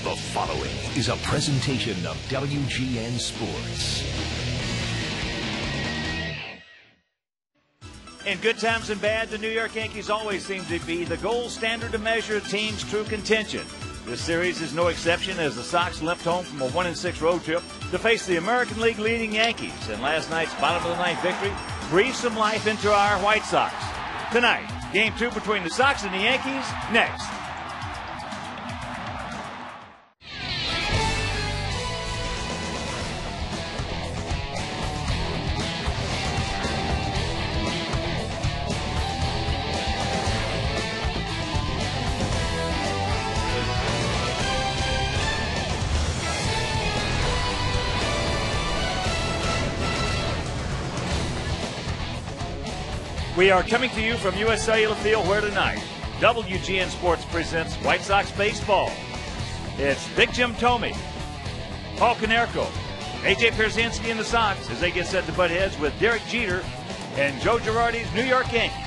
The following is a presentation of WGN Sports. In good times and bad, the New York Yankees always seem to be the gold standard to measure a team's true contention. This series is no exception as the Sox limped home from a 1-6 road trip to face the American League leading Yankees. And last night's bottom-of-the-ninth victory breathed some life into our White Sox. Tonight, Game 2 between the Sox and the Yankees, next. We are coming to you from U.S. Cellular Field, where tonight WGN Sports presents White Sox baseball. It's Big Jim Thome, Paul Konerko, A.J. Pierzynski and the Sox as they get set to butt heads with Derek Jeter and Joe Girardi's New York Yankees.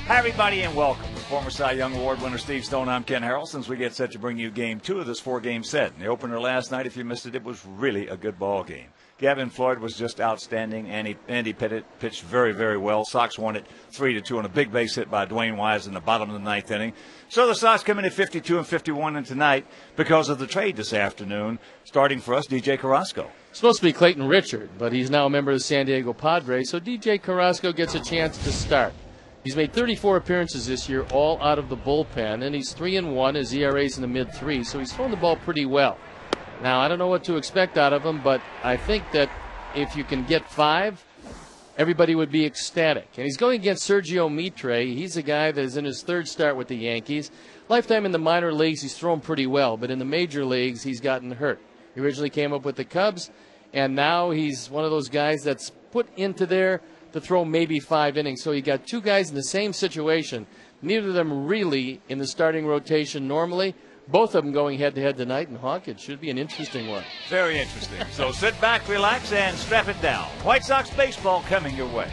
Hi, everybody, and welcome. Former Cy Young Award winner Steve Stone, I'm Ken Harrelson. We get set to bring you Game 2 of this 4-game set. And the opener last night, if you missed it, it was really a good ball game. Gavin Floyd was just outstanding. Andy Pettit pitched very, very well. Sox won it 3-2 on a big base hit by Dwayne Wise in the bottom of the ninth inning. So the Sox come in at 52 and 51 and tonight because of the trade this afternoon. Starting for us, DJ Carrasco. Supposed to be Clayton Richard, but he's now a member of the San Diego Padres, so DJ Carrasco gets a chance to start. He's made 34 appearances this year, all out of the bullpen, and he's 3-1. His ERA's in the mid-3s, so he's throwing the ball pretty well. Now, I don't know what to expect out of him, but I think that if you can get 5, everybody would be ecstatic. And he's going against Sergio Mitre. He's a guy that is in his 3rd start with the Yankees. Lifetime in the minor leagues, he's thrown pretty well, but in the major leagues, he's gotten hurt. He originally came up with the Cubs, and now he's one of those guys that's put into there to throw maybe 5 innings. So you got 2 guys in the same situation, neither of them really in the starting rotation normally. Both of them going head-to-head tonight, and Hawk, it should be an interesting one. Very interesting. So sit back, relax, and strap it down. White Sox baseball coming your way.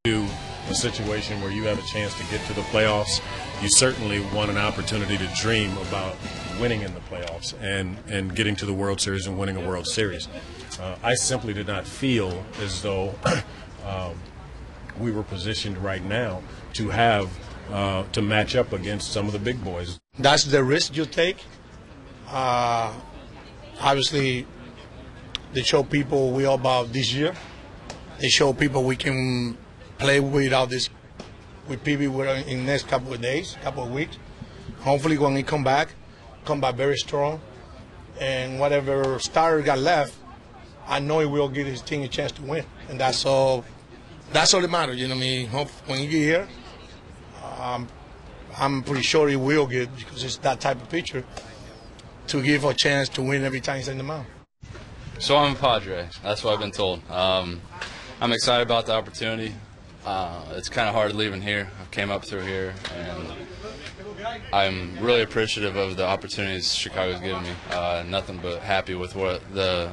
To a situation where you have a chance to get to the playoffs, you certainly want an opportunity to dream about winning in the playoffs and getting to the World Series and winning a World Series. I simply did not feel as though we were positioned right now to have to match up against some of the big boys. That's the risk you take. Obviously, they show people we all about this year. They show people we can play without this, with PB in the next couple of days, couple of weeks. Hopefully, when he come back very strong, and whatever starter got left, I know he will give his team a chance to win, and that's all. That's all that matters. You know what I mean? When he get here, I'm pretty sure he will get, because it's that type of pitcher, to give a chance to win every time he's in the mound. So I'm a Padre. That's what I've been told. I'm excited about the opportunity. It's kind of hard leaving here. I came up through here, and I'm really appreciative of the opportunities Chicago's given me. Nothing but happy with what the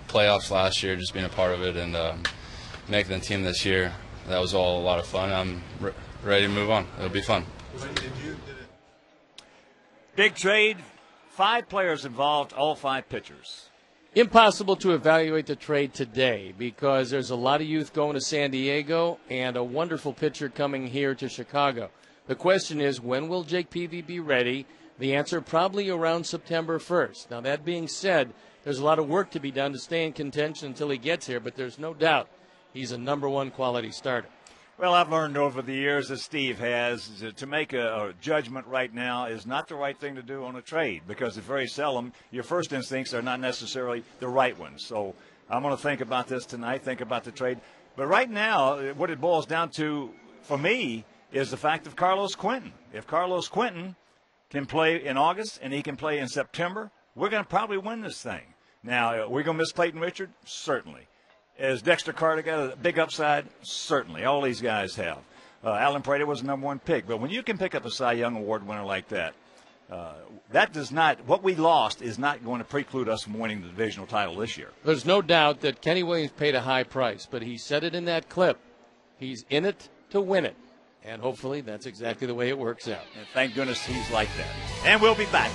playoffs last year, just being a part of it, and making the team this year. That was all a lot of fun. I'm ready to move on. It'll be fun. Big trade, 5 players involved, all 5 pitchers. Impossible to evaluate the trade today because there's a lot of youth going to San Diego and a wonderful pitcher coming here to Chicago. The question is, when will Jake Peavy be ready? The answer probably around September 1st. Now, that being said, there's a lot of work to be done to stay in contention until he gets here, but there's no doubt he's a #1 quality starter. Well, I've learned over the years, as Steve has, to make a judgment right now is not the right thing to do on a trade, because it's very seldom your first instincts are not necessarily the right ones. So I'm going to think about this tonight, think about the trade. But right now, what it boils down to for me is the fact of Carlos Quentin. If Carlos Quentin can play in August and he can play in September, we're going to probably win this thing. Now, we're going to miss Clayton Richard? Certainly. Has Dexter Carter got a big upside? Certainly. All these guys have. Alan Prada was the #1 pick. But when you can pick up a Cy Young Award winner like that, that does not – what we lost is not going to preclude us from winning the divisional title this year. There's no doubt that Kenny Williams paid a high price, but he said it in that clip. He's in it to win it. And hopefully that's exactly the way it works out. And thank goodness he's like that. And we'll be back.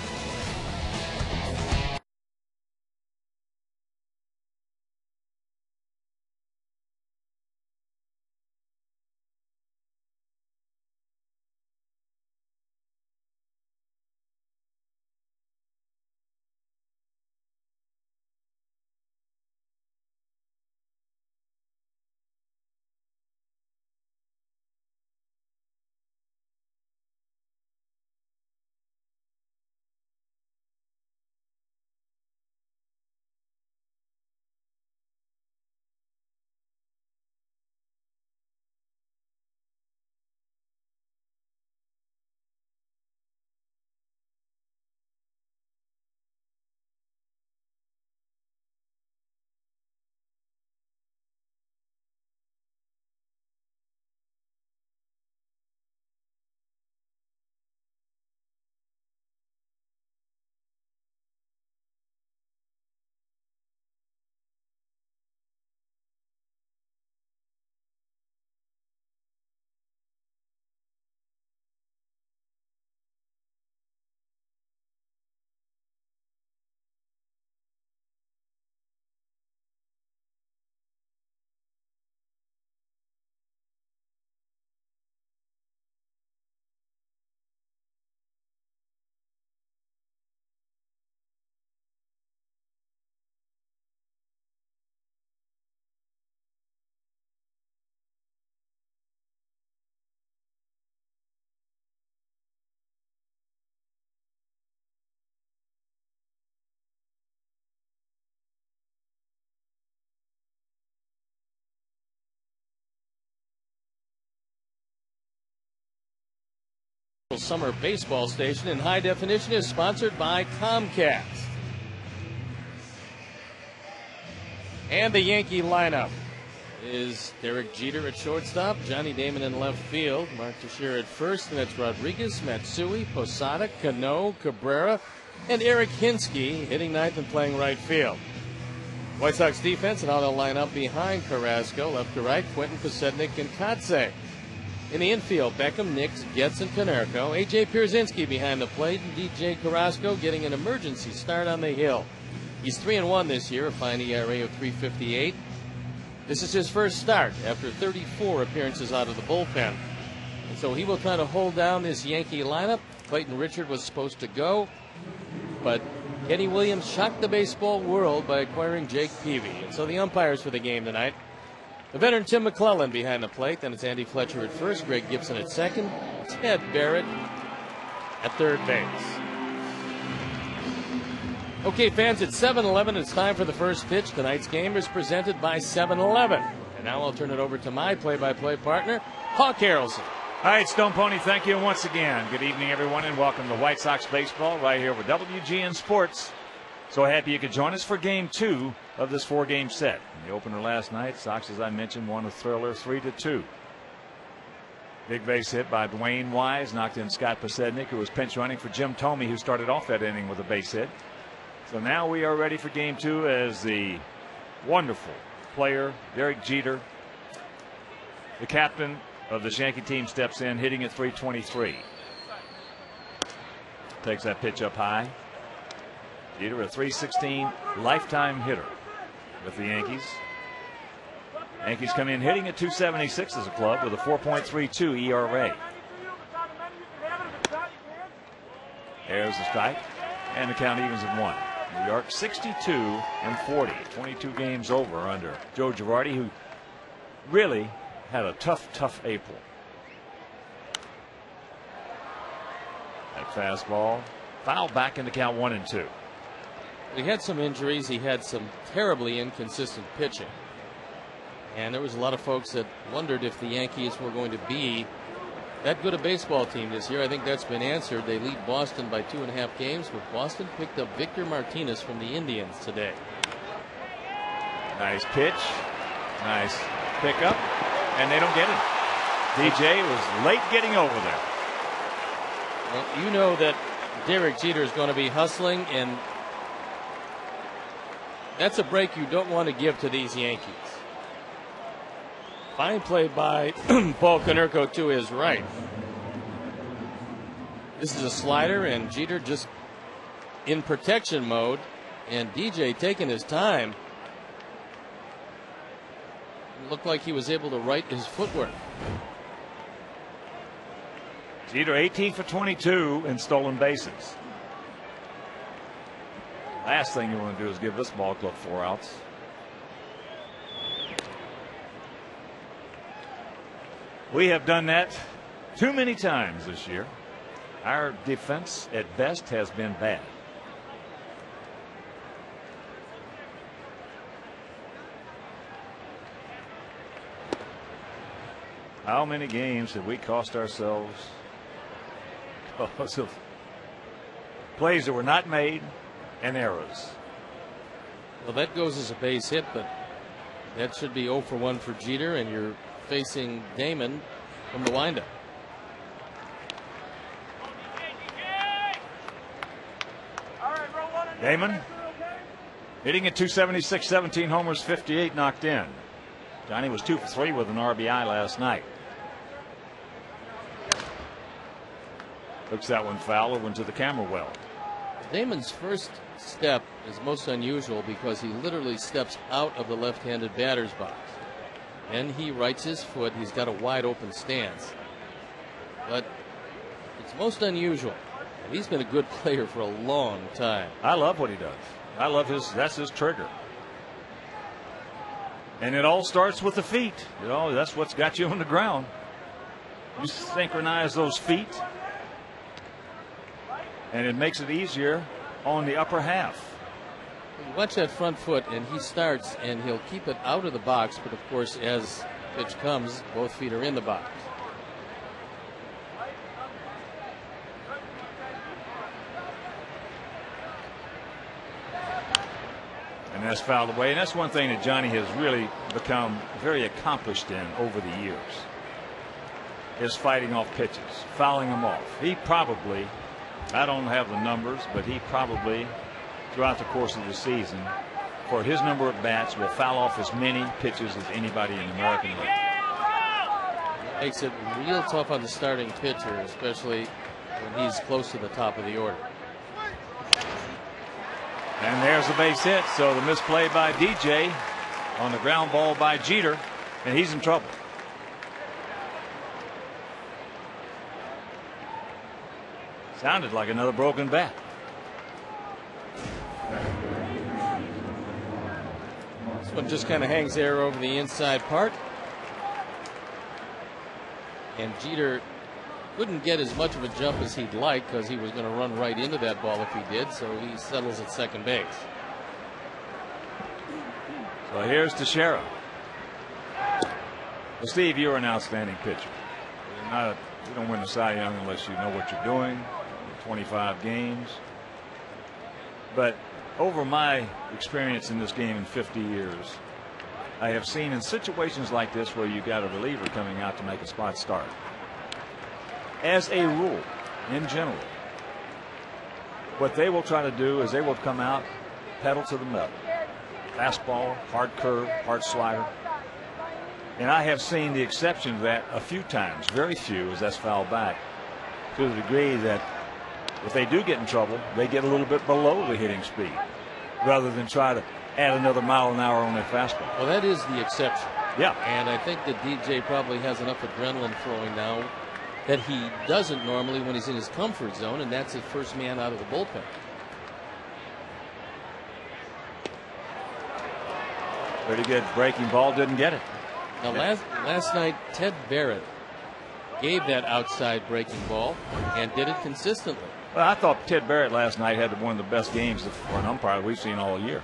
Summer baseball station in high definition is sponsored by Comcast. And the Yankee lineup is Derek Jeter at shortstop, Johnny Damon in left field, Mark Teixeira at first, and it's Rodriguez, Matsui, Posada, Cano, Cabrera, and Eric Hinsky hitting ninth and playing right field. White Sox defense and how they'll line up behind Carrasco, left to right, Quentin, Posednik, and Kotze. In the infield, Beckham, Nix, Getz, and Konerko. A.J. Pierzynski behind the plate, and D.J. Carrasco getting an emergency start on the hill. He's 3-1 this year, a fine ERA of 3.58. This is his first start after 34 appearances out of the bullpen. And so he will try to hold down this Yankee lineup. Clayton Richard was supposed to go, but Kenny Williams shocked the baseball world by acquiring Jake Peavy. And so the umpires for the game tonight: the veteran Tim McClellan behind the plate. Then it's Andy Fletcher at first, Greg Gibson at second, Ted Barrett at third base. Okay, fans, it's 7-11. It's time for the first pitch. Tonight's game is presented by 7-Eleven. And now I'll turn it over to my play-by-play partner, Hawk Harrelson. All right, Stone Pony, thank you once again. Good evening, everyone, and welcome to White Sox baseball right here with WGN Sports. So happy you could join us for Game 2 of this 4-game set. In the opener last night, Sox, as I mentioned, won a thriller 3-2. Big base hit by Dwayne Wise, knocked in Scott Posednik, who was pinch running for Jim Thome, who started off that inning with a base hit. So now we are ready for Game 2 as the wonderful player, Derek Jeter, the captain of this Yankee team, steps in, hitting at .323. Takes that pitch up high. Jeter, a .316 lifetime hitter with the Yankees. Yankees come in hitting at .276 as a club with a 4.32 ERA. There's the strike, and the count evens at 1. New York 62-40, 22 games over under Joe Girardi, who really had a tough April. That fastball fouled back into count 1-2. He had some injuries. He had some terribly inconsistent pitching. And there was a lot of folks that wondered if the Yankees were going to be that good a baseball team this year. I think that's been answered. They lead Boston by 2.5 games, but Boston picked up Victor Martinez from the Indians today. Nice pitch. Nice pickup. And they don't get it. DJ was late getting over there. Well, you know that Derek Jeter is going to be hustling, and that's a break you don't want to give to these Yankees. Fine play by Paul Konerko to his right. This is a slider, and Jeter just in protection mode, and DJ taking his time. It looked like he was able to right his footwork. Jeter 18 for 22 in stolen bases. Last thing you want to do is give this ball club 4 outs. We have done that too many times this year. Our defense at best has been bad. How many games have we cost ourselves because of plays that were not made and errors? Well, that goes as a base hit, but that should be 0 for 1 for Jeter, and you're facing Damon from the windup. Damon hitting at .276, 17 homers, 58 knocked in. Johnny was 2 for 3 with an RBI last night. Looks that one foul over into the camera well. Damon's first step is most unusual because he literally steps out of the left-handed batter's box. And he rights his foot. He's got a wide open stance. But it's most unusual. And he's been a good player for a long time. I love what he does. I love that's his trigger. And it all starts with the feet. You know, that's what's got you on the ground. You synchronize those feet, and it makes it easier on the upper half. Watch that front foot, and he starts, and he'll keep it out of the box. But, of course, as pitch comes, both feet are in the box. And that's fouled away. And that's one thing that Johnny has really become very accomplished in over the years, is fighting off pitches, fouling them off. He probably, I don't have the numbers, but he probably, throughout the course of the season, for his number of bats, will foul off as many pitches as anybody in the American League. Makes it real tough on the starting pitcher, especially when he's close to the top of the order. And there's a base hit, so the misplay by DJ on the ground ball by Jeter, and he's in trouble. Sounded like another broken bat. This one just kind of hangs there over the inside part. And Jeter couldn't get as much of a jump as he'd like because he was going to run right into that ball if he did, so he settles at second base. So here's Teixeira. Well, Steve, you're an outstanding pitcher. You don't win the Cy Young unless you know what you're doing. 25 games. But over my experience in this game in 50 years, I have seen in situations like this where you got a reliever coming out to make a spot start, as a rule, in general, what they will try to do is they will come out, pedal to the metal. Fastball, hard curve, hard slider. And I have seen the exception to that a few times, very few, as that's fouled back, to the degree that if they do get in trouble, they get a little bit below the hitting speed rather than try to add another mile an hour on their fastball. Well, that is the exception. Yeah. And I think that DJ probably has enough adrenaline flowing now that he doesn't normally when he's in his comfort zone, and that's his first man out of the bullpen. Pretty good breaking ball, didn't get it. Now, last night, Ted Barrett gave that outside breaking ball and did it consistently. Well, I thought Ted Barrett last night had one of the best games for an umpire we've seen all year.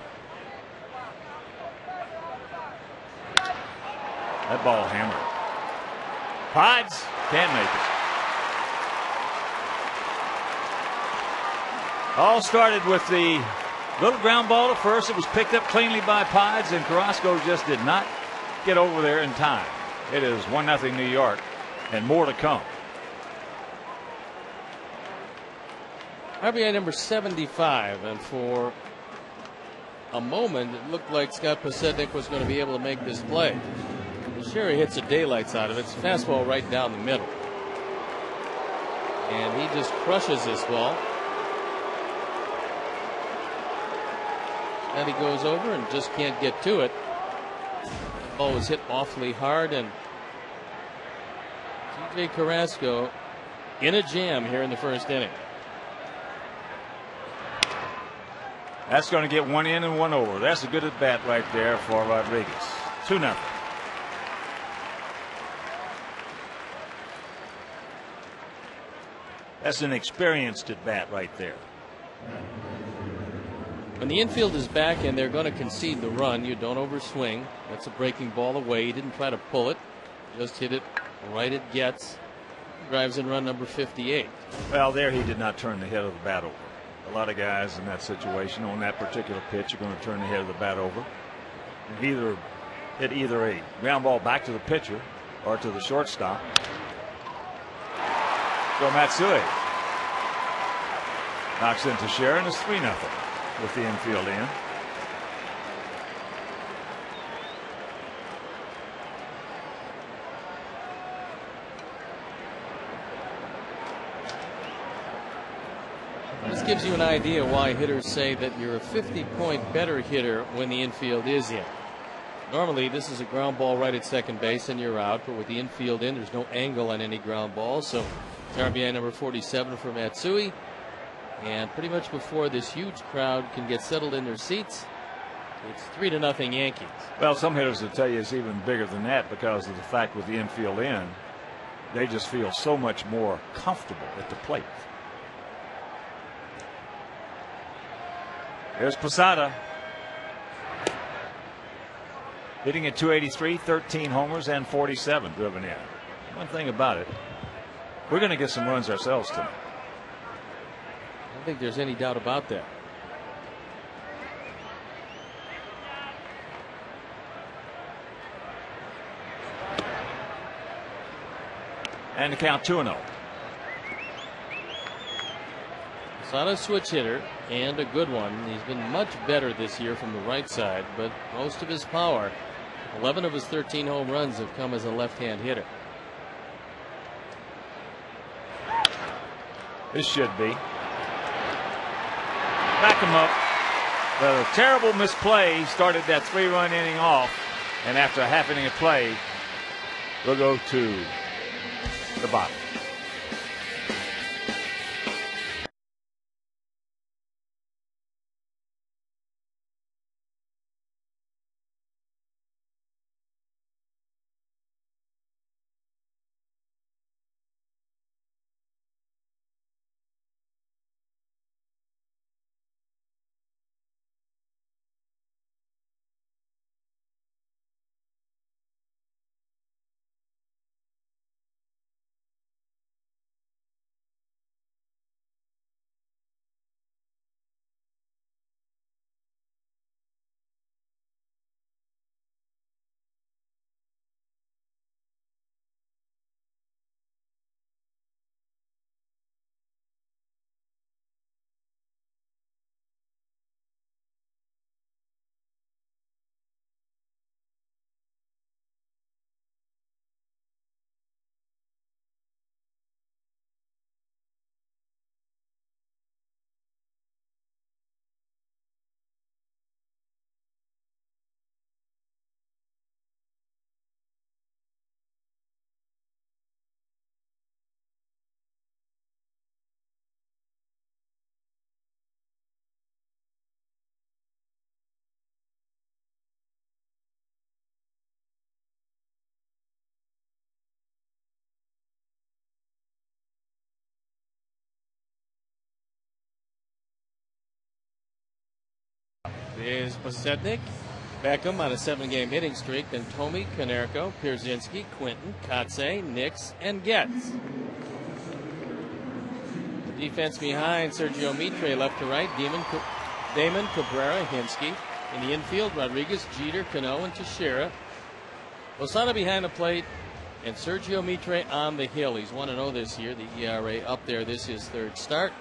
That ball hammered. Pides can't make it. All started with the little ground ball to first. It was picked up cleanly by Pides, and Carrasco just did not get over there in time. It is 1-0 New York, and more to come. RBI number 75, and for a moment it looked like Scott Pasetnik was going to be able to make this play. Sherry hits the daylights out of it. It's a fastball right down the middle. And he just crushes this ball. And he goes over and just can't get to it. The ball was hit awfully hard, and DJ Carrasco in a jam here in the first inning. That's going to get one in and one over. That's a good at bat right there for Rodriguez. 2-0. That's an experienced at bat right there. When the infield is back and they're going to concede the run, you don't overswing. That's a breaking ball away. He didn't try to pull it, just hit it right at Getz. Drives in run number 58. Well, there he did not turn the head of the bat over. A lot of guys in that situation on that particular pitch are going to turn the head of the bat over. And hit either a ground ball back to the pitcher or to the shortstop. So Matsui knocks into Sharon. It's 3-0 with the infield in. This gives you an idea why hitters say that you're a 50-point better hitter when the infield is in. Normally, this is a ground ball right at second base and you're out, but with the infield in, there's no angle on any ground ball. So it's RBI number 47 for Matsui. And pretty much before this huge crowd can get settled in their seats, it's 3-0 Yankees. Well, some hitters will tell you it's even bigger than that because of the fact with the infield in, they just feel so much more comfortable at the plate. There's Posada. Hitting at 283, 13 homers, and 47 driven in. One thing about it, we're going to get some runs ourselves tonight. I don't think there's any doubt about that. And the count 2-0. Posada switch hitter and a good one. He's been much better this year from the right side, but most of his power, 11 of his 13 home runs, have come as a left-hand hitter. This should be. Back him up. The terrible misplay started that 3-run inning off. And after a half inning of play, we'll go to the bottom. There's Posednik, Beckham on a 7-game hitting streak, then Tomey, Konerko, Pierzynski, Quinton, Kotze, Nix, and Getz. The defense behind Sergio Mitre, left to right, Damon, Cabrera, Hinsky. In the infield, Rodriguez, Jeter, Cano, and Teixeira. Losada behind the plate, and Sergio Mitre on the hill. He's 1-0 this year, the ERA up there. This is his third start.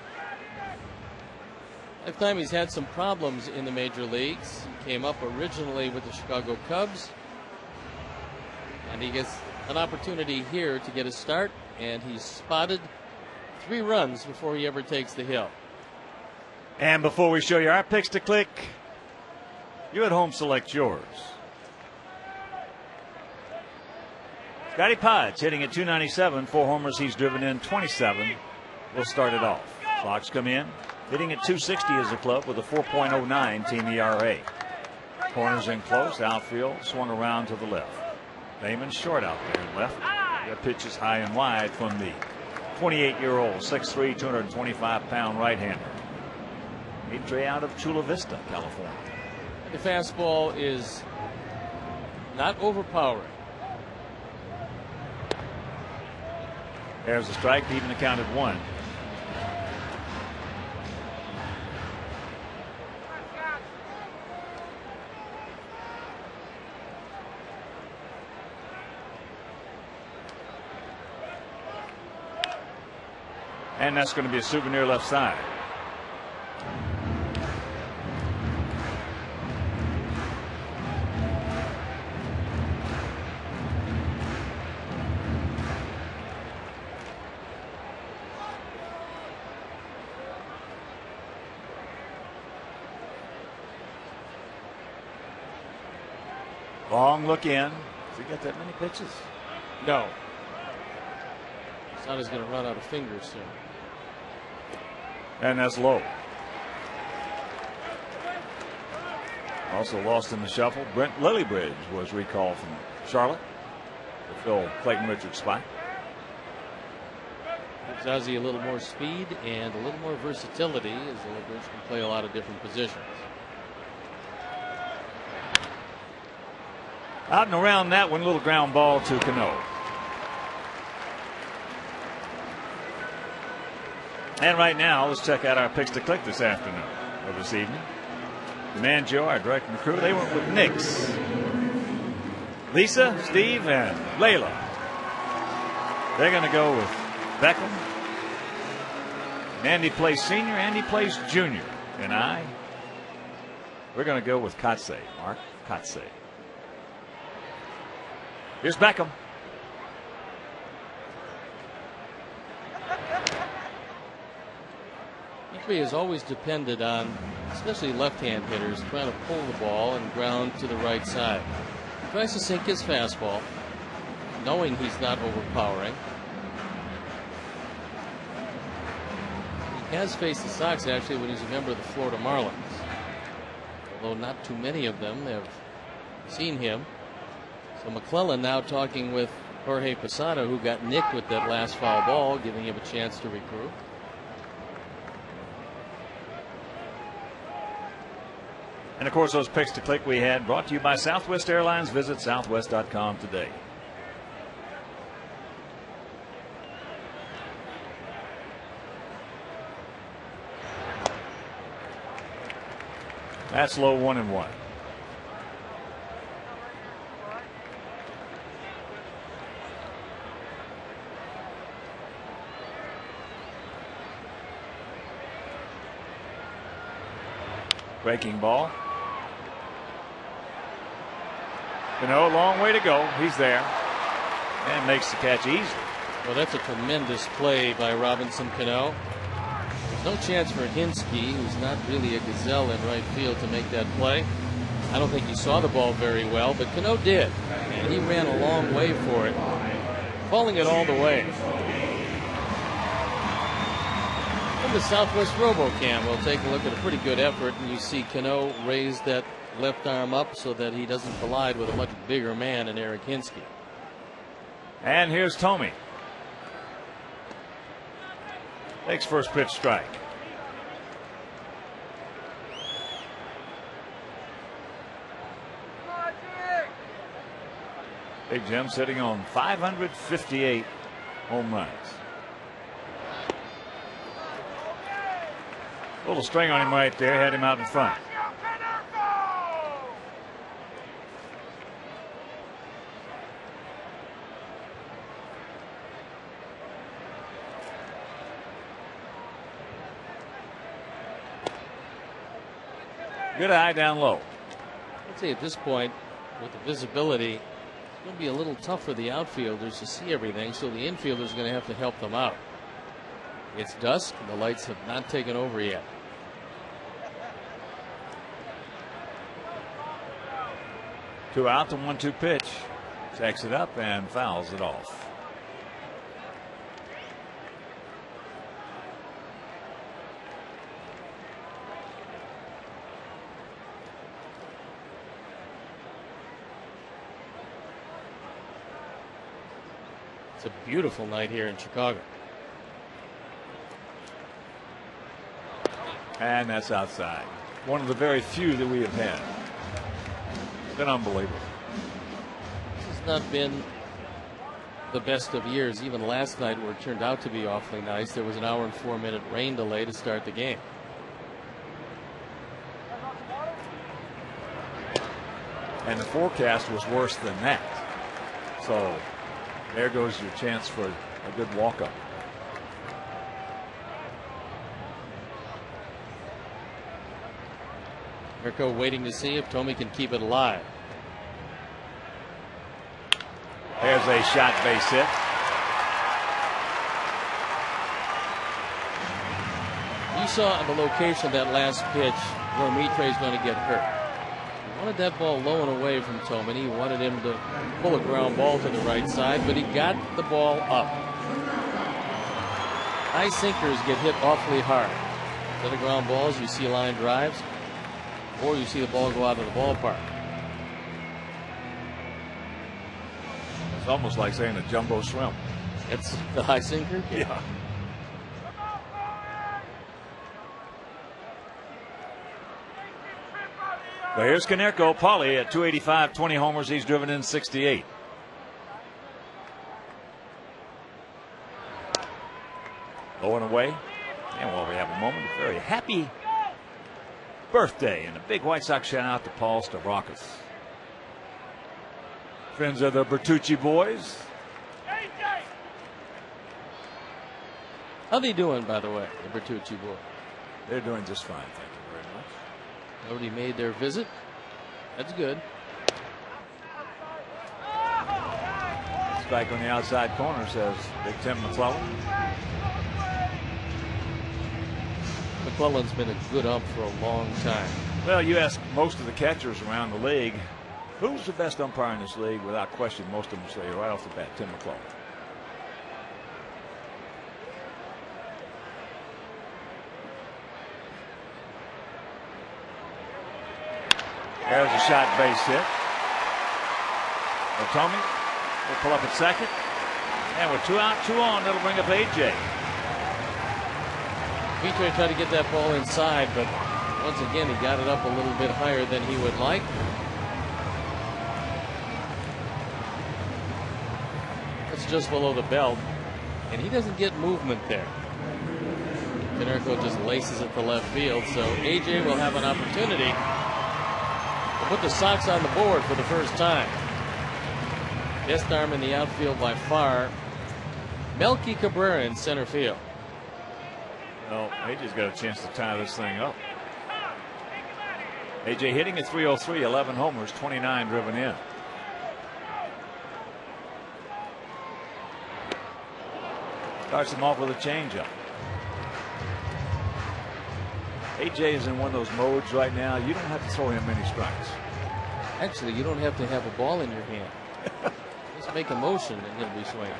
Lifetime, he's had some problems in the major leagues. He came up originally with the Chicago Cubs, and he gets an opportunity here to get a start, and he's spotted 3 runs before he ever takes the hill. And before we show you our picks to click, you at home select yours. Scotty Podge hitting at .297, 4 homers, he's driven in 27. We'll start it off. Clocks come in. Hitting at .260 as a club with a 4.09 team ERA. Corners in close, outfield swung around to the left. Damon short out there and left. That pitch is high and wide from the 28-year-old, 6'3", 225-pound right-hander. Mitre out of Chula Vista, California. The fastball is not overpowering. There's a strike, even the count at 1. And that's going to be a souvenir left side. Long look in. Does he get that many pitches? No. He's going to run out of fingers soon. And that's low. Also lost in the shuffle, Brent Lillybridge was recalled from Charlotte to fill Clayton Richards' spot. Gives Ozzie a little more speed and a little more versatility, as Lillybridge can play a lot of different positions. Out and around that one, little ground ball to Cano. And right now, let's check out our picks to click this afternoon or this evening. Manjo, our director and crew, they went with Nix, Lisa, Steve, and Layla. They're going to go with Beckham, Andy Place Sr., Andy Place Jr., and we're going to go with Kotze, Mark Kotze. Here's Beckham. He has always depended on, especially left-hand hitters, trying to pull the ball and ground to the right side. tries to sink his fastball, knowing he's not overpowering. He has faced the Sox actually when he's a member of the Florida Marlins, although not too many of them have seen him. So McClellan now talking with Jorge Posada, who got nicked with that last foul ball, giving him a chance to regroup. And of course, those picks to click we had brought to you by Southwest Airlines. Visit southwest.com today. That's low, 1-1. Breaking ball. Cano, long way to go. He's there and makes the catch easily. Well, that's a tremendous play by Robinson Cano. There's no chance for Hinsky, who's not really a gazelle in right field, to make that play. I don't think he saw the ball very well, but Cano did, and he ran a long way for it, falling it all the way. From the Southwest RoboCam, we'll take a look at a pretty good effort, and you see Cano raise that left arm up so that he doesn't collide with a much bigger man in Eric Hinsky. And here's Tomey. Takes first pitch strike. Big Jim sitting on 558 home runs. A little string on him right there, had him out in front. Good eye down low. I'd say at this point, with the visibility, it's going to be a little tough for the outfielders to see everything, so the infielders are going to have to help them out. It's dusk, and the lights have not taken over yet. Two out, the 1-2 pitch. Checks it up and fouls it off. It's a beautiful night here in Chicago. And that's outside. One of the very few that we have had. It's been unbelievable. This has not been the best of years. Even last night, where it turned out to be awfully nice, there was an 1 hour and 4 minute rain delay to start the game. And the forecast was worse than that. So there goes your chance for a good walk-up. Mirko waiting to see if Tomey can keep it alive. There's a shot base hit. You saw the location of that last pitch where Mitre's going to get hurt. He wanted that ball low and away from Tomey. He wanted him to pull a ground ball to the right side, but he got the ball up. High sinkers get hit awfully hard. Instead of ground balls, you see line drives, or you see the ball go out of the ballpark. It's almost like saying a jumbo shrimp. It's the high sinker? Yeah. But here's Konerko. Pauly at 285, 20 homers. He's driven in 68. Low and away. And while we have a moment, a very happy birthday and a big White Sox shout out to Paul Stavrakis. Friends of the Bertucci boys. How they doing, by the way, the Bertucci boys? They're doing just fine, thank you very much. Already made their visit. That's good. Strike on the outside corner, says Big Tim McClellan. McClellan's been a good ump for a long time. Well, you ask most of the catchers around the league, Who's the best umpire in this league? Without question, most of them say right off the bat, Tim McClellan. There's a shot base hit. Otomi will pull up at second. And with 2 out, 2 on, that'll bring up AJ. Mitre tried to get that ball inside, but once again, he got it up a little bit higher than he would like. It's just below the belt, and he doesn't get movement there. Canerco just laces it to left field, so AJ will have an opportunity to put the Sox on the board for the first time. Best arm in the outfield by far. Melky Cabrera in center field. Well, AJ's got a chance to tie this thing up. AJ hitting at 303, 11 homers, 29 driven in. Starts him off with a changeup. AJ is in one of those modes right now. You don't have to throw him many strikes. Actually, you don't have to have a ball in your hand. Just make a motion and he'll be swinging.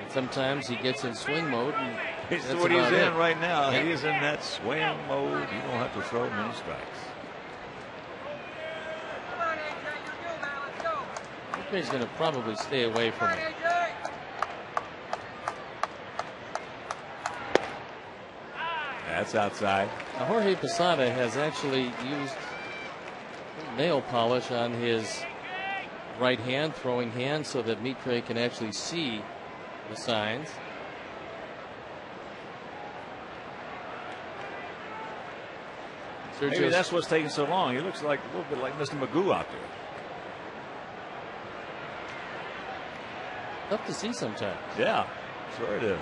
And sometimes he gets in swing mode. And it's that's what he's in it. right now. Yeah. He is in that swing mode. You don't have to throw many strikes. He's going to probably stay away from it. That's outside. Now, Jorge Posada has actually used nail polish on his right hand, throwing hand, so that Mitre can actually see the signs. Maybe that's what's taking so long. He looks like a little bit like Mr. Magoo out there. Tough to see sometimes. Yeah, sure it is.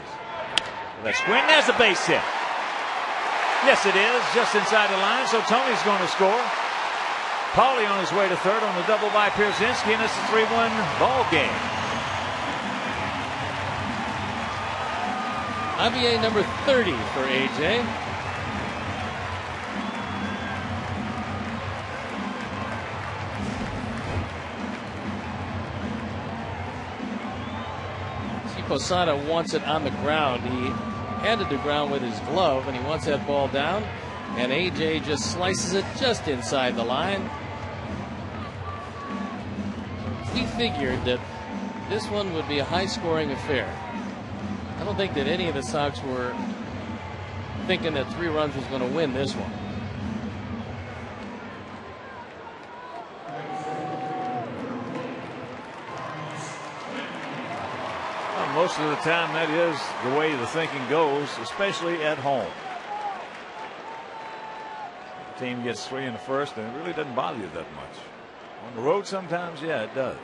That swing, there's a base hit. Yes, it is, just inside the line, so Tony's going to score. Paulie on his way to third on the double by Pierzynski, and it's a 3-1 ball game. IBA number 30 for AJ. See, Posada wants it on the ground. He handed the ground with his glove, and he wants that ball down, and AJ just slices it just inside the line. He figured that this one would be a high-scoring affair. I don't think that any of the Sox were thinking that 3 runs was going to win this one. Most of the time, that is the way the thinking goes, especially at home. The team gets 3 in the first, and it really doesn't bother you that much. On the road, sometimes, yeah, it does,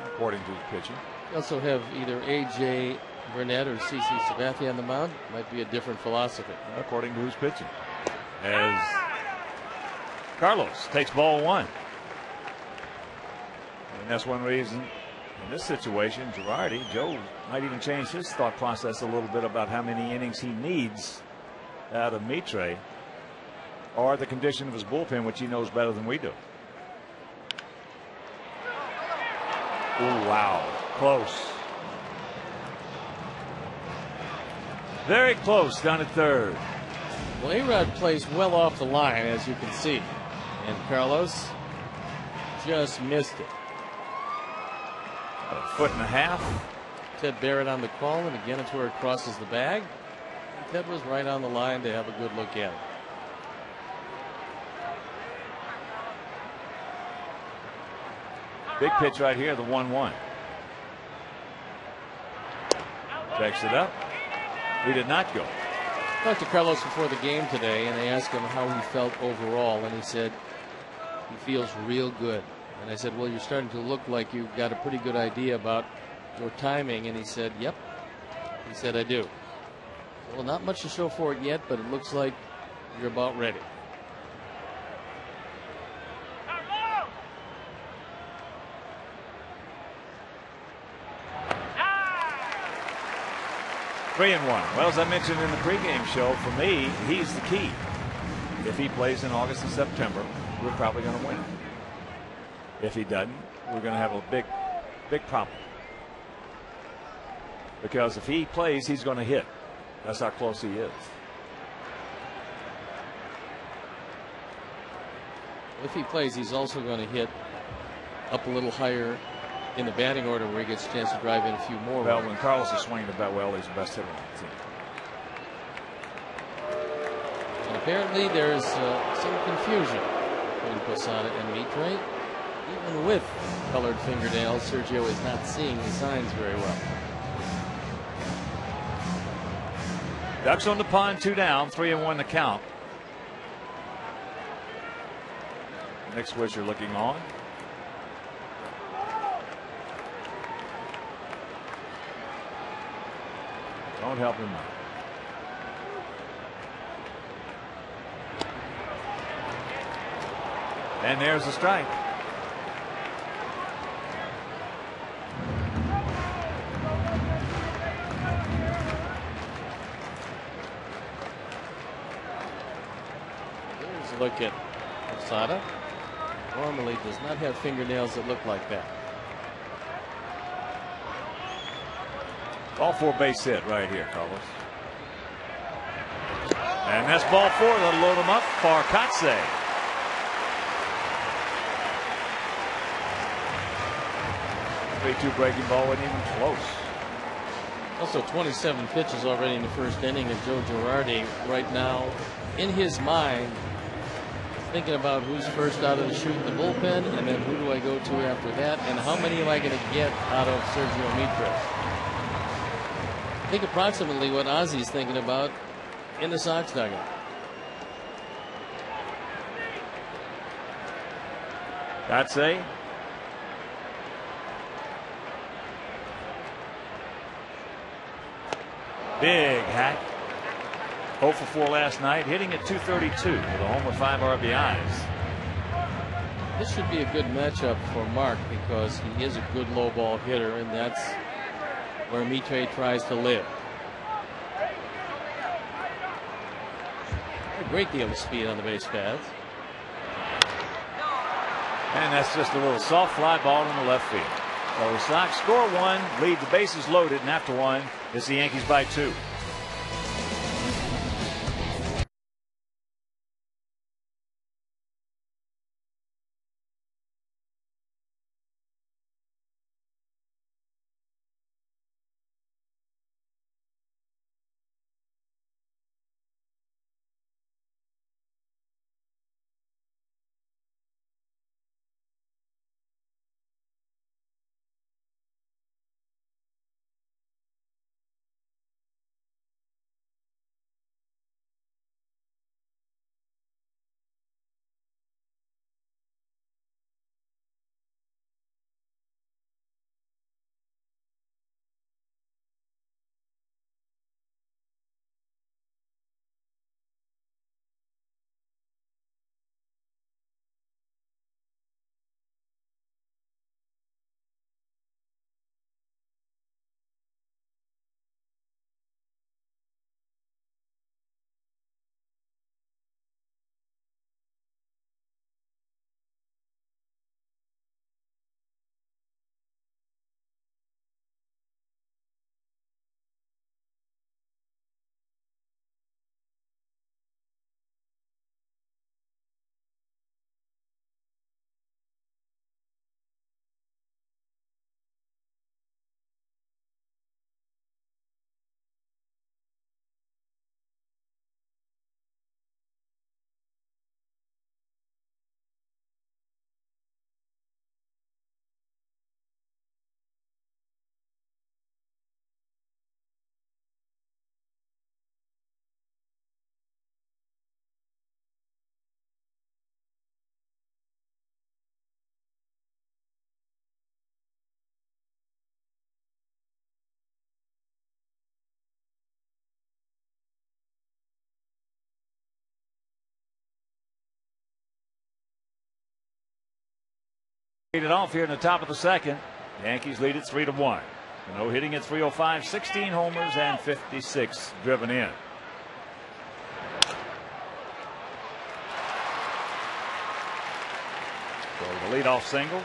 according to the pitching. You also have either A.J. Burnett or C.C. Sabathia on the mound. Might be a different philosophy. According to who's pitching. As Carlos takes ball 1. And that's one reason in this situation, Joe might even change his thought process a little bit about how many innings he needs out of Mitre, or the condition of his bullpen, which he knows better than we do. Oh, wow. Close. Very close down at third. Well, A-Rod plays well off the line, as you can see. And Carlos just missed it. A foot and a half. Ted Barrett on the call, and again it's where it crosses the bag. And Ted was right on the line to have a good look at it. Big pitch right here, the 1-1. Checks it up. He did not go. I talked to Carlos before the game today, and they asked him how he felt overall, and he said he feels real good. And I said, well, you're starting to look like you've got a pretty good idea about your timing. And he said, yep. He said, I do. Well, not much to show for it yet, but it looks like you're about ready. Three and 1. Well, as I mentioned in the pregame show, for me, he's the key. If he plays in August and September, we're probably going to win. If he doesn't, we're going to have a big problem. Because if he plays, he's going to hit. That's how close he is. If he plays, he's also going to hit up a little higher in the batting order where he gets a chance to drive in a few more. Well, when Carlos is swinging the bat well, he's the best hitter on the team. And apparently there's some confusion between Posada and Mitre. Even with colored fingernails, Sergio is not seeing the signs very well. Ducks on the pond, 2 down, 3-1 to count. Nick Swisher looking on. Don't help him out. And there's the strike. Here's a look at Posada. Normally does not have fingernails that look like that. Ball 4 base hit right here, Carlos. And that's ball 4. That'll load him up for Kotze. The 3-2 breaking ball wasn't even close. Also 27 pitches already in the first inning, and Joe Girardi right now in his mind thinking about who's first out of the chute in the bullpen, and then who do I go to after that, and how many am I going to get out of Sergio Mitre. I think approximately what Ozzy's thinking about in the Sox dugout. That's a big hack. 0 for 4 last night, hitting at .232 with a home with 5 RBIs. This should be a good matchup for Mark because he is a good low ball hitter, and that's where Mitre tries to live. A great deal of speed on the base paths. And that's just a little soft fly ball in the left field. So the Sox score 1, lead the bases loaded, and after 1, it's the Yankees by 2. Lead it off here in the top of the second. Yankees lead it 3-1. No hitting at 305, 16 homers and 56 driven in. leadoff single.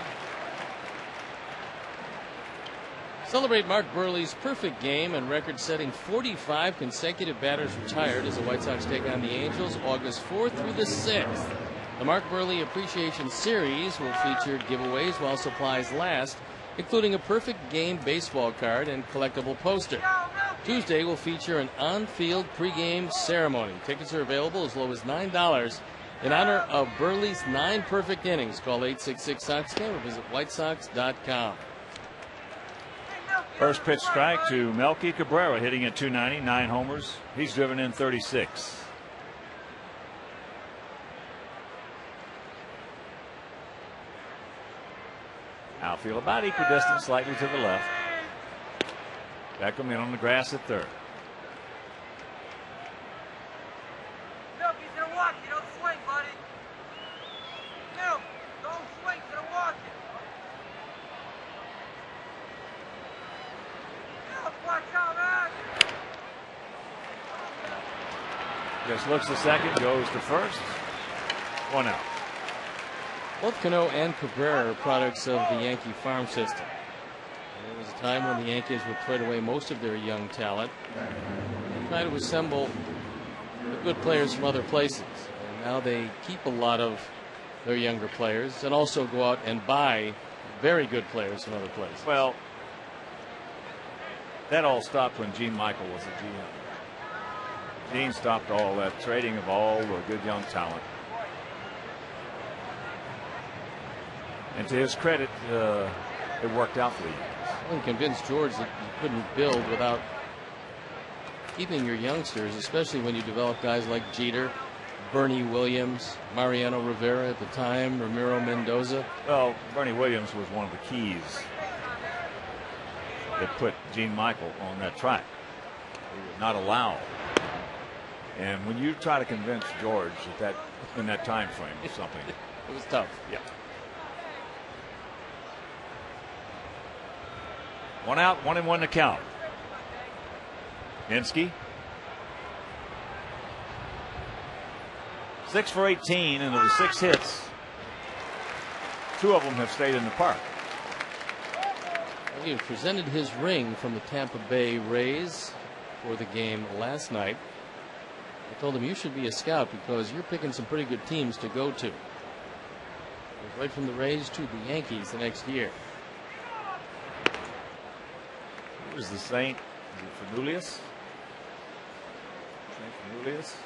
Celebrate Mark Burley's perfect game and record-setting 45 consecutive batters retired as the White Sox take on the Angels August 4th through the 6th. The Mark Burley Appreciation Series will feature giveaways while supplies last, including a perfect game baseball card and collectible poster. Tuesday will feature an on-field pregame ceremony. Tickets are available as low as $9 in honor of Burley's 9 perfect innings. Call 866-SOX-KEN or visit whitesox.com. First pitch strike to Melky Cabrera, hitting at 290, 9 homers. He's driven in 36. Outfield about equidistant, slightly to the left. Beckham in on the grass at third. Milk, he's gonna walk you. Don't swing, buddy. Milk, don't swing. He's gonna walk you. Milk, watch out, man. Just looks to second, goes to first. 1 out. Both Cano and Cabrera are products of the Yankee farm system. There was a time when the Yankees would trade away most of their young talent and try to assemble the good players from other places. And now they keep a lot of their younger players and also go out and buy very good players from other places. Well, that all stopped when Gene Michael was the GM. Gene stopped all that trading of all the good young talent. And to his credit, it worked out for the Yankees. I'm convinced, George, that you couldn't build without keeping your youngsters, especially when you develop guys like Jeter, Bernie Williams, Mariano Rivera at the time, Ramiro Mendoza. Well, Bernie Williams was one of the keys that put Gene Michael on that track. He would not allow. And when you try to convince George that in that time frame of something, it was tough. Yeah. 1 out, 1-1 to count. Minsky. 6 for 18, and of the 6 hits, 2 of them have stayed in the park. He presented his ring from the Tampa Bay Rays for the game last night. I told him, you should be a scout because you're picking some pretty good teams to go to. It was right from the Rays to the Yankees the next year. Here's the Saint. Is it Fernoulias? Saint Fernoulias.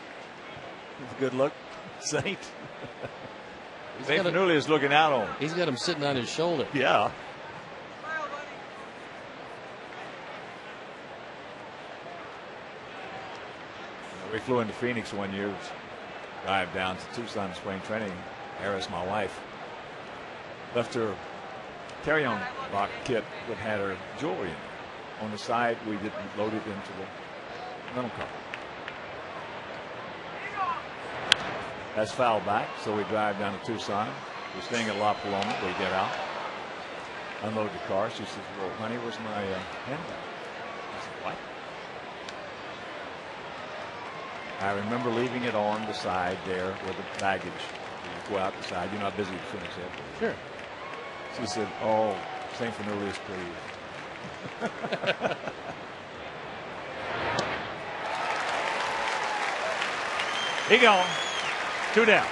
It's a good look. Saint. Saint Fernoulias looking out on him. He's got him sitting on his shoulder. Yeah. We flew into Phoenix one year, drive down to Tucson spring training. Harris, my wife, left her carry-on rock kit that had her jewelry in it. On the side, we didn't load it into the rental car. That's foul back, so we drive down to Tucson. We're staying at La Paloma. We get out, unload the car. She says, well, honey, where's my handbag? I said, what? I remember leaving it on the side there with the baggage. You go out the side. You know how busy Phoenix Airport. Sure. She said, oh, St. Fernoulias, please. He gone. 2 down.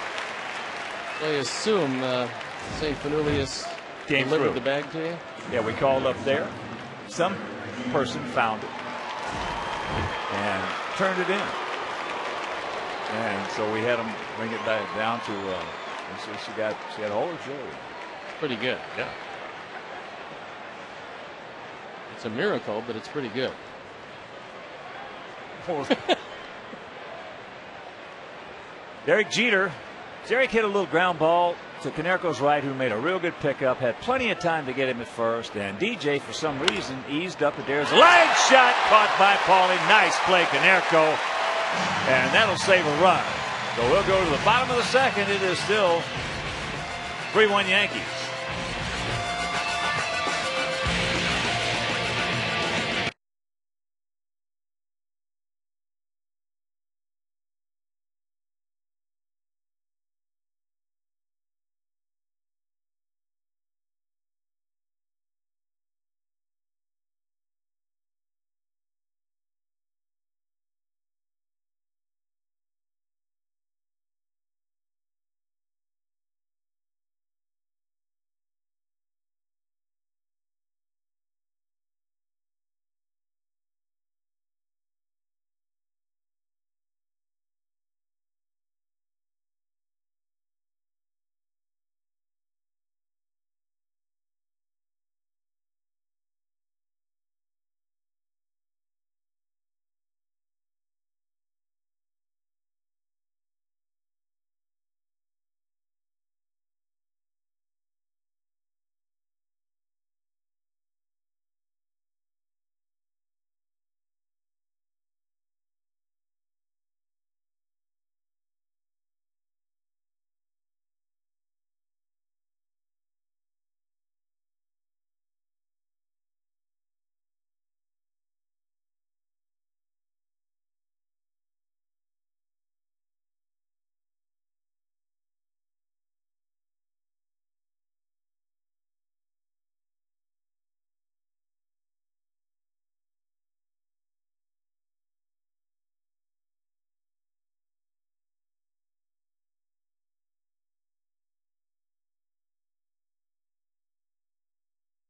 I assume St. Fernoulias Came delivered through. the bag to you? Yeah, we called up there. Some person found it and turned it in. And so we had them bring it back down to, and so she had all her jewelry. Pretty good. Yeah. It's a miracle, but it's pretty good. Derek Jeter. Derek hit a little ground ball to Canerco's right, who made a real good pickup. Had plenty of time to get him at first. And DJ, for some reason, eased up. There's a leg shot caught by Paulie. Nice play, Canerco. And that'll save a run. So we'll go to the bottom of the second. It is still 3-1 Yankees.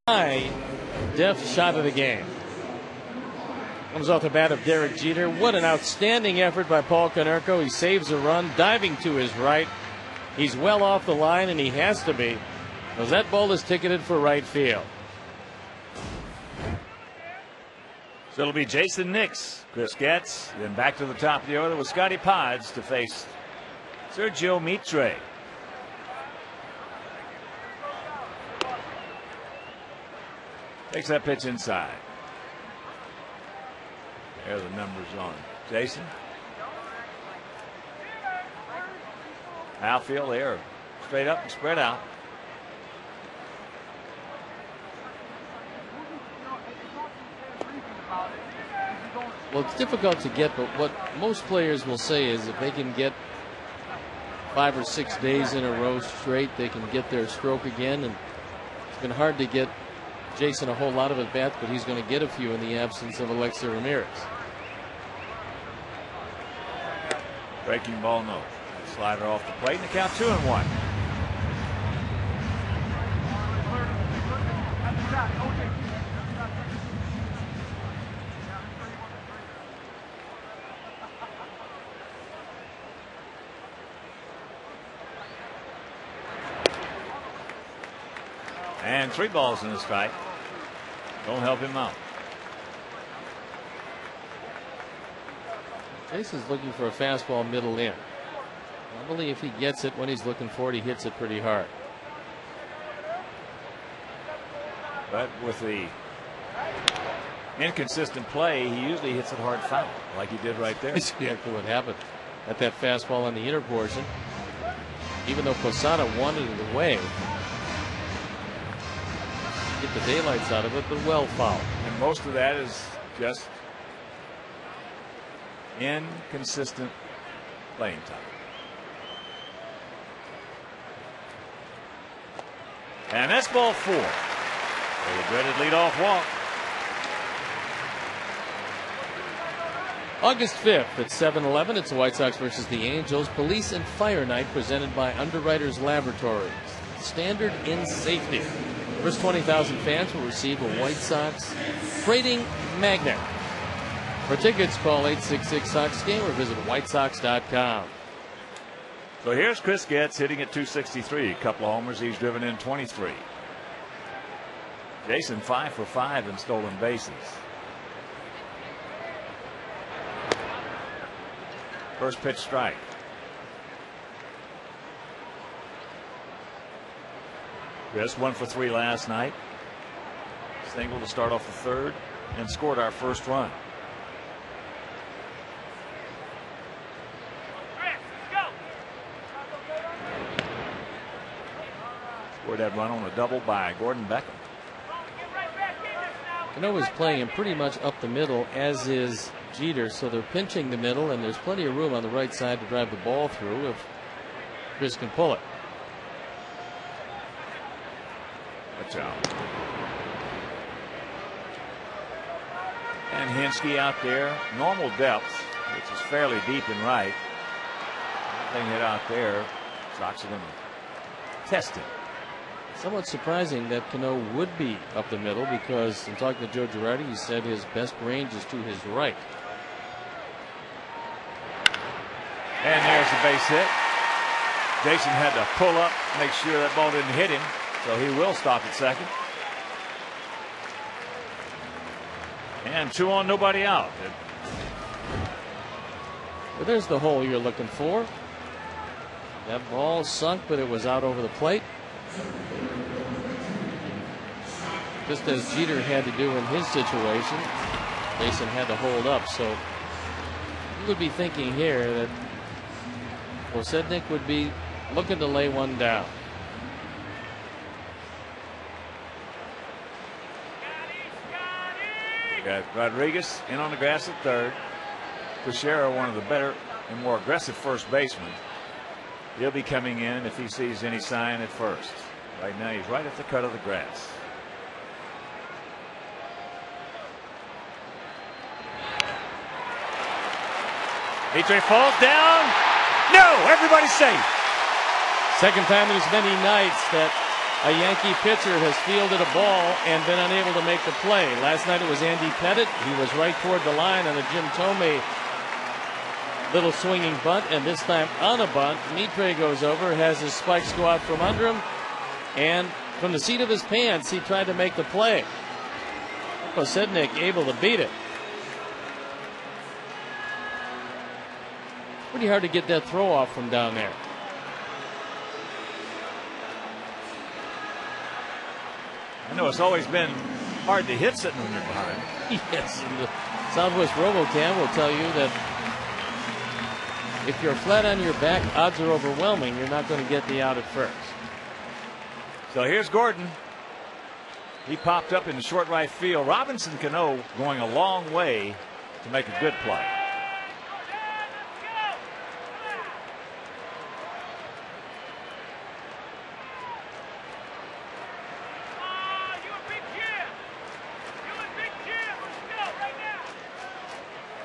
high def shot of the game. Comes off the bat of Derek Jeter. What an outstanding effort by Paul Konerko. He saves a run, diving to his right. He's well off the line, and he has to be, because that ball is ticketed for right field. So it'll be Jason Nix, Chris Getz, then back to the top of the order with Scotty Pods to face Sergio Mitre. Takes that pitch inside. There are the numbers on Jason. Outfield there, straight up and spread out. Well, it's difficult to get, but what most players will say is if they can get 5 or 6 days in a row straight, they can get their stroke again. And it's been hard to get Jason a whole lot of at-bats, but he's going to get a few in the absence of Alexei Ramirez. Breaking ball, no. Slider off the plate, and the count 2-1. And 3 balls in the strike. Don't help him out. Jason's looking for a fastball middle in. Normally, if he gets it when he's looking for it, he hits it pretty hard. But with the inconsistent play, he usually hits it hard foul, like he did right there. That's exactly what happened at that fastball on the inner portion. Even though Posada wanted it away, get the daylights out of it, but well fouled. And most of that is just inconsistent playing time. And that's ball 4. The dreaded leadoff walk. August 5th at 7-11, it's the White Sox versus the Angels. Police and Fire Night presented by Underwriters Laboratories. Standard in safety. First 20,000 fans will receive a White Sox trading magnet. For tickets, call 866-SOX-GAME or visit whitesox.com. So here's Chris Getz hitting at 263. A couple of homers. He's driven in 23. Jason 5 for 5 in stolen bases. First pitch strike. Chris 1 for 3 last night. Single to start off the third and scored our first run. Scored that run on a double by Gordon Beckham. Cano is playing him pretty much up the middle, as is Jeter, so they're pinching the middle, and there's plenty of room on the right side to drive the ball through if Chris can pull it. Watch out. And Hensky out there, normal depth, which is fairly deep and right. Anything hit out there, Sox are going to test it. Somewhat surprising that Cano would be up the middle, because in talking to Joe Girardi, he said his best range is to his right. And there's the base hit. Jason had to pull up, make sure that ball didn't hit him, so he will stop at second. And 2 on, nobody out. Well, there's the hole you're looking for. That ball sunk, but it was out over the plate. Just as Jeter had to do in his situation, Jason had to hold up. So you would be thinking here that Posednik would be looking to lay one down. Got Rodriguez in on the grass at third. Teixeira, one of the better and more aggressive first basemen. He'll be coming in if he sees any sign at first. Right now he's right at the cut of the grass. Mitre falls down. No, everybody's safe. Second time in as many nights that a Yankee pitcher has fielded a ball and been unable to make the play. Last night it was Andy Pettit. He was right toward the line on a Jim Tomei little swinging bunt, and this time on a bunt, Mitre goes over, has his spikes go out from under him, and from the seat of his pants, he tried to make the play. Posednik able to beat it. Pretty hard to get that throw off from down there. I know it's always been hard to hit sitting when you're behind. Yes, and the Southwest RoboCam will tell you that if you're flat on your back, odds are overwhelming. You're not going to get the out at first. So here's Gordon. He popped up in the short right field. Robinson Cano going a long way to make a good play.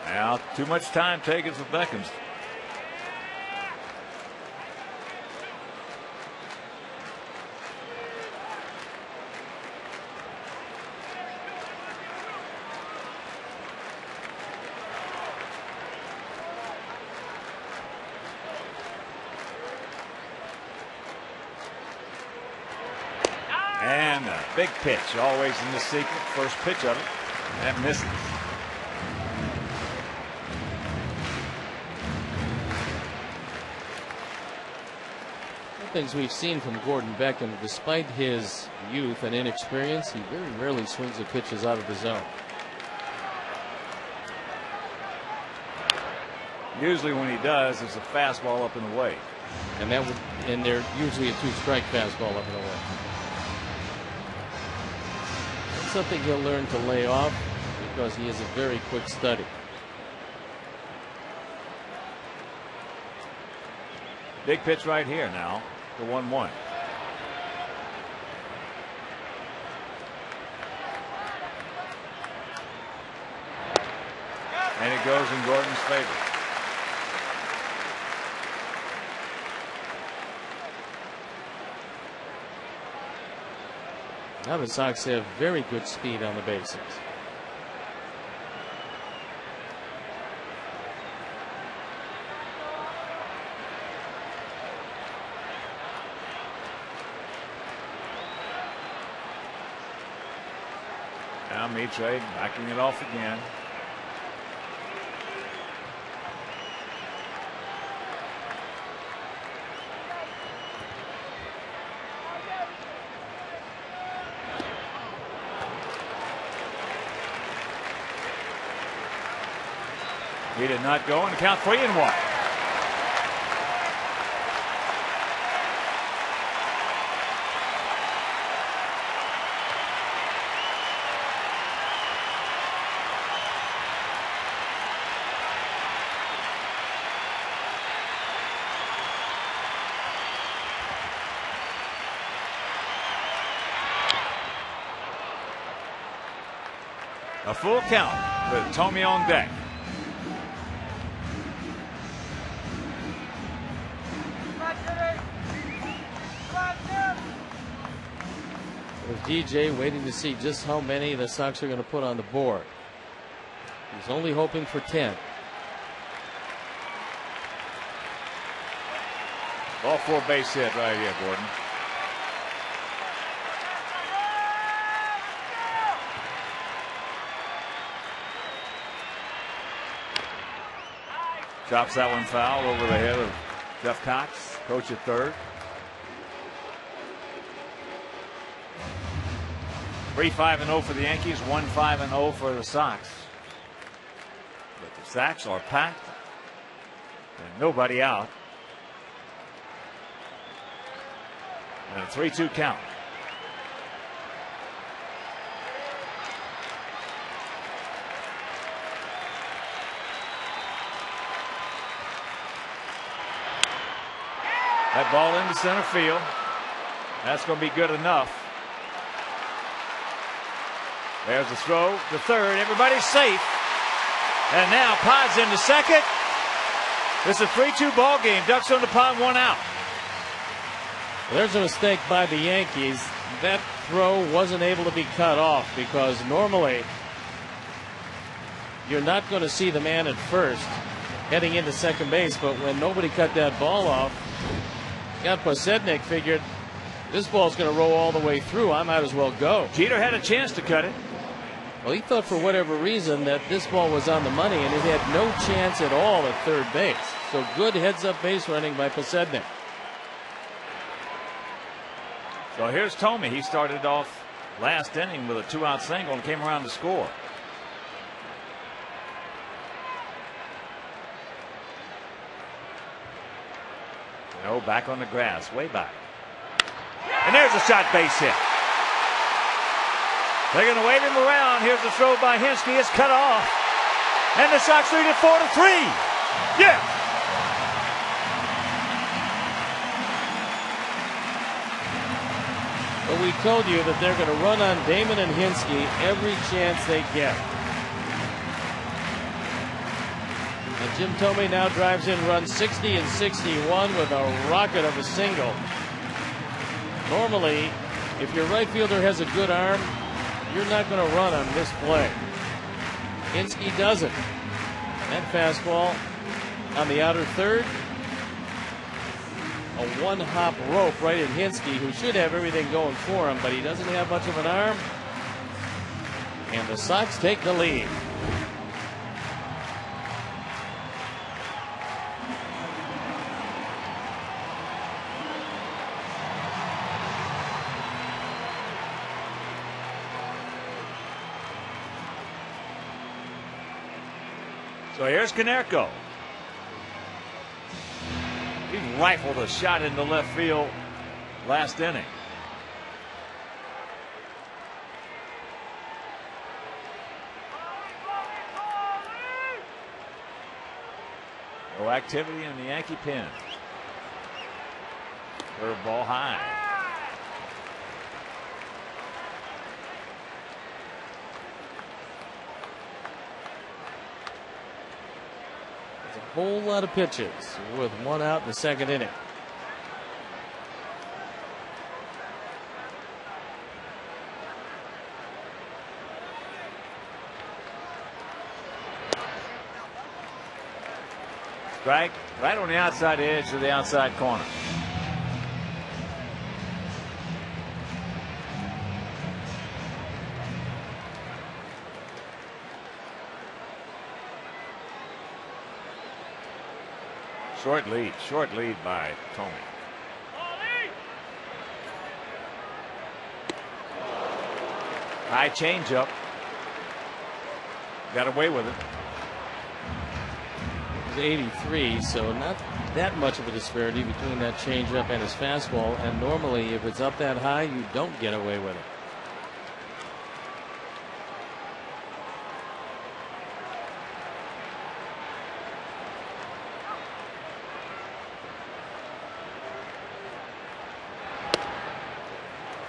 Now, too much time taken for Beckham's. And a big pitch, always in the sequence. First pitch of it. That misses. Things we've seen from Gordon Beckham, despite his youth and inexperience, he very rarely swings the pitches out of the zone. Usually when he does, it's a fastball up and away. And they're usually a 2-strike fastball up and away. That's something he'll learn to lay off because he is a very quick study. Big pitch right here now. The 1-1. And it goes in Gordon's favor. Now the Sox have very good speed on the bases. Now Mitre backing it off again. He did not go, and count 3-1. A full count with Tomei on deck. With DJ waiting to see just how many the Sox are going to put on the board. He's only hoping for 10. Ball 4 base hit right here, Gordon. Chops that one foul over the head of Jeff Cox, coach at third. 3-5-0 for the Yankees, 1-5-0 for the Sox. But the sacks are packed and nobody out. And a 3-2 count. That ball into center field. That's going to be good enough. There's the throw to third. Everybody's safe. And now Pod's into second. It's a 3-2 ball game. Ducks on the pod, 1 out. There's a mistake by the Yankees. That throw wasn't able to be cut off because normally you're not going to see the man at first heading into second base, but when nobody cut that ball off, Scott Posednik figured this ball's going to roll all the way through. I might as well go. Jeter had a chance to cut it. Well, he thought for whatever reason that this ball was on the money, and it had no chance at all at third base. So good heads-up base running by Posednik. So here's Tomey. He started off last inning with a 2-out single and came around to score. No, back on the grass, way back. And there's a shot base hit. They're going to wave him around. Here's the throw by Hinsky. It's cut off. And the Sox lead it 4-3. Yeah. But we told you that they're going to run on Damon and Hinsky every chance they get. And Jim Tomey now drives in runs 60 and 61 with a rocket of a single. Normally, if your right fielder has a good arm, you're not going to run on this play. Hinsky doesn't. That fastball on the outer third. A one-hop rope right at Hinsky, who should have everything going for him, but he doesn't have much of an arm. And the Sox take the lead. So here's Konerko. He rifled a shot into left field last inning. No activity in the Yankee pen. Curveball high. Whole lot of pitches with one out in the second inning. Strike right on the outside edge of the outside corner. Short lead by Tomey. High changeup. Got away with it. It's 83, so not that much of a disparity between that changeup and his fastball. And normally, if it's up that high, you don't get away with it.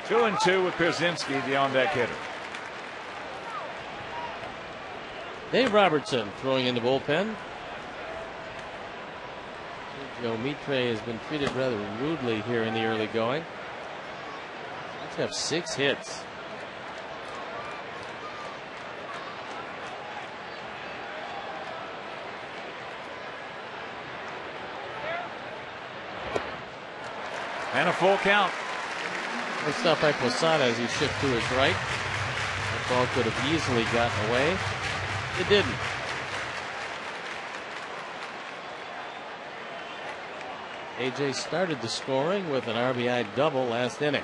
Two and two with Pierzynski, the on-deck hitter. Dave Robertson throwing in the bullpen. Joe Mitre has been treated rather rudely here in the early going. Let's have 6 hits. And a full count. Nice stop by Posada as he shifted to his right. That ball could have easily gotten away. It didn't. AJ started the scoring with an RBI double last inning.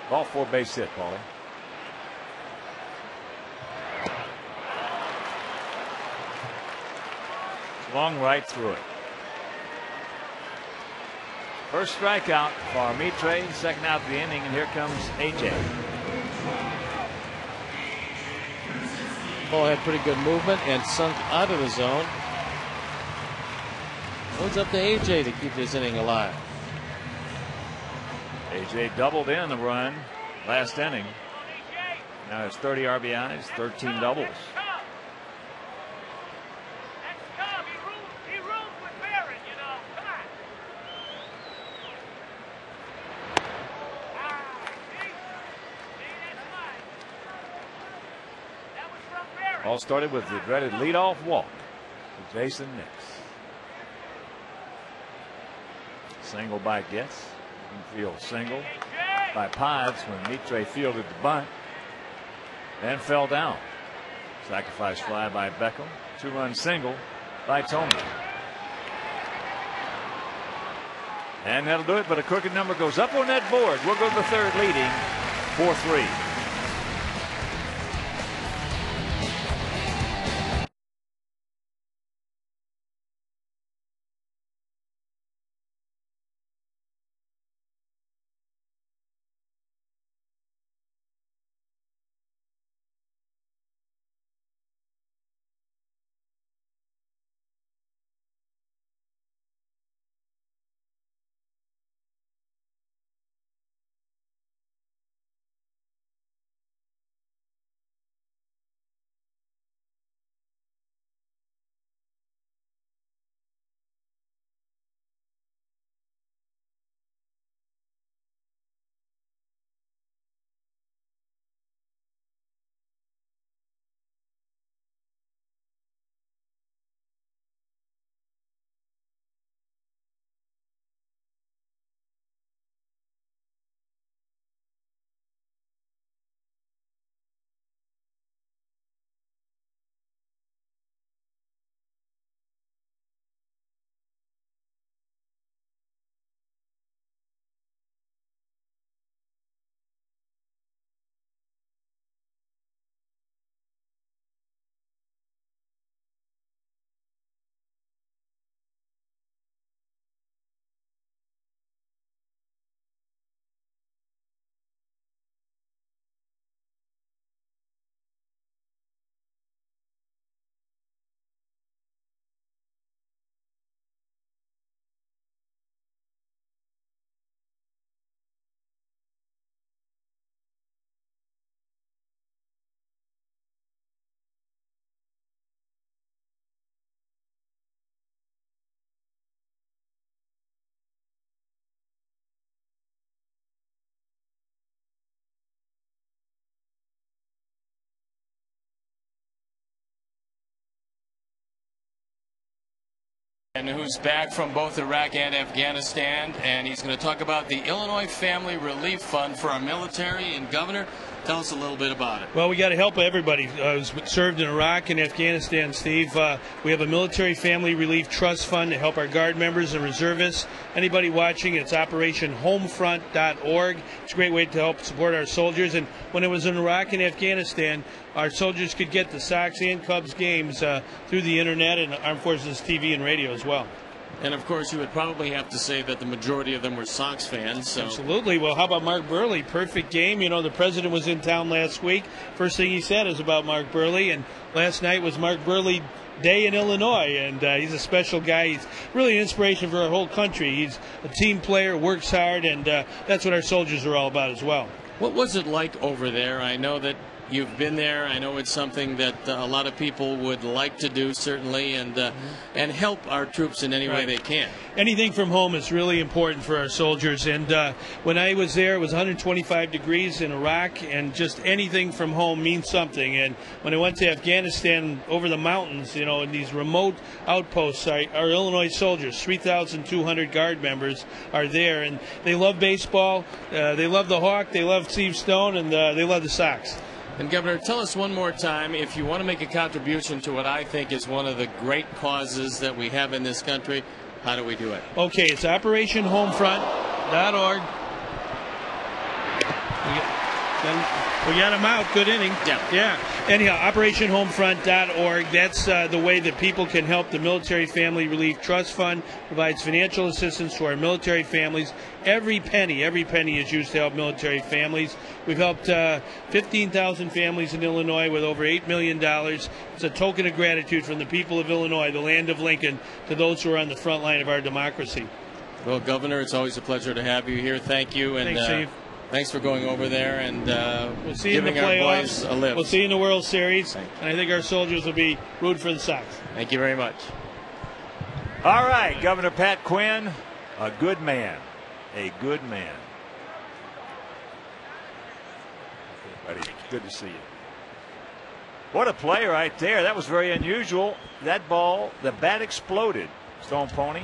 Ball 4 base hit, Paulie. Long right through it. First strikeout for Mitre, second out of the inning, and here comes AJ. Ball had pretty good movement and sunk out of the zone. It's up to AJ to keep this inning alive. AJ doubled in the run last inning. Now it's 30 RBIs, 13 doubles. All started with the dreaded leadoff walk to Jason Nix. Single by Getz. Infield single by Pods when Mitre fielded the bunt and fell down. Sacrifice fly by Beckham. 2-run single by Tony. And that'll do it, but a crooked number goes up on that board. We'll go to the third leading 4-3. And who's back from both Iraq and Afghanistan, and he's going to talk about the Illinois Family Relief Fund for our military. And Governor, tell us a little bit about it. Well, we got to help everybody who's served in Iraq and Afghanistan, Steve. We have a military family relief trust fund to help our Guard members and reservists. Anybody watching, it's operationhomefront.org. It's a great way to help support our soldiers. And when it was in Iraq and Afghanistan, our soldiers could get the Sox and Cubs games through the internet and Armed Forces TV and radio as well. And of course, you would probably have to say that the majority of them were Sox fans. So. Absolutely. Well, how about Mark Burley? Perfect game. You know, the president was in town last week. First thing he said is about Mark Burley, and last night was Mark Burley Day in Illinois, and he's a special guy. He's really an inspiration for our whole country. He's a team player, works hard, and that's what our soldiers are all about as well. What was it like over there? I know that you've been there. I know it's something that a lot of people would like to do, certainly, and help our troops in any way they can. Anything from home is really important for our soldiers. And when I was there, it was 125 degrees in Iraq, and just anything from home means something. And when I went to Afghanistan, over the mountains, you know, in these remote outposts, our Illinois soldiers, 3,200 Guard members, are there, and they love baseball. They love the Hawk. They love Steve Stone, and they love the Sox. And Governor, tell us one more time, if you want to make a contribution to what I think is one of the great causes that we have in this country, how do we do it? Okay, it's operationhomefront.org. We got him out. Good inning. Yeah. Anyhow, operationhomefront.org. That's the way that people can help the Military Family Relief Trust Fund. Provides financial assistance to our military families. Every penny is used to help military families. We've helped 15,000 families in Illinois with over $8 million. It's a token of gratitude from the people of Illinois, the land of Lincoln, to those who are on the front line of our democracy. Well, Governor, it's always a pleasure to have you here. Thank you. And, thanks, Steve. Thanks for going over there and we'll see you in the playoffs. Our boys a lift. We'll see you in the World Series, and I think our soldiers will be rooting for the Sox. Thank you very much. All right, Governor Pat Quinn, a good man. A good man. Buddy, good to see you. What a play right there. That was very unusual. That ball, the bat exploded. Stone Pony.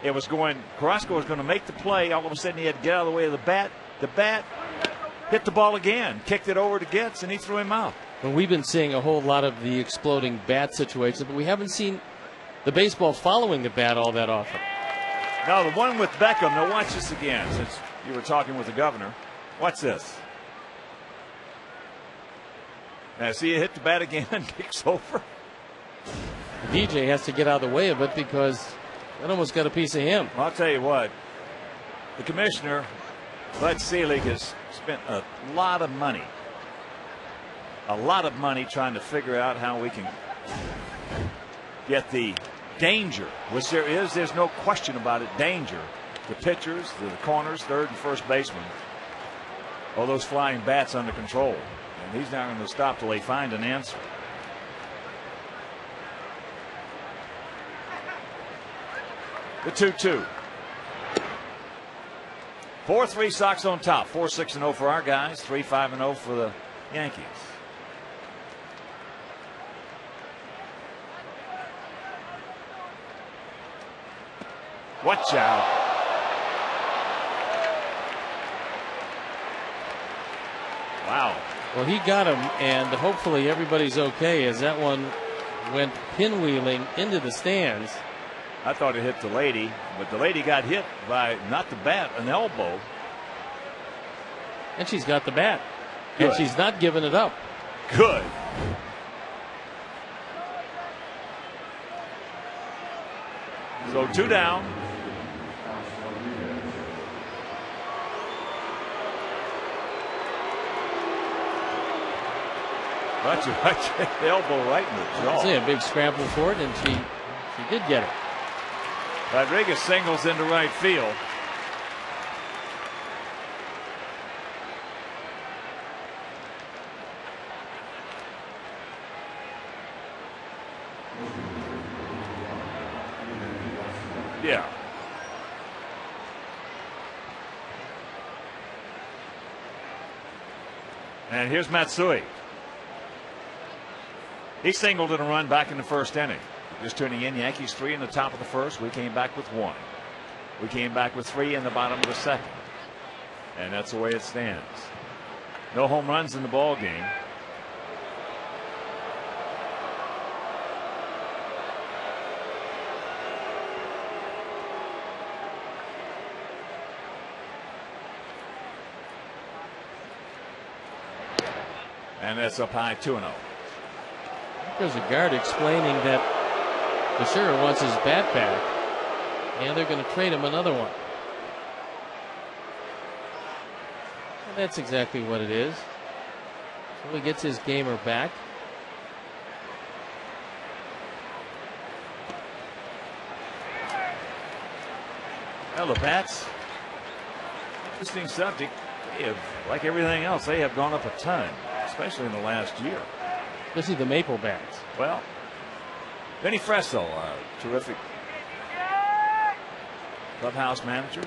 It was going, Carrasco was going to make the play. All of a sudden he had to get out of the way of the bat. The bat hit the ball again, kicked it over to Getz, and he threw him out. Well, we've been seeing a whole lot of the exploding bat situations, but we haven't seen the baseball following the bat all that often. Now, the one with Beckham, now watch this again, since you were talking with the governor. Watch this. Now, see, it hit the bat again and kicks over. DJ has to get out of the way of it because it almost got a piece of him. I'll tell you what, the commissioner, Bud Selig, has spent a lot of money trying to figure out how we can get the danger, which there is, there's no question about it, danger. The pitchers, the corners, third and first baseman, all those flying bats under control. And he's not going to stop till they find an answer. The 2-2. 4-3 Sox on top. 4-6-0 for our guys. 3-5-0 for the Yankees. Watch out. Wow. Well, he got him, and hopefully everybody's okay as that one went pinwheeling into the stands. I thought it hit the lady, but the lady got hit by not the bat, an elbow. And she's got the bat. Good. And she's not giving it up. Good. So 2 down. Watch the elbow right in the jaw. See a big scramble for it, and she did get it. Rodriguez singles into right field. Yeah. And here's Matsui. He singled in a run back in the first inning. Just tuning in, Yankees 3 in the top of the first. We came back with 1. We came back with 3 in the bottom of the second. And that's the way it stands. No home runs in the ball game. And that's up high 2-0. There's a guard explaining that Teixeira wants his bat back, and they're going to trade him another one. And that's exactly what it is. So he gets his gamer back. Well, the bats, interesting subject. They have, like everything else, they have gone up a ton, especially in the last year. Especially the maple bats. Well, Vinny Fresso, terrific clubhouse manager.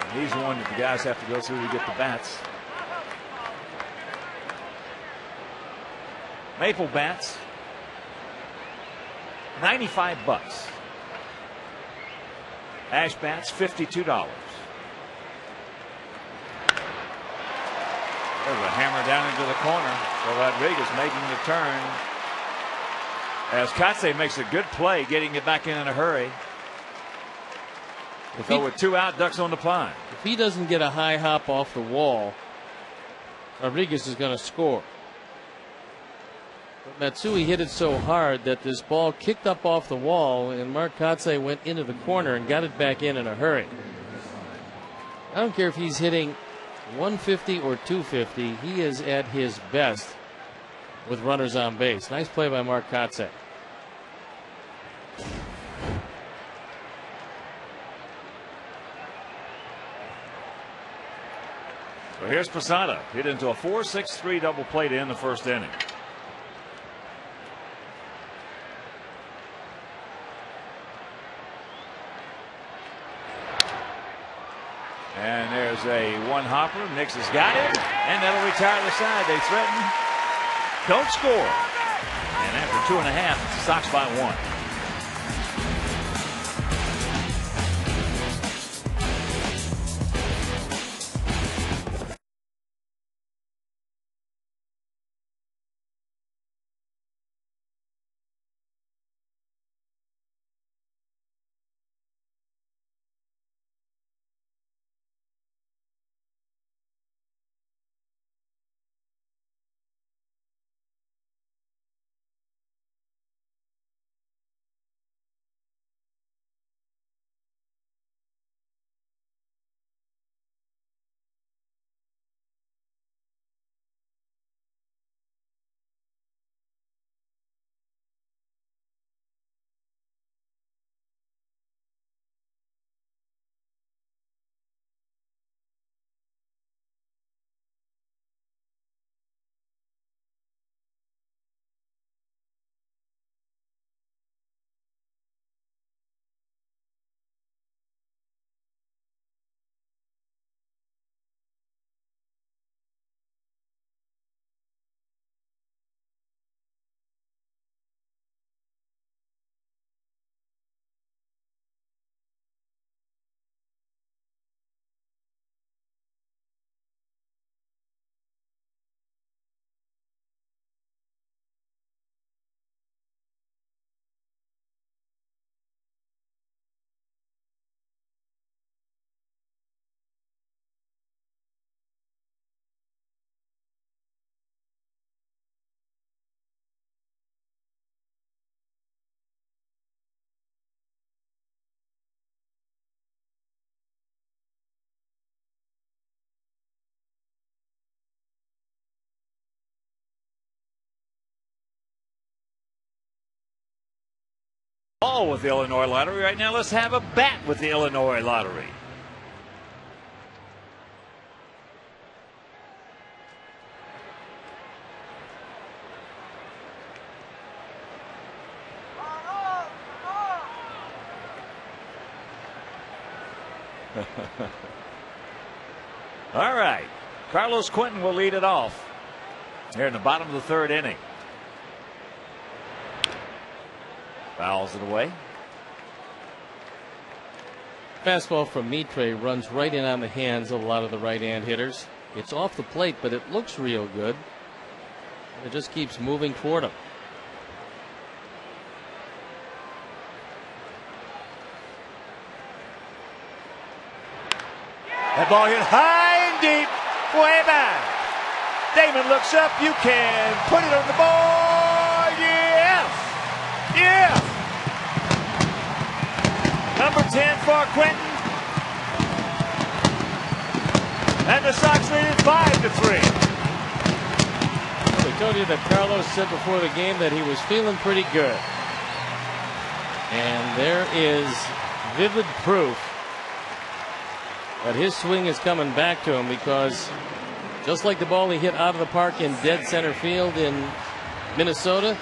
And he's the one that the guys have to go through to get the bats. Maple bats, $95. Ash bats, $52. There's a hammer down into the corner for Rodriguez making the turn. As Katse makes a good play, getting it back in a hurry. So with 2 out, ducks on the pond. If he doesn't get a high hop off the wall, Rodriguez is going to score. But Matsui hit it so hard that this ball kicked up off the wall, and Mark Katse went into the corner and got it back in a hurry. I don't care if he's hitting 150 or 250, he is at his best with runners on base. Nice play by Mark Katse. So here's Posada, hit into a 4-6-3 double play to end the first inning. And there's a one hopper. Nix has got it, and that'll retire the side. They threaten. don't score. And after 2.5, the Sox by 1. Ball with the Illinois Lottery right now. Let's have a bat with the Illinois Lottery. All right. Carlos Quentin will lead it off here in the bottom of the third inning. Fouls it away. Fastball from Mitre runs right in on the hands of a lot of the right-hand hitters. It's off the plate, but it looks real good. It just keeps moving toward him. That ball hit high and deep, way back. Damon looks up. You can put it on the board. Yes. Yes. Number 10 for Quentin. And the Sox lead it 5-3. I told you that Carlos said before the game that he was feeling pretty good. And there is vivid proof that his swing is coming back to him, because just like the ball he hit out of the park in dead center field in Minnesota,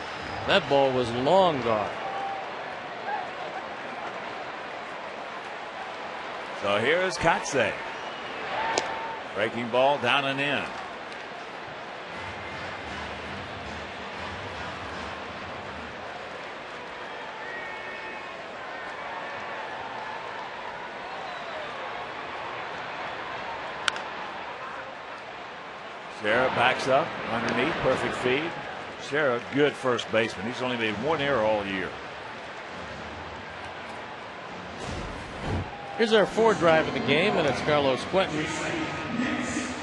that ball was long gone. So here is Kotsay. Breaking ball down and in. Shera backs up underneath, perfect feed. Shera, good first baseman. He's only made one error all year. Here's our fourth drive of the game, and it's Carlos Quentin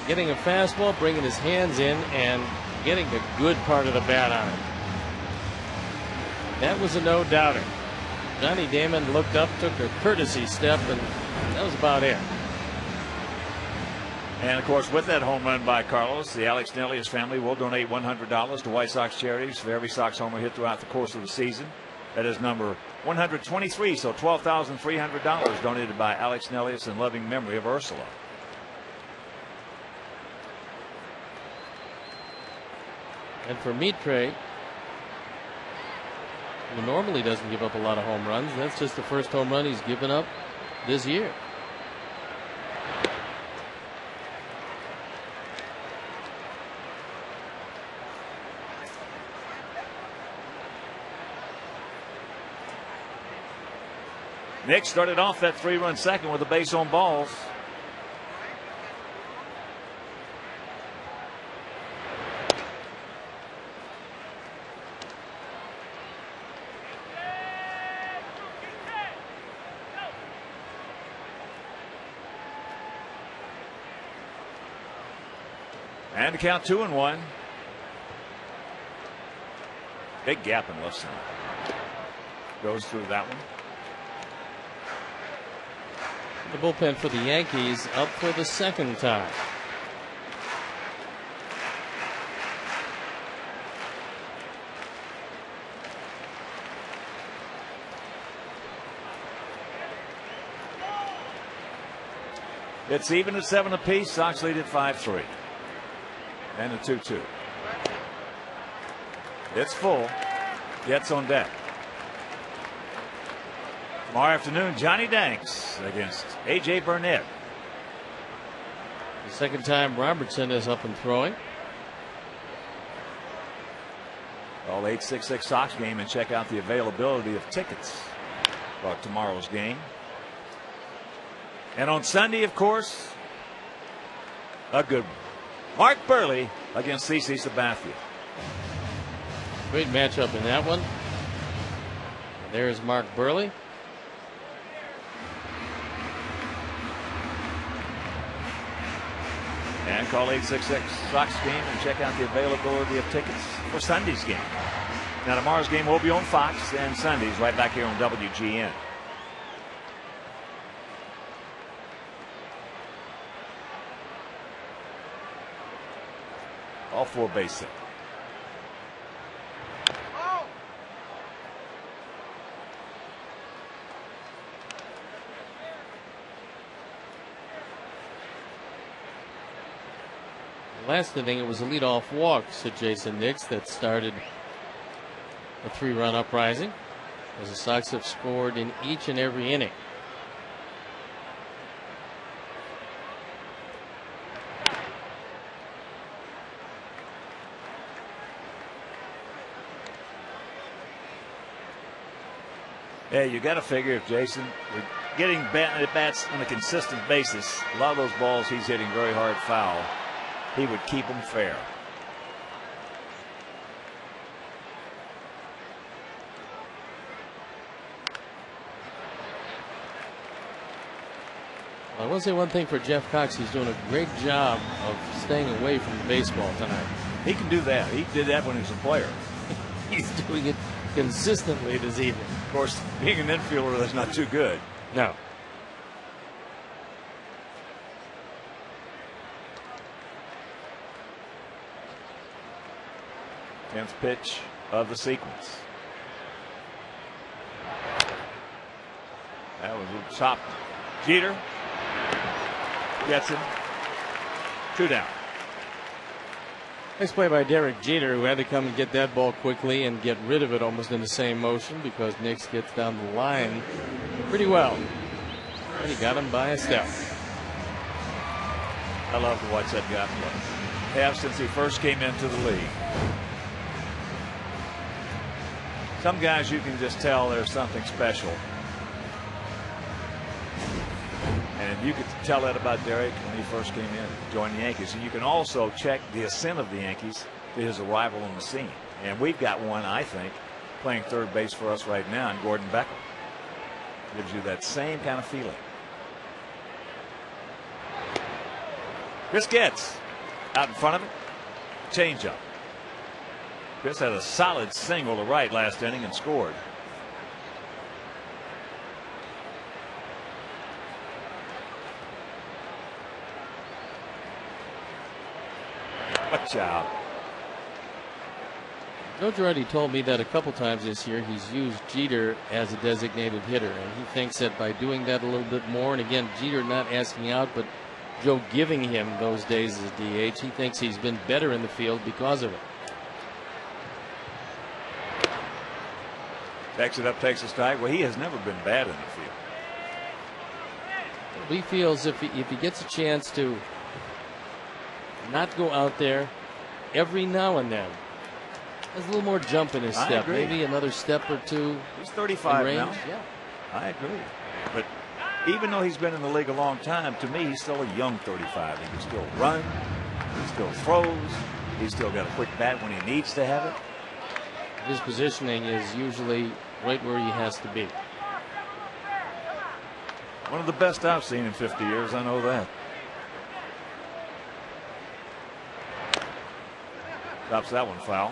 getting a fastball, bringing his hands in, and getting a good part of the bat on it. That was a no-doubter. Johnny Damon looked up, took a courtesy step, and that was about it. And, of course, with that home run by Carlos, the Alex Nelius family will donate $100 to White Sox charities for every Sox homer hit throughout the course of the season. That is number 123, so $12,300 donated by Alex Nelius in loving memory of Ursula. And for Mitre, who normally doesn't give up a lot of home runs, that's just the first home run he's given up this year. Nick started off that 3-run second with a base on balls. And to count 2-1. Big gap in left center. Goes through that one. The bullpen for the Yankees up for the second time. It's even at 7 apiece. Sox lead at 5-3. And a 2-2. It's full. Jets on deck. Tomorrow afternoon, Johnny Danks against A.J. Burnett. The second time Robertson is up and throwing. All 866 Sox game, and check out the availability of tickets for tomorrow's game. And on Sunday, of course, a good one. Mark Burley against CC Sabathia. Great matchup in that one. And there's Mark Burley. And call 866 Sox game and check out the availability of tickets for Sunday's game. Now tomorrow's game will be on Fox, and Sunday's right back here on WGN. All 4 base hit. Last inning, it was a leadoff walk to Jason Nix that started a 3-run uprising, as the Sox have scored in each and every inning. Yeah, you got to figure if Jason were getting bats on a consistent basis, a lot of those balls he's hitting very hard foul, he would keep them fair. I will say one thing for Jeff Cox. He's doing a great job of staying away from the baseball tonight. He can do that. He did that when he was a player. He's doing it consistently this evening. Of course, being an infielder, that's not too good. No. Tenth pitch of the sequence. That was a chop. Jeter gets him. 2 down. Nice play by Derek Jeter, who had to come and get that ball quickly and get rid of it almost in the same motion, because Nix gets down the line pretty well. And he got him by a step. I love to watch that guy play. Have since he first came into the league. Some guys you can just tell there's something special. And you could tell that about Derek when he first came in, joined the Yankees. And you can also check the ascent of the Yankees to his arrival on the scene. And we've got one, I think, playing third base for us right now, in Gordon Beckham. Gives you that same kind of feeling. Chris Getz out in front of it. Changeup. Chris had a solid single to right last inning and scored. Watch out. Joe Girardi told me that a couple times this year he's used Jeter as a designated hitter, and he thinks that by doing that a little bit more, and again, Jeter not asking out, but Joe giving him those days as DH, he thinks he's been better in the field because of it. Backs it up, takes a strike. Well, he has never been bad in the field. He feels if he gets a chance to not go out there every now and then, there's a little more jump in his step. Maybe another step or two. He's 35 in range. now. Yeah, I agree. But even though he's been in the league a long time, to me, he's still a young 35. He can still run. He still throws. He's still got a quick bat when he needs to have it. His positioning is usually right where he has to be. One of the best I've seen in 50 years, I know that. Stops that one foul.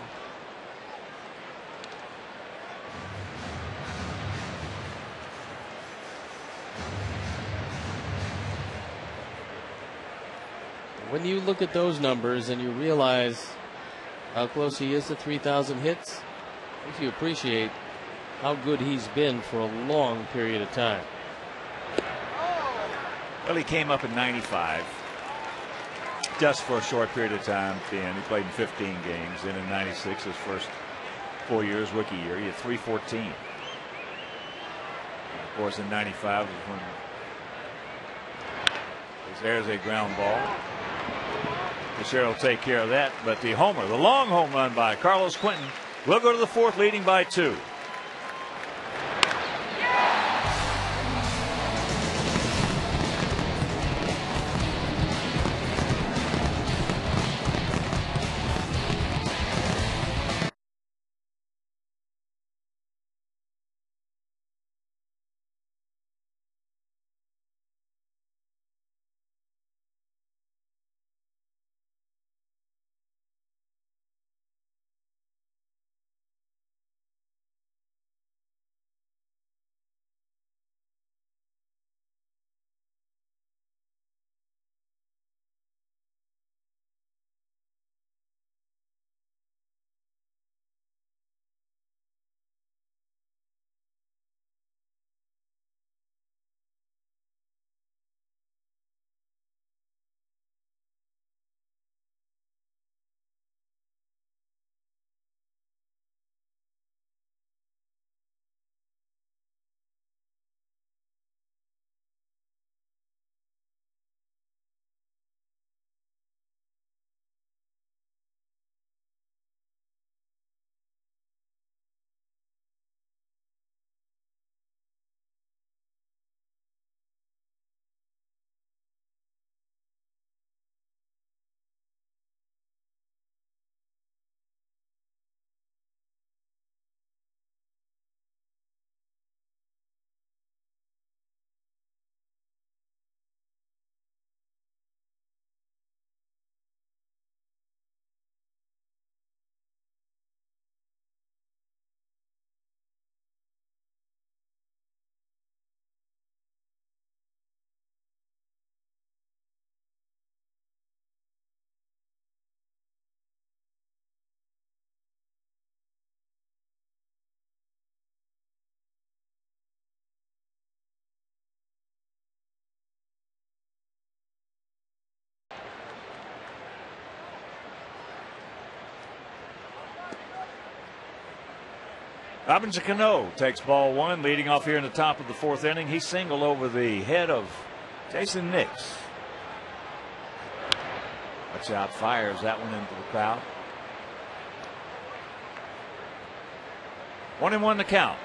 When you look at those numbers and you realize how close he is to 3,000 hits, makes you appreciate how good he's been for a long period of time. Well, he came up in 95 just for a short period of time. He played in 15 games. Then in 96, his first 4 years, rookie year, he had 314. Of course, in 95 was when there's a ground ball. Teixeira will take care of that. But the homer, the long home run by Carlos Quentin, will go to the fourth, leading by 2. Robinson Cano takes ball 1, leading off here in the top of the 4th inning. He singled over the head of Jason Nix. Watch out, fires that one into the crowd. 1-1 the count.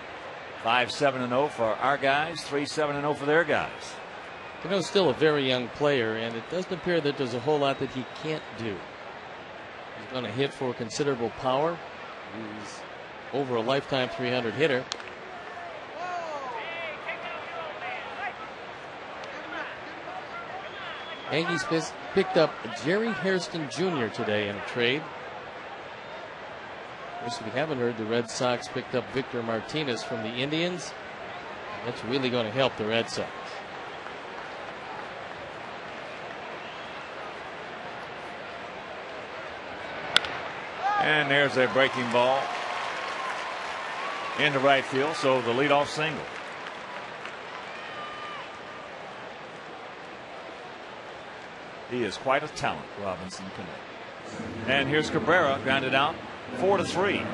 5-7-0 for our guys, 3-7-0 for their guys. Cano's still a very young player, and it doesn't appear that there's a whole lot that he can't do. He's going to hit for considerable power. He's over a lifetime 300 hitter. Yankees picked up Jerry Hairston Jr. today in a trade. Of course, if you haven't heard, the Red Sox picked up Victor Martinez from the Indians. That's really going to help the Red Sox. And there's a breaking ball into right field, so the leadoff single. He is quite a talent, Robinson Cano. And here's Cabrera, grounded out, 4-3.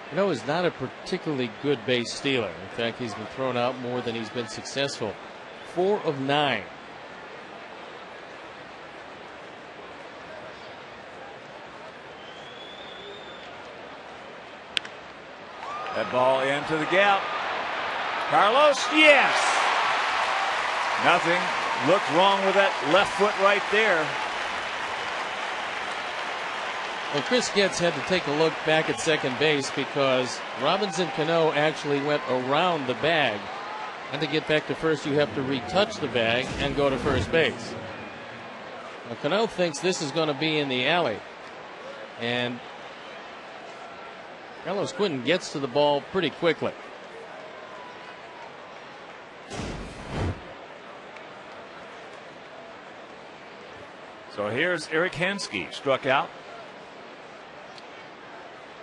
Cano is not a particularly good base stealer. In fact, he's been thrown out more than he's been successful. 4 of 9. That ball into the gap. Carlos, yes! Nothing looked wrong with that left foot right there. Well, Chris Getz had to take a look back at second base because Robinson Cano actually went around the bag. And to get back to first, you have to retouch the bag and go to first base. Now, Cano thinks this is going to be in the alley. And Carlos Quinton gets to the ball pretty quickly. So here's Eric Hensky, struck out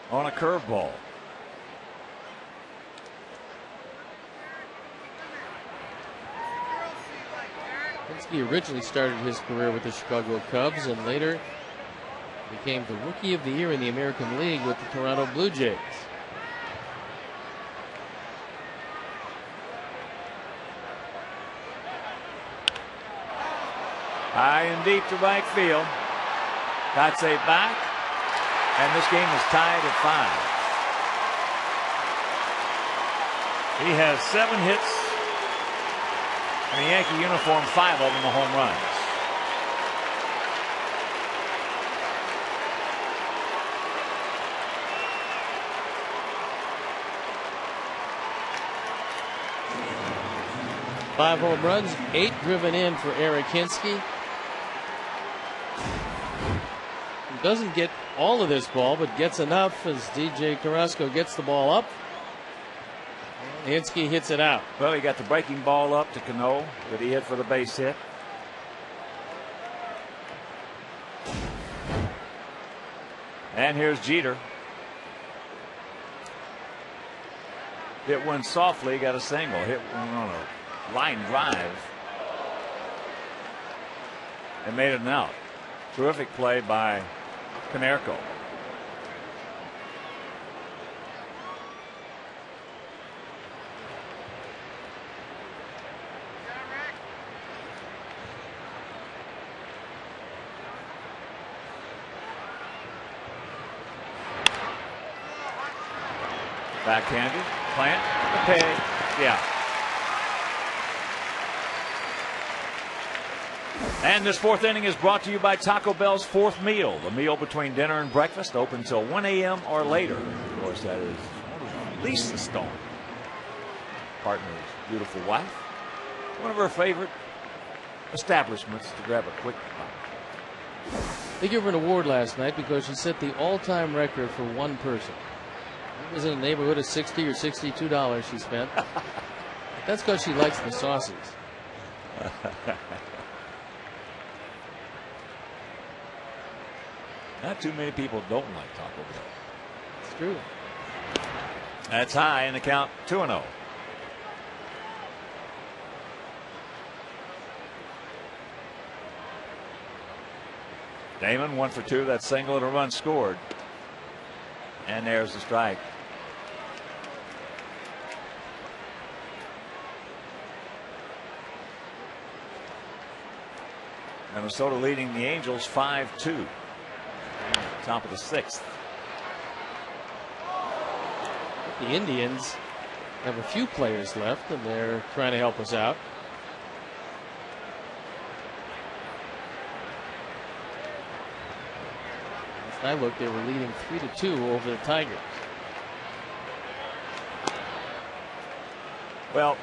on a curveball. Hensky originally started his career with the Chicago Cubs and later became the Rookie of the Year in the American League with the Toronto Blue Jays. High and deep to right field. That's a back. And this game is tied at 5. He has 7 hits. In the Yankee uniform, 5 of them are home runs. Five home runs, 8 driven in for Eric Hensky. He doesn't get all of this ball, but gets enough as DJ Carrasco gets the ball up. Hensky hits it out. Well, he got the breaking ball up to Cano that he hit for the base hit. And here's Jeter. Hit one softly, got a single. Hit one on a line drive and made it an out. Terrific play by Konerko. Backhanded, plant, the peg, yeah. And this fourth inning is brought to you by Taco Bell's Fourth Meal, the meal between dinner and breakfast, open until 1 a.m. or later. Of course, that is Lisa Stone, partner's beautiful wife. One of her favorite establishments to grab a quick bite. They gave her an award last night because she set the all-time record for one person. It was in the neighborhood of $60 or $62 she spent. That's because she likes the sauces. Not too many people don't like Taco Bell. It's true. That's high in the count, 2-0. Damon 1 for 2. That single and a run scored. And there's the strike. Minnesota leading the Angels 5-2. Top of the 6th. The Indians have a few players left, and they're trying to help us out. Last I looked, they were leading 3-2 over the Tigers. Well,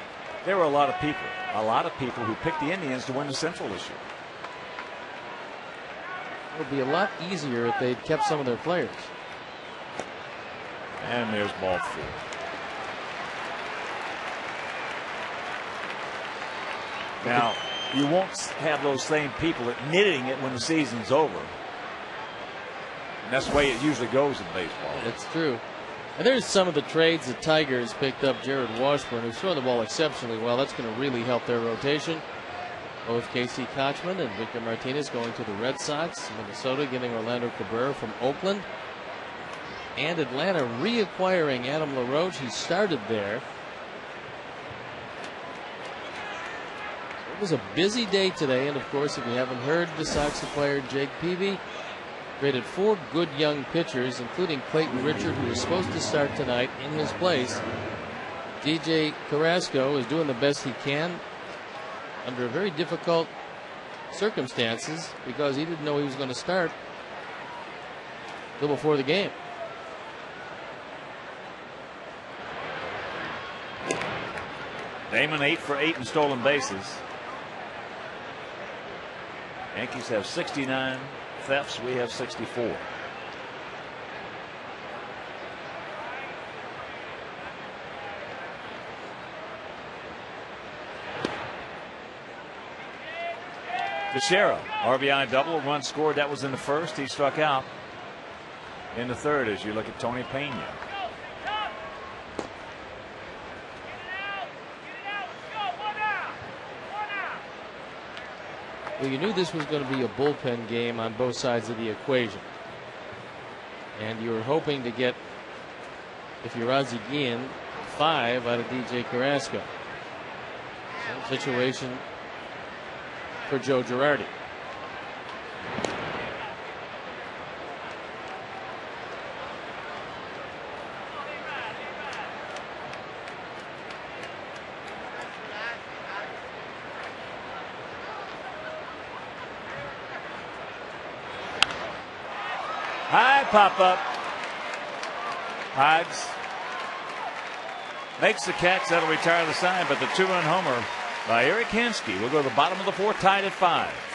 there were a lot of people who picked the Indians to win the Central this year. It would be a lot easier if they'd kept some of their players. And there's ball 4. Now, you won't have those same people admitting it when the season's over. And that's the way it usually goes in baseball. That's true. And there's some of the trades the Tigers picked up. Jared Washburn, who's throwing the ball exceptionally well. That's going to really help their rotation. Both Casey Kochman and Victor Martinez going to the Red Sox. Minnesota getting Orlando Cabrera from Oakland. And Atlanta reacquiring Adam LaRoche. He started there. It was a busy day today. And of course, if you haven't heard, the Sox acquired Jake Peavy Traded 4 good young pitchers, including Clayton Richard, who was supposed to start tonight in his place. DJ Carrasco is doing the best he can under very difficult circumstances because he didn't know he was going to start until before the game. Damon 8 for 8 in stolen bases. Yankees have 69 thefts. We have 64. Teixeira, RBI double, run scored. That was in the first. He struck out in the third as you look at Tony Pena. Well, you knew this was going to be a bullpen game on both sides of the equation. And you were hoping to get, if you're Ozzie Guillen, 5 out of DJ Carrasco. Same situation for Joe Girardi. High pop up. Hodges makes the catch. That'll retire the side, but the 2-run homer by Eric Hansky will go to the bottom of the 4th, tied at 5.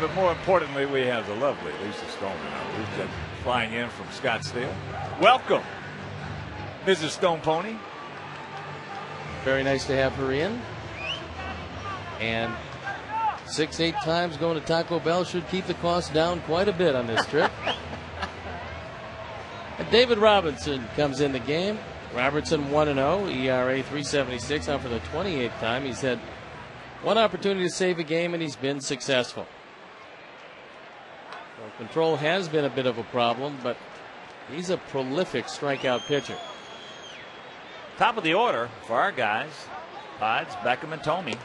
But more importantly, we have the lovely Lisa Stone, who's just flying in from Scottsdale. Welcome, Mrs. Stone Pony. Very nice to have her in. And 6-8 times going to Taco Bell should keep the cost down quite a bit on this trip. And David Robinson comes in the game. Robertson 1-0, ERA 3.76. Now for the 28th time, he's had one opportunity to save a game, and he's been successful. Well, control has been a bit of a problem, but he's a prolific strikeout pitcher. Top of the order for our guys, Hodges, Beckham, and Tomey.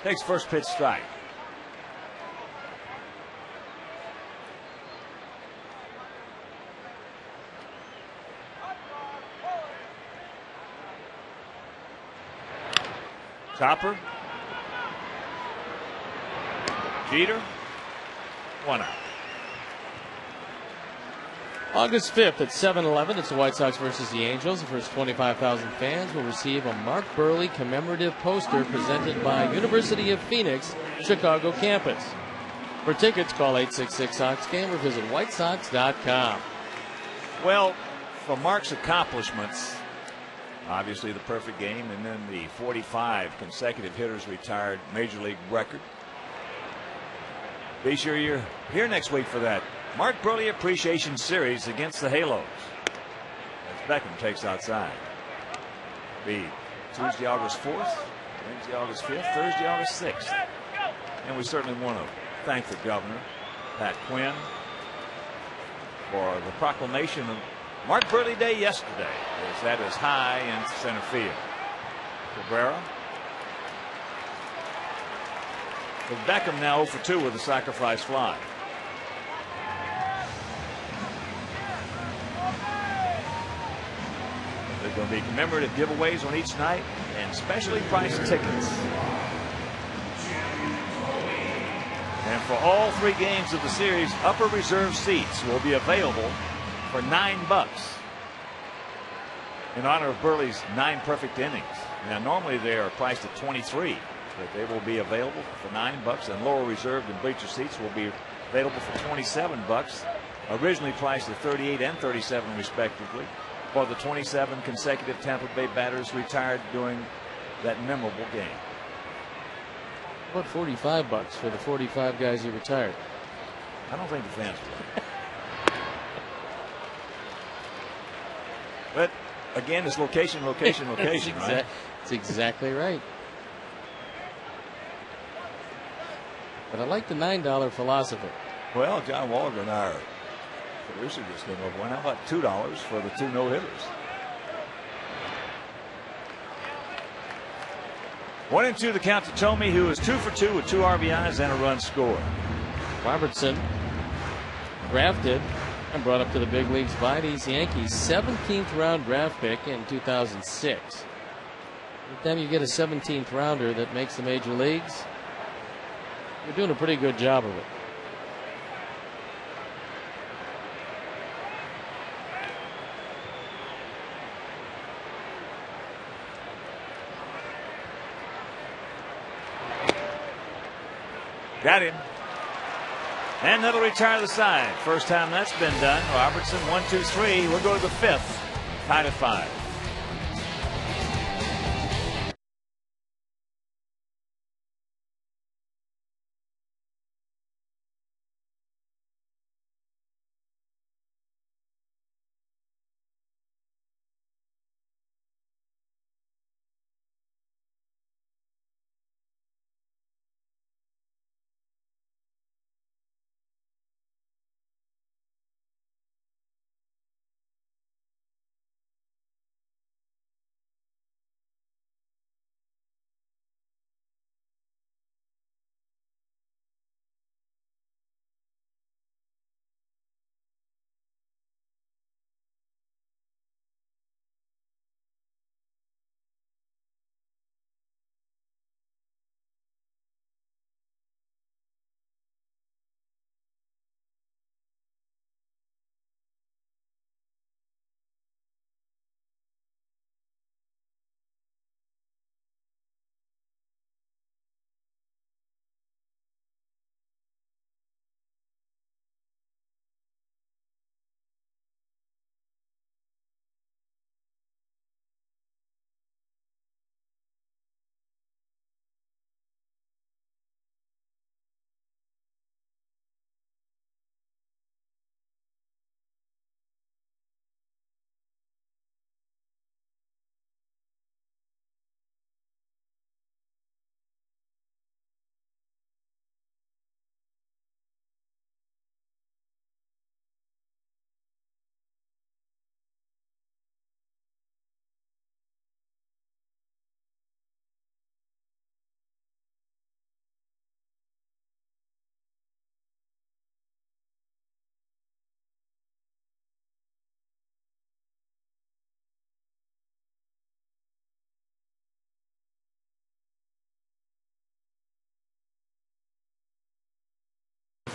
Takes first pitch strike. Chopper. Jeter. 1 out. August 5th at 7-Eleven, it's the White Sox versus the Angels. The first 25,000 fans will receive a Mark Burley commemorative poster presented by University of Phoenix, Chicago campus. For tickets, call 866-SOX-GAME or visit whitesox.com. Well, for Mark's accomplishments, obviously the perfect game, and then the 45 consecutive hitters retired Major League record. Be sure you're here next week for that Mark Burley Appreciation Series against the Halos. As Beckham takes outside. Be Tuesday, August 4th, Wednesday, August 5th, Thursday, August 6th. And we certainly want to thank the governor, Pat Quinn, for the proclamation of Mark Burley Day yesterday, as that is high in center field. Cabrera. With Beckham now 0 for 2 with a sacrifice fly. There's going to be commemorative giveaways on each night and specially priced tickets. And for all 3 games of the series, upper reserve seats will be available for $9 in honor of Burley's 9 perfect innings. Now, normally they are priced at $23, but they will be available for $9, and lower reserved and bleacher seats will be available for $27, originally priced at $38 and $37 respectively, for the 27 consecutive Tampa Bay batters retired during that memorable game. About $45 for the 45 guys who retired. I don't think the fans will. But again, it's location, location, location. Right? That's exactly right. But I like the $9 philosophy. Well, John Waldron, our producer, just came up with, how about $2 for the 2 no-hitters? 1-2 the count to Tomey, who is 2 for 2 with 2 RBIs and a run scored. Robertson, drafted and brought up to the big leagues by these Yankees, 17th round draft pick in 2006. Every time you get a 17th rounder that makes the major leagues, you're doing a pretty good job of it. Got him. And that'll retire the side. First time that's been done. Robertson, 1, 2, 3. We'll go to the 5th. Tied at 5.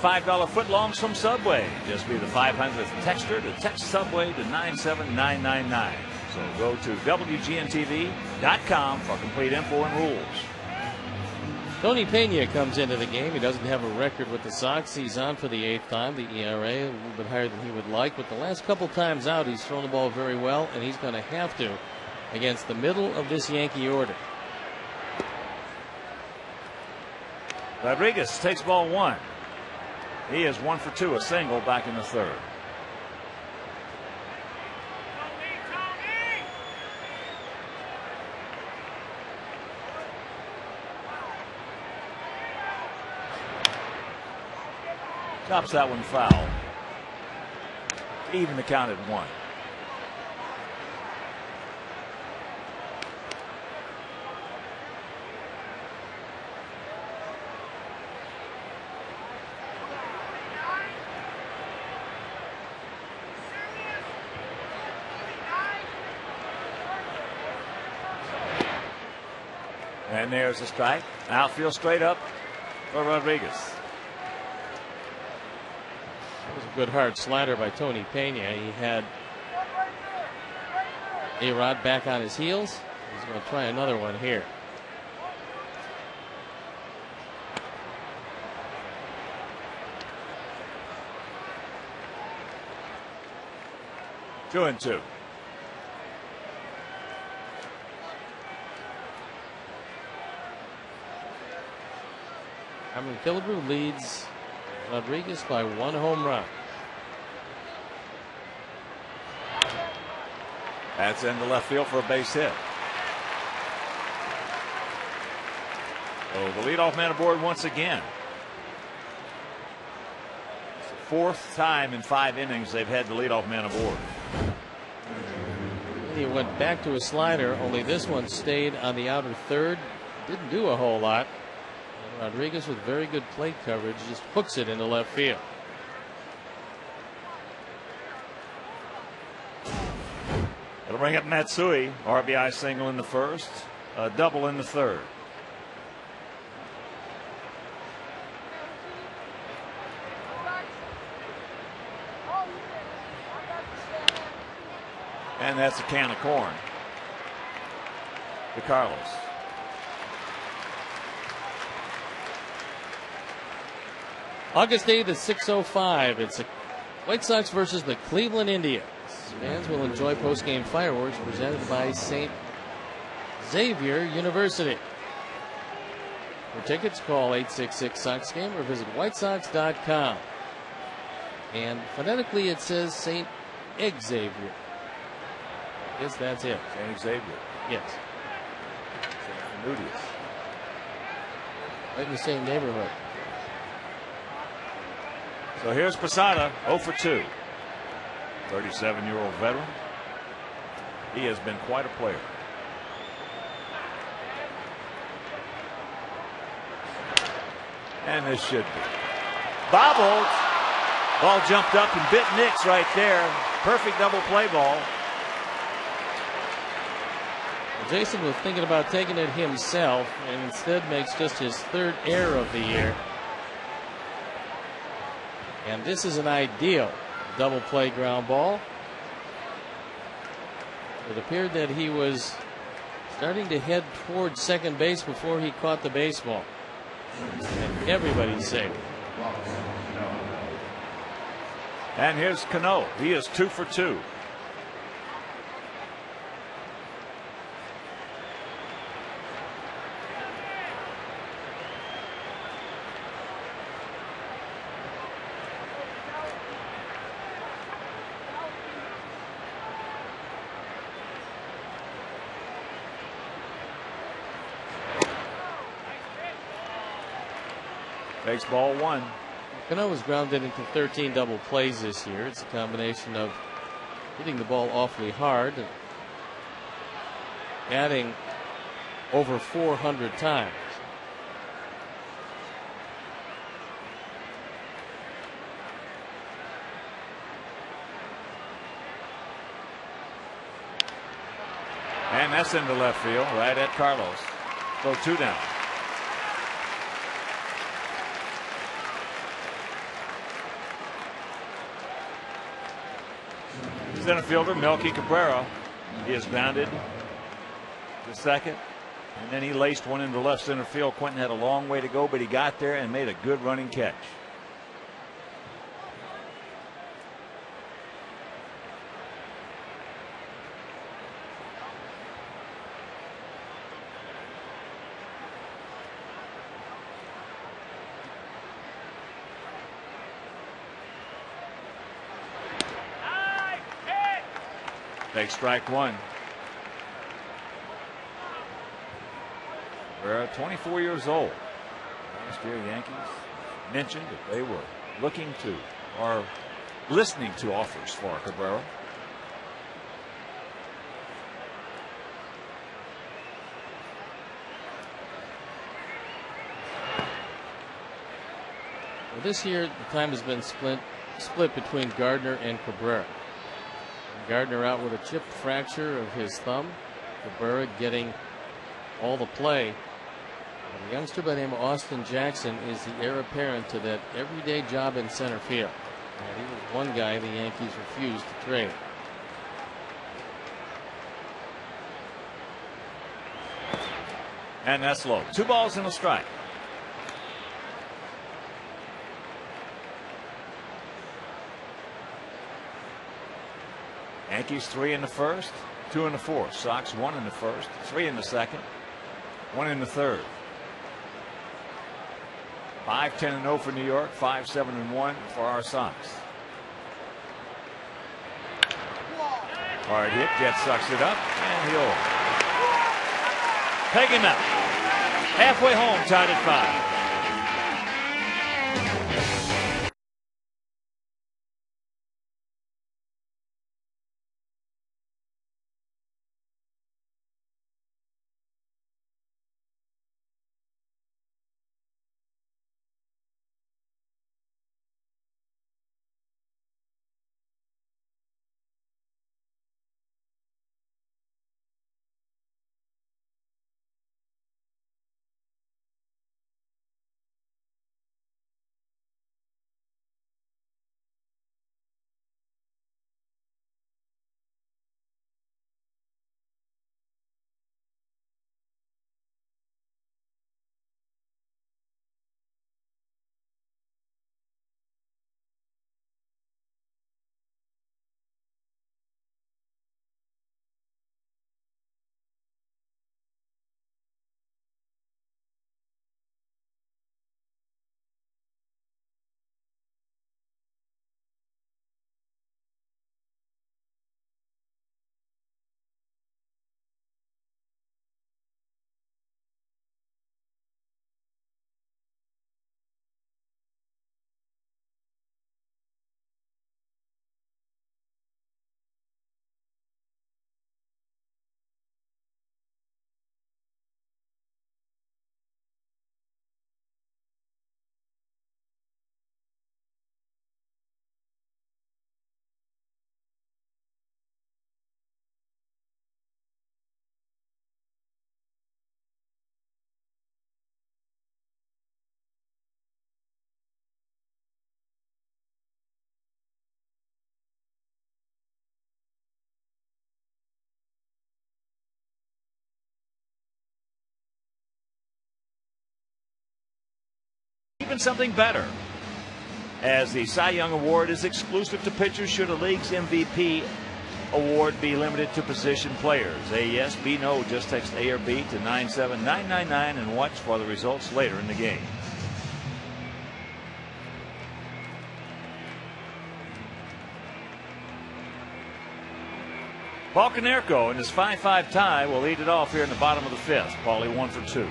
$5 footlongs from Subway. Just be the 500th texter to text Subway to 97999. So go to WGNTV.com for complete info and rules. Tony Pena comes into the game. He doesn't have a record with the Sox. He's on for the 8th time. The ERA a little bit higher than he would like, but the last couple times out, he's thrown the ball very well, and he's going to have to against the middle of this Yankee order. Rodriguez takes ball 1. He is 1 for 2, a single back in the 3rd. Chops that one foul. Even the count at 1. And there's a strike. Outfield straight up for Rodriguez. That was a good hard slider by Tony Pena. He had A-Rod back on his heels. He's going to try another one here. Two and two. Cameron Killebrew leads Rodriguez by 1 home run. That's into left field for a base hit. So the leadoff man aboard once again. It's the 4th time in 5 innings they've had the leadoff man aboard. He went back to a slider, only this one stayed on the outer 3rd. Didn't do a whole lot. Rodriguez with very good plate coverage just hooks it into left field. It'll bring up Matsui. RBI single in the 1st, a double in the 3rd. And that's a can of corn to Carlos. August 8th at 6:05. It's the White Sox versus the Cleveland Indians. Fans will enjoy post-game fireworks presented by St. Xavier University. For tickets, call 866-SOX-GAME or visit whitesox.com. And phonetically, it says St. Xavier. I guess that's it. St. Xavier. Yes. St. Nudius. Right in the same neighborhood. So here's Posada, 0 for 2. 37-year-old veteran. He has been quite a player. And this should be bobbled. Ball jumped up and bit Nix right there. Perfect double play ball. Jason was thinking about taking it himself and instead makes just his 3rd error of the year. And this is an ideal double play ground ball. It appeared that he was starting to head towards second base before he caught the baseball. And everybody's safe. And here's Cano. He is 2 for 2. Takes ball 1. Cano was grounded into 13 double plays this year. It's a combination of hitting the ball awfully hard and adding over 400 times. And that's into left field, right at Carlos. So 2 down. Center fielder Melky Cabrera. He is grounded to second. And then he laced one into left center field. Quentin had a long way to go, but he got there and made a good running catch. Take strike one. We're 24 years old. Last year, Yankees mentioned that they were looking to or listening to offers for Cabrera. Well, this year, the time has been split between Gardner and Cabrera. Gardner out with a chipped fracture of his thumb. Cabrera getting all the play. A youngster by the name of Austin Jackson is the heir apparent to that everyday job in center field. And he was one guy the Yankees refused to trade. And that's low. 2 balls and a strike. Yankees 3 in the first, 2 in the fourth. Sox 1 in the first, 3 in the second, 1 in the third. 5-10-0 for New York, 5-7-1 for our Sox. Hard hit, Jet sucks it up, and he'll peg him out. Halfway home, tied at 5. Even something better, as the Cy Young Award is exclusive to pitchers should a league's MVP award be limited to position players. A yes, B no. Just text A or B to 97999 and watch for the results later in the game. Paul Konerko in his 5-5 tie will lead it off here in the bottom of the fifth. Paulie 1 for 2.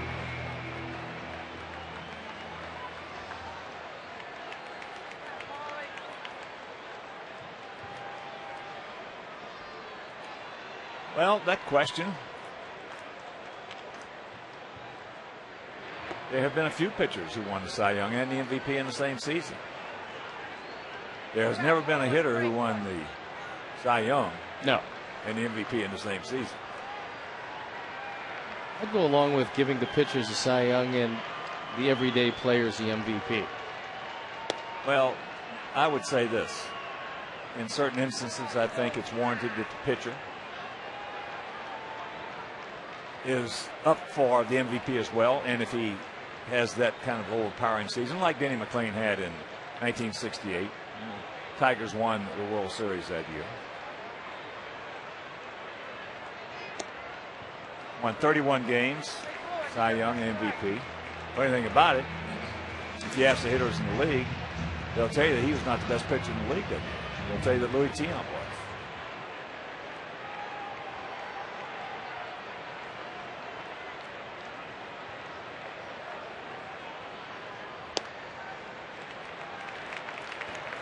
Well, that question. There have been a few pitchers who won the Cy Young and the MVP in the same season. There has never been a hitter who won the Cy Young and the MVP in the same season. I'd go along with giving the pitchers the Cy Young and the everyday players the MVP. Well, I would say this. in certain instances, I think it's warranted that the pitcher is up for the MVP as well. And if he has that kind of overpowering season like Denny McClain had in 1968, Tigers won the World Series that year. Won 31 games, Cy Young MVP. Funny thing about it, if you ask the hitters in the league, they'll tell you that he was not the best pitcher in the league that year. They'll tell you that Louis Tiant was.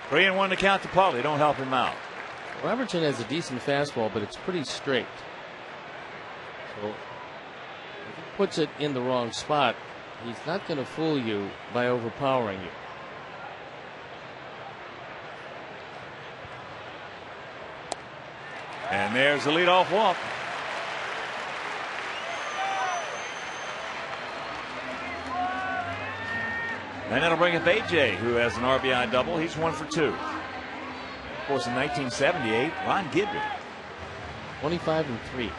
Three and one to count to Paulie. Don't help him out. Robertson has a decent fastball, but it's pretty straight. So if he puts it in the wrong spot, he's not going to fool you by overpowering you. And there's the leadoff walk. And that'll bring up AJ, who has an RBI double. He's 1 for 2. Of course, in 1978, Ron Guidry 25-3.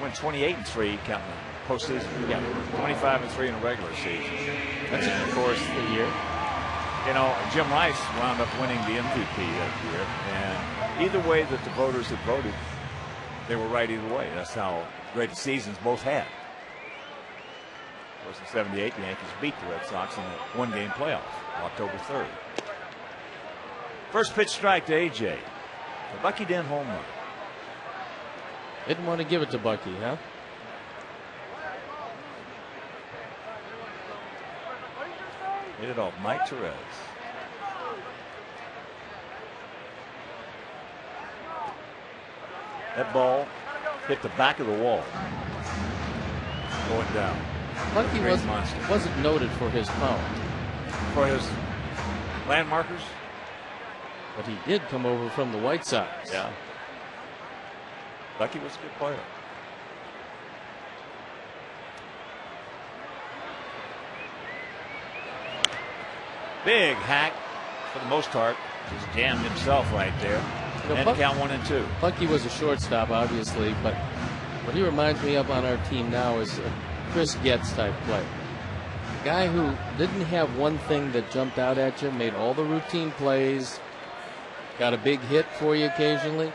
went 28-3 counting the postseason. Yeah, 25-3 in a regular season. That's, of course, the year. You know, Jim Rice wound up winning the MVP that year. And either way that the voters had voted, they were right either way. That's how great the seasons both had. Of course, in 78, the Yankees beat the Red Sox in a one-game playoff, October 3rd. First pitch strike to AJ. The Bucky Dent home run. Didn't want to give it to Bucky, huh? Hit it off Mike Therese. That ball hit the back of the wall. Going down. Bucky wasn't noted for his power. For his landmarkers? But he did come over from the White Sox. Yeah. Bucky was a good player. Big hack for the most part. Just jammed himself right there. You know, And count 1 and 2. Bucky was a shortstop, obviously, but what he reminds me of on our team now is a Chris Getz type player. A guy who didn't have one thing that jumped out at you, made all the routine plays, got a big hit for you occasionally.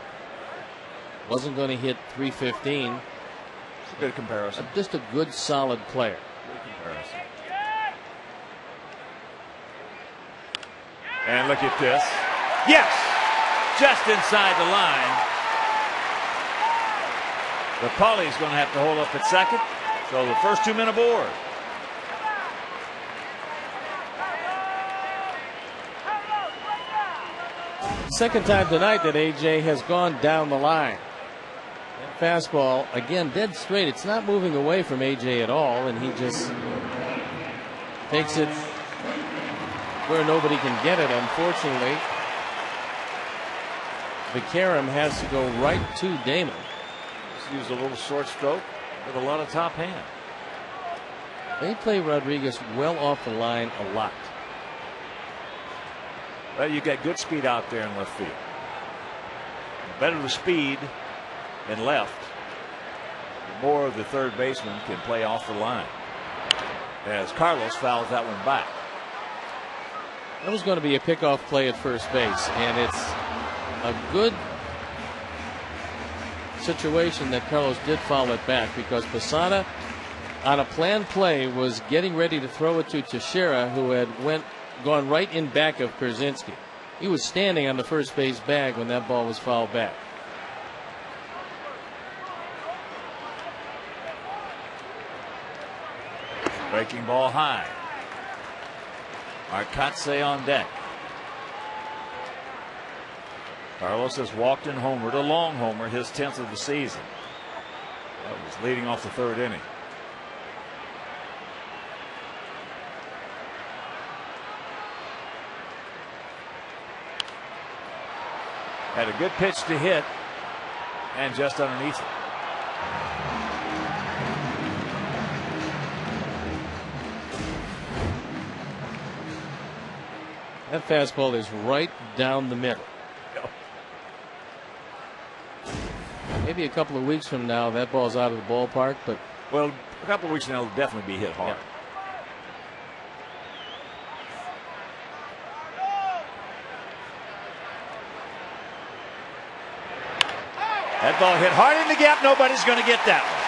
Wasn't going to hit 315. It's a good comparison. Just a good, solid player. Good comparison. And look at this. Yes! Just inside the line. But Paulie's going to have to hold up at second. So the first 2 men aboard. Second time tonight that AJ has gone down the line. That fastball, again, dead straight. It's not moving away from AJ at all, and he just takes it where nobody can get it, unfortunately. Vikaram has to go right to Damon. Just use a little short stroke with a lot of top hand. They play Rodriguez well off the line a lot. Well, you got good speed out there in left field. The better the speed in left, the more the third baseman can play off the line. As Carlos fouls that one back. That was going to be a pickoff play at first base, and it's a good situation that Carlos did foul it back, because Posada, on a planned play, was getting ready to throw it to Teixeira, who had gone right in back of Kersinski. He was standing on the first base bag when that ball was fouled back. Breaking ball high. Arcatse on deck. Carlos has walked and homered, a long homer, his 10th of the season. That was leading off the third inning. Had a good pitch to hit, and just underneath it. That fastball is right down the middle. maybe a couple of weeks from now, that ball's out of the ballpark. But well, a couple of weeks from now, it'll definitely be hit hard. Yeah. That ball hit hard in the gap. Nobody's going to get that one.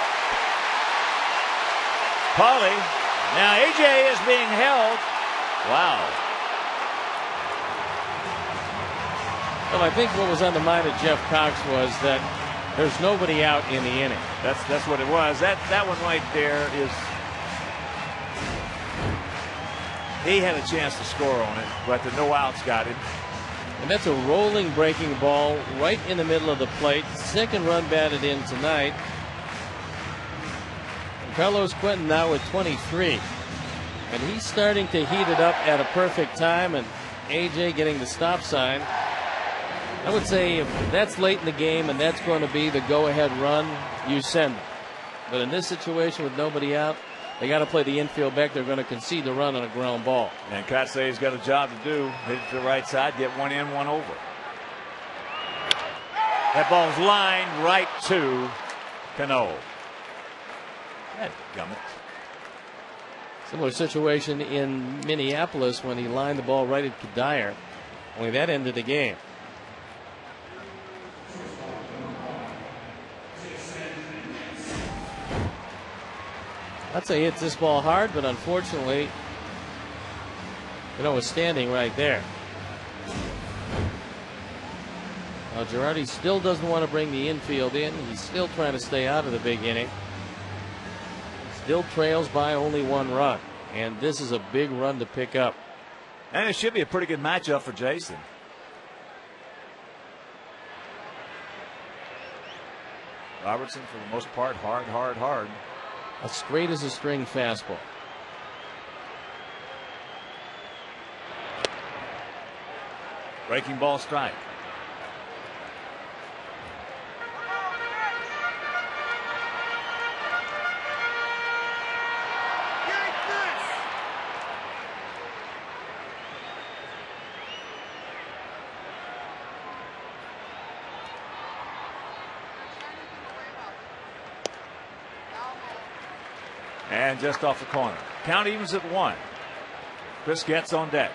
Pauly. Now AJ is being held. Wow. Well, I think what was on the mind of Jeff Cox was that there's nobody out in the inning. That's what it was. That one right there is. He had a chance to score on it, but the no outs got him. And that's a rolling breaking ball right in the middle of the plate. Second run batted in tonight. Carlos Quentin now with 23. And he's starting to heat it up at a perfect time. And AJ getting the stop sign. I would say if that's late in the game and that's going to be the go-ahead run, you send it. But in this situation with nobody out, they got to play the infield back. They're going to concede the run on a ground ball. And Kotze's got a job to do. Hit it to the right side, get one in, one over. That ball's lined right to Cano. Dadgummit. Similar situation in Minneapolis when he lined the ball right at Kadire. Only that ended the game. I'd say hits this ball hard, but unfortunately, was standing right there. Now Girardi still doesn't want to bring the infield in. He's still trying to stay out of the big inning. Still trails by only one run. And this is a big run to pick up. And it should be a pretty good matchup for Jason. Robertson, for the most part, hard. As straight as a string fastball. Breaking ball strike. And just off the corner. Count evens at 1. Chris gets on deck.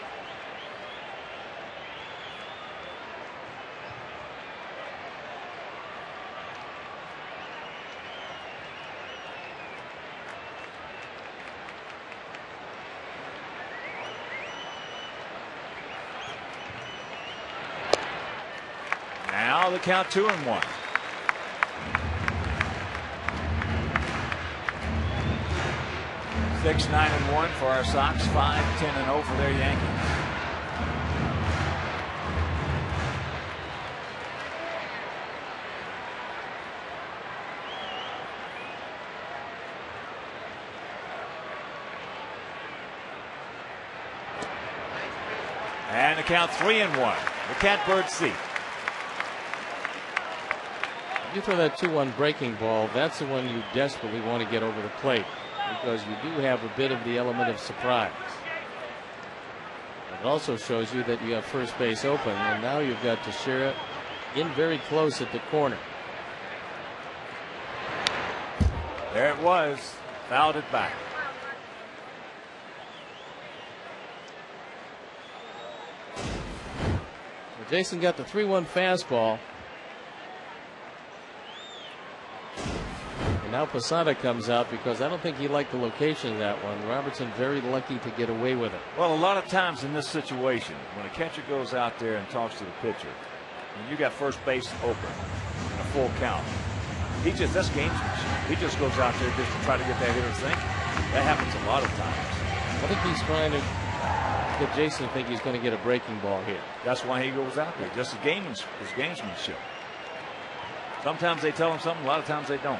Now the count 2-1. 6-9-1 for our Sox, 5-10-0 for their Yankees. And the count 3-1. The catbird seat. You throw that 2-1 breaking ball, that's the one you desperately want to get over the plate, because you do have a bit of the element of surprise. It also shows you that you have first base open, and now you've got Teixeira in very close at the corner. There it was. Fouled it back. So Jason got the 3-1 fastball. Now Posada comes out because I don't think he liked the location of that one. Robertson very lucky to get away with it. Well, a lot of times in this situation, when a catcher goes out there and talks to the pitcher, when you got first base open in a full count, that's gamesmanship. He just goes out there just to try to get that hitter thinking. That happens a lot of times. I think he's trying to get Jason to think he's going to get a breaking ball here. That's why he goes out there, just his gamesmanship. Sometimes they tell him something, a lot of times they don't.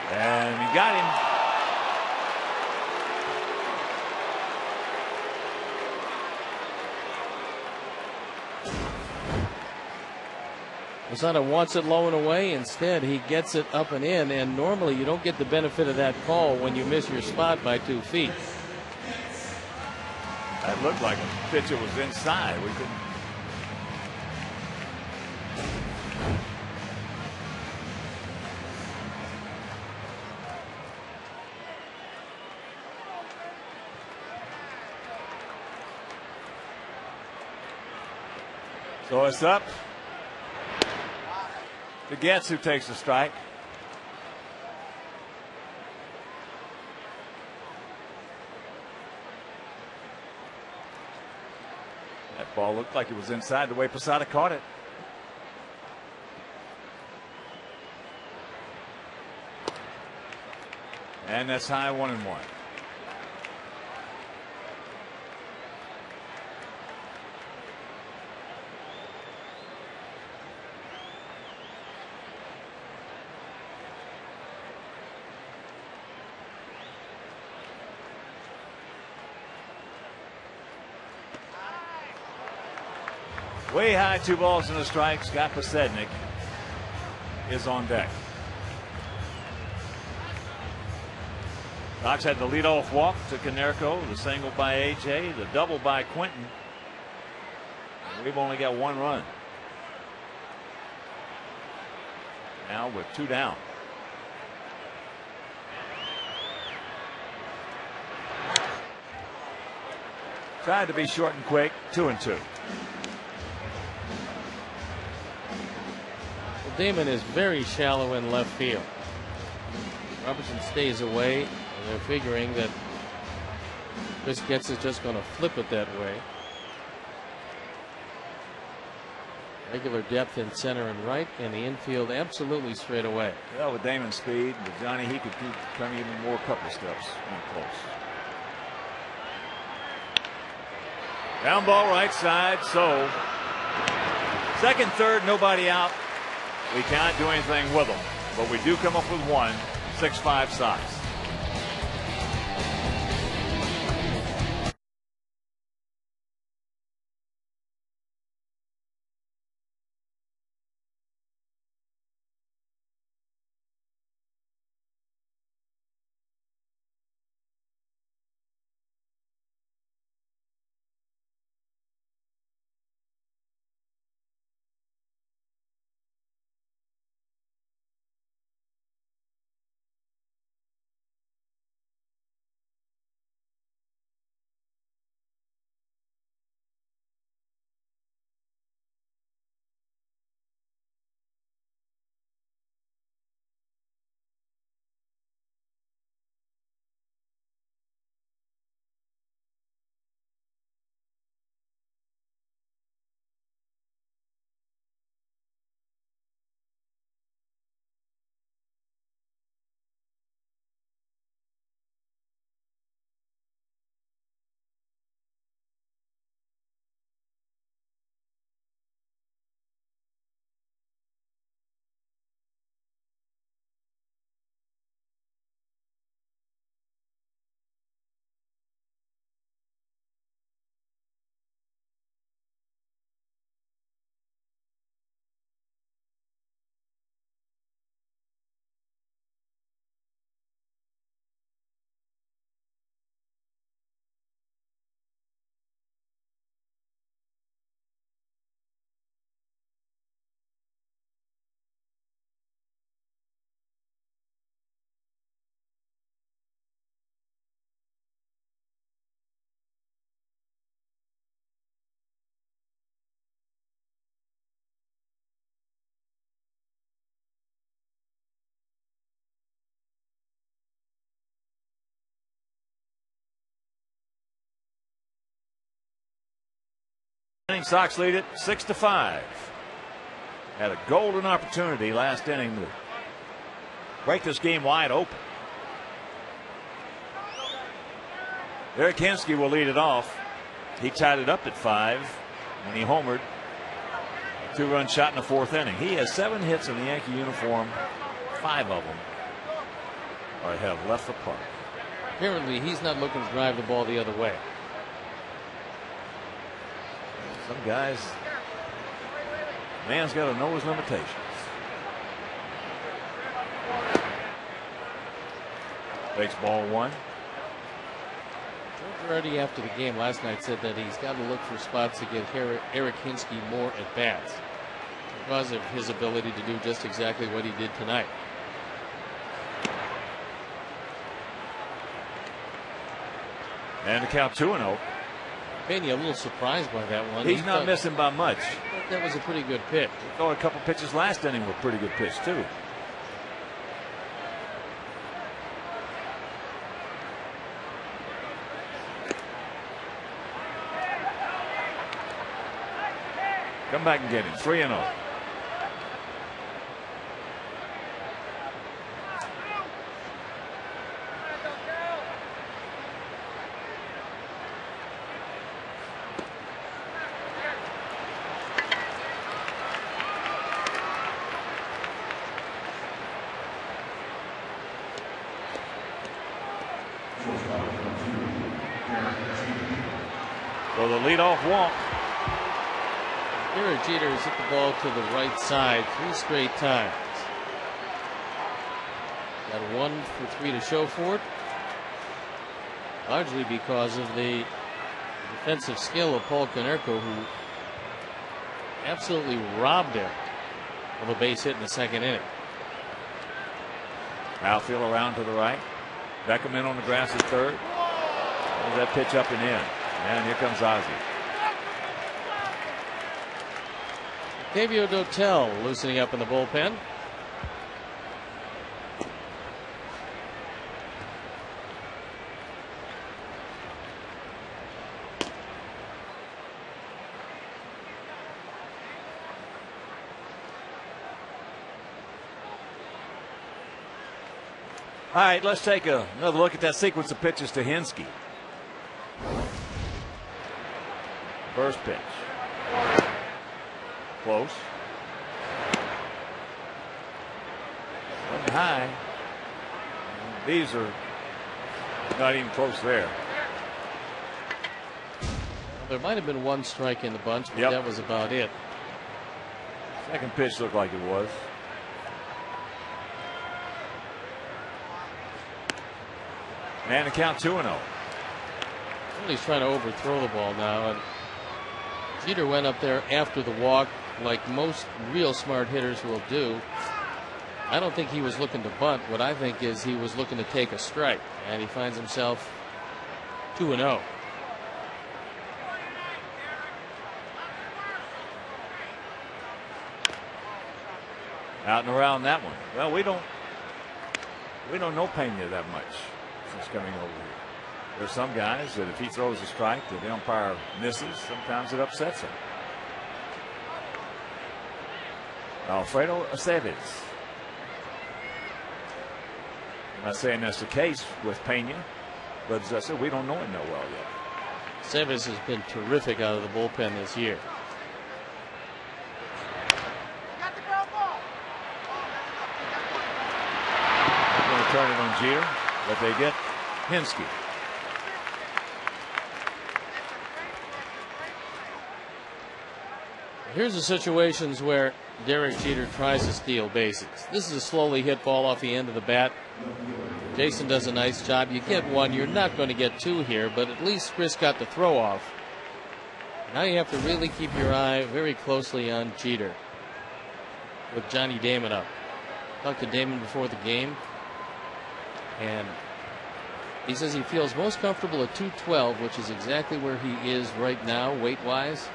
And he got him. Posada wants it low and away. Instead, he gets it up and in. And normally, you don't get the benefit of that call when you miss your spot by 2 feet. That looked like a pitcher was inside. We couldn't. So it's up to Getz, who takes the strike. That ball looked like it was inside the way Posada caught it. And that's high, 1-1. Way high, 2 balls and a strike. Scott Posednik is on deck. Sox had the leadoff walk to Konerko, the single by AJ, the double by Quinton. And we've only got 1 run. Now with 2 down. Tried to be short and quick, 2-2. Damon is very shallow in left field. Robertson stays away, and they're figuring that Chris Getz is just going to flip it that way. Regular depth in center and right, and the infield absolutely straight away. Well, with Damon's speed, with Johnny, he could come even more, couple steps close. Down ball right side, so second, third, nobody out. We can't do anything with them, but we do come up with 1, 6-5 Sox. Sox lead it 6-5. Had a golden opportunity last inning to break this game wide open. Eric Hensky will lead it off. He tied it up at 5 when he homered. A 2-run shot in the 4th inning. He has 7 hits in the Yankee uniform. 5 of them have left the park. Apparently, he's not looking to drive the ball the other way. Some guys, man's got to know his limitations. Takes ball 1. Joe Girardi, after the game last night, said that he's got to look for spots to give Eric Hensky more at bats because of his ability to do just exactly what he did tonight. And the count 2-0. Pena a little surprised by that one. He's not missing by much. That was a pretty good pitch. He threw a couple pitches last inning were pretty good pitch too. Come back and get him. 3-0. So the leadoff walk. Derek Jeter has hit the ball to the right side 3 straight times. Got 1 for 3 to show for it. Largely because of the defensive skill of Paul Konerko, who absolutely robbed him of a base hit in the second inning. Outfield around to the right. Beckham in on the grass at third. There's that pitch up and in. And here comes Ozzie. Octavio Dotel loosening up in the bullpen. All right, let's take another look at that sequence of pitches to Hensky. First pitch. Close. High. These are not even close there. There might have been 1 strike in the bunch, but that was about it. Second pitch looked like it was. And the count 2-0. Well, he's trying to overthrow the ball now, and Jeter went up there after the walk like most real smart hitters will do. I don't think he was looking to bunt. What I think is he was looking to take a strike, and he finds himself 2-0. Out and around that one. Well, we don't know Pena that much since coming over here. There's some guys that if he throws a strike that the umpire misses, sometimes it upsets him. Alfredo Aceves. I'm not saying that's the case with Pena, but as I said, we don't know him that well yet. Aceves has been terrific out of the bullpen this year. They're going to turn it on Jeter, but they get Hensky. Here's the situations where Derek Jeter tries to steal bases. This is a slowly hit ball off the end of the bat. Jason does a nice job. You get 1. You're not going to get 2 here, but at least Chris got the throw off. Now you have to really keep your eye very closely on Jeter with Johnny Damon up. Talked to Damon before the game, and he says he feels most comfortable at 212, which is exactly where he is right now, weight-wise.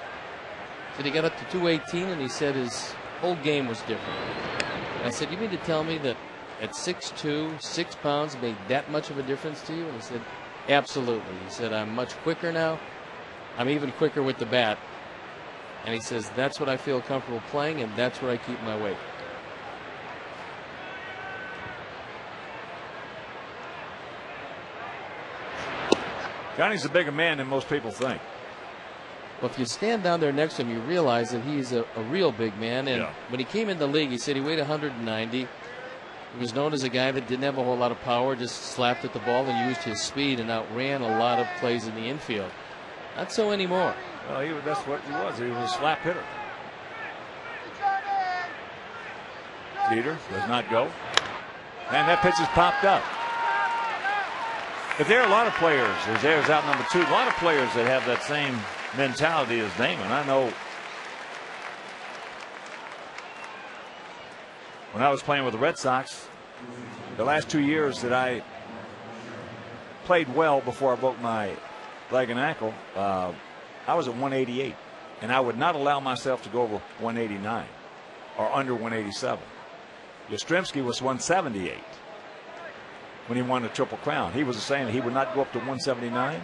Said he got up to 218, and he said his whole game was different. And I said, you mean to tell me that at 6'2", 6 pounds made that much of a difference to you? And he said, absolutely. He said, I'm much quicker now. I'm even quicker with the bat. And he says, that's what I feel comfortable playing, and that's where I keep my weight. Johnny's a bigger man than most people think. Well, if you stand down there next to him, you realize that he's a real big man. And when he came in the league, he said he weighed 190. He was known as a guy that didn't have a whole lot of power, just slapped at the ball and used his speed and outran a lot of plays in the infield. Not so anymore. Well, that's what he was. He was a slap hitter. Jeter does not go. And that pitch is popped up. But there are a lot of players, as there's out number 2, a lot of players that have that same mentality as Damon. I know when I was playing with the Red Sox, the last 2 years that I played well before I broke my leg and ankle, I was at 188, and I would not allow myself to go over 189 or under 187. Yastrzemski was 178 when he won the Triple Crown. He was saying he would not go up to 179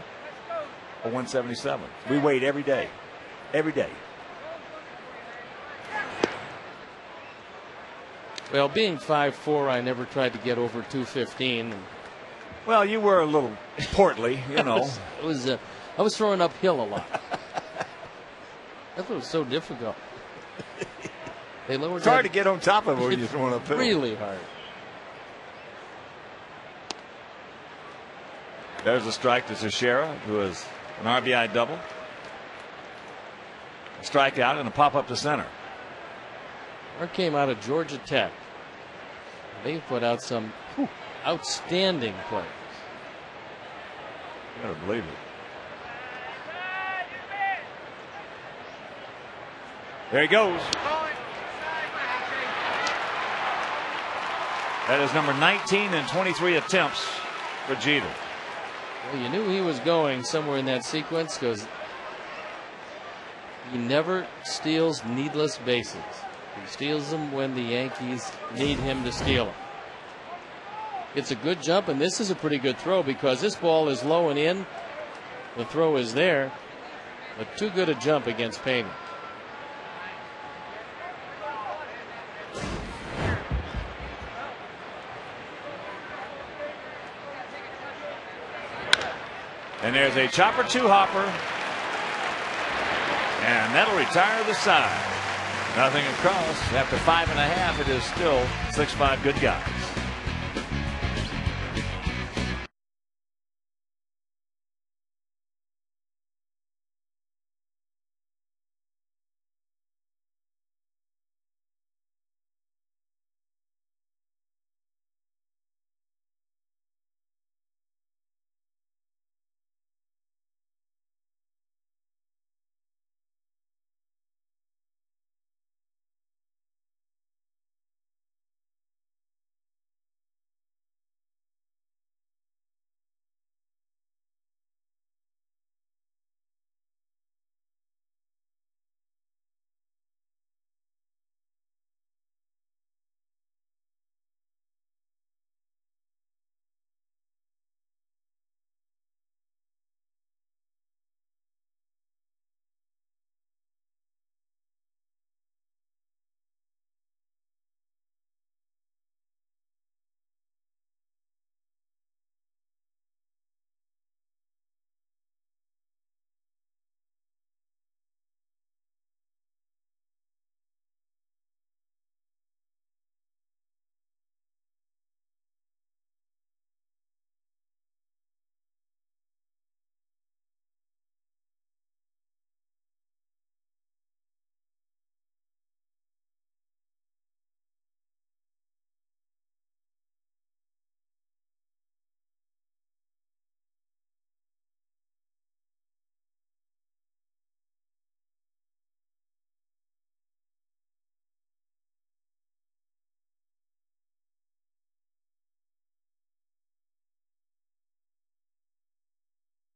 or 177. We weighed every day. Every day. Well, being 5'4", I never tried to get over 215. Well, you were a little portly, you know. I was throwing uphill a lot. That's what was so difficult. They lowered it's hard to get on top of it when you're throwing uphill. Really hard. There's a strike to Teixeira, who is an RBI double. A strikeout and a pop up to center. Mark came out of Georgia Tech. They put out some outstanding plays. You gotta believe it. There he goes. That is number 19 in 23 attempts for Jeter. Well, you knew he was going somewhere in that sequence because he never steals needless bases. He steals them when the Yankees need him to steal them. It's a good jump, and this is a pretty good throw because this ball is low and in. The throw is there, but too good a jump against Payne. And there's a chopper two-hopper. And that'll retire the side. Nothing across. After 5.5, it is still 6-5 good guys.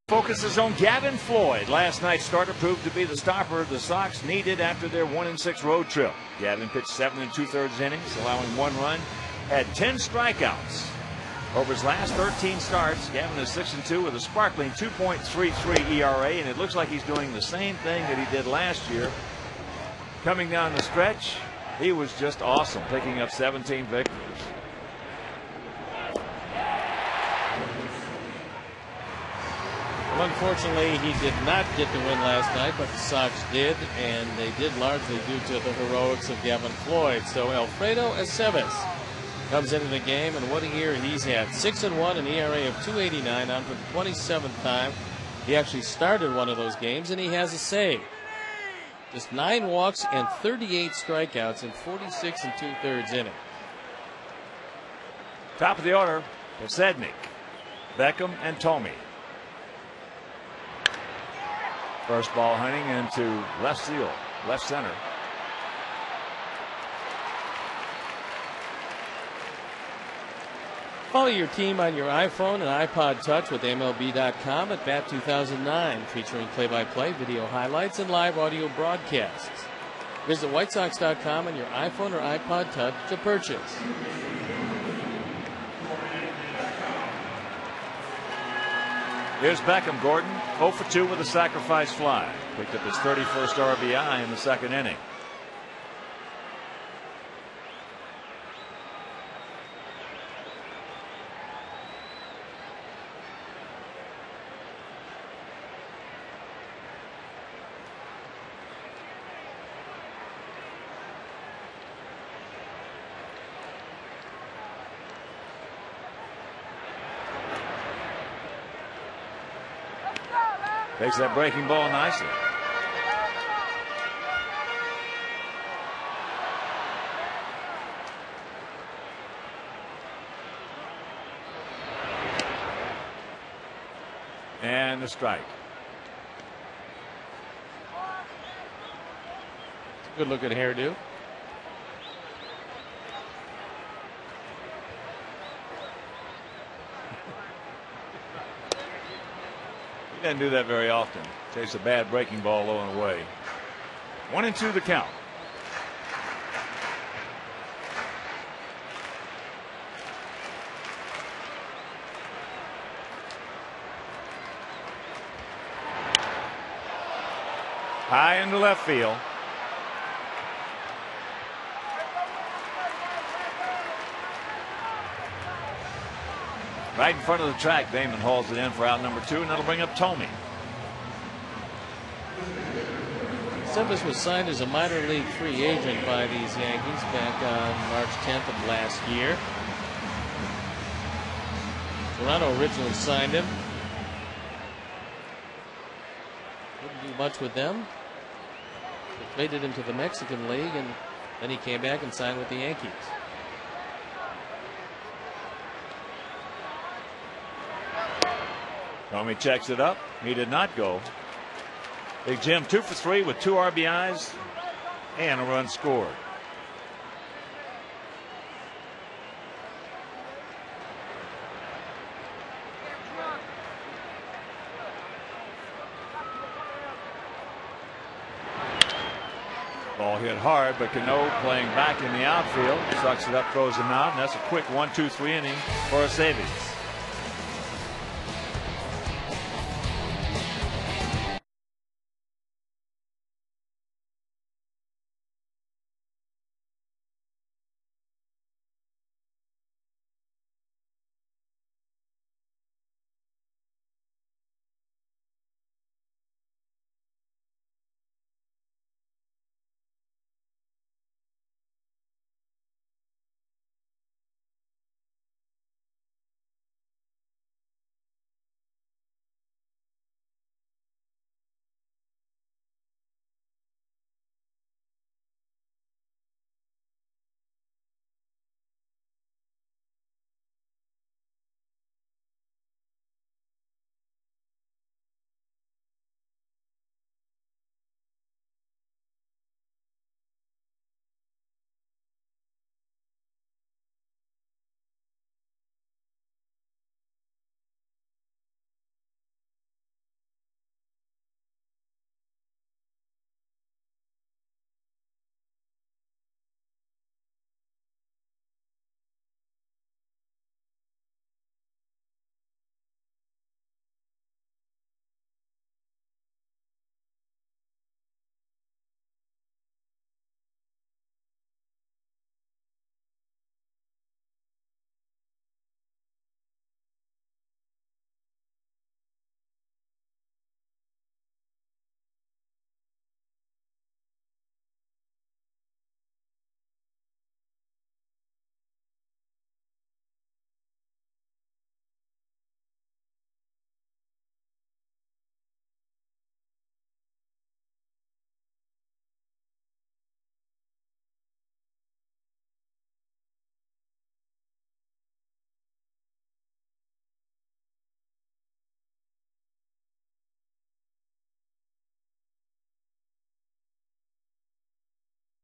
Focus is on Gavin Floyd. Last night's starter proved to be the stopper the Sox needed after their 1-6 road trip. Gavin pitched 7 2/3 innings, allowing 1 run, had 10 strikeouts. Over his last 13 starts, Gavin is 6-2 with a sparkling 2.33 ERA, and it looks like he's doing the same thing that he did last year. Coming down the stretch, he was just awesome, picking up 17 victories. Well, unfortunately, he did not get the win last night, but the Sox did, and they did largely due to the heroics of Gavin Floyd. So Alfredo Aceves comes into the game, and what a year he's had. 6-1, an ERA of 2.89 on for the 27th time. He actually started one of those games, and he has a save. Just 9 walks and 38 strikeouts in 46 2/3 innings. Top of the order, Posednik, Beckham, and Tomey. First ball hunting into left field, left center. Follow your team on your iPhone and iPod Touch with MLB.com at Bat 2009, featuring play-by-play, video highlights, and live audio broadcasts. Visit WhiteSox.com on your iPhone or iPod Touch to purchase. Here's Beckham Gordon, 0 for 2 with a sacrifice fly. Picked up his 31st RBI in the second inning. Takes that breaking ball nicely. And a strike. Good looking hairdo. Doesn't do that very often. Takes a bad breaking ball low and away. 1-2 the count. High into left field. Right in front of the track, Damon hauls it in for out number 2, and that'll bring up Tomey. Cephas was signed as a minor league free agent by these Yankees back on March 10th of last year. Toronto originally signed him. Didn't do much with them. They traded him to the Mexican League, and then he came back and signed with the Yankees. Tomey checks it up. He did not go. Big Jim 2 for 3 with 2 RBIs and a run scored. Ball hit hard, but Cano playing back in the outfield. Sucks it up, throws him out, and that's a quick 1-2-3 inning for Aceves.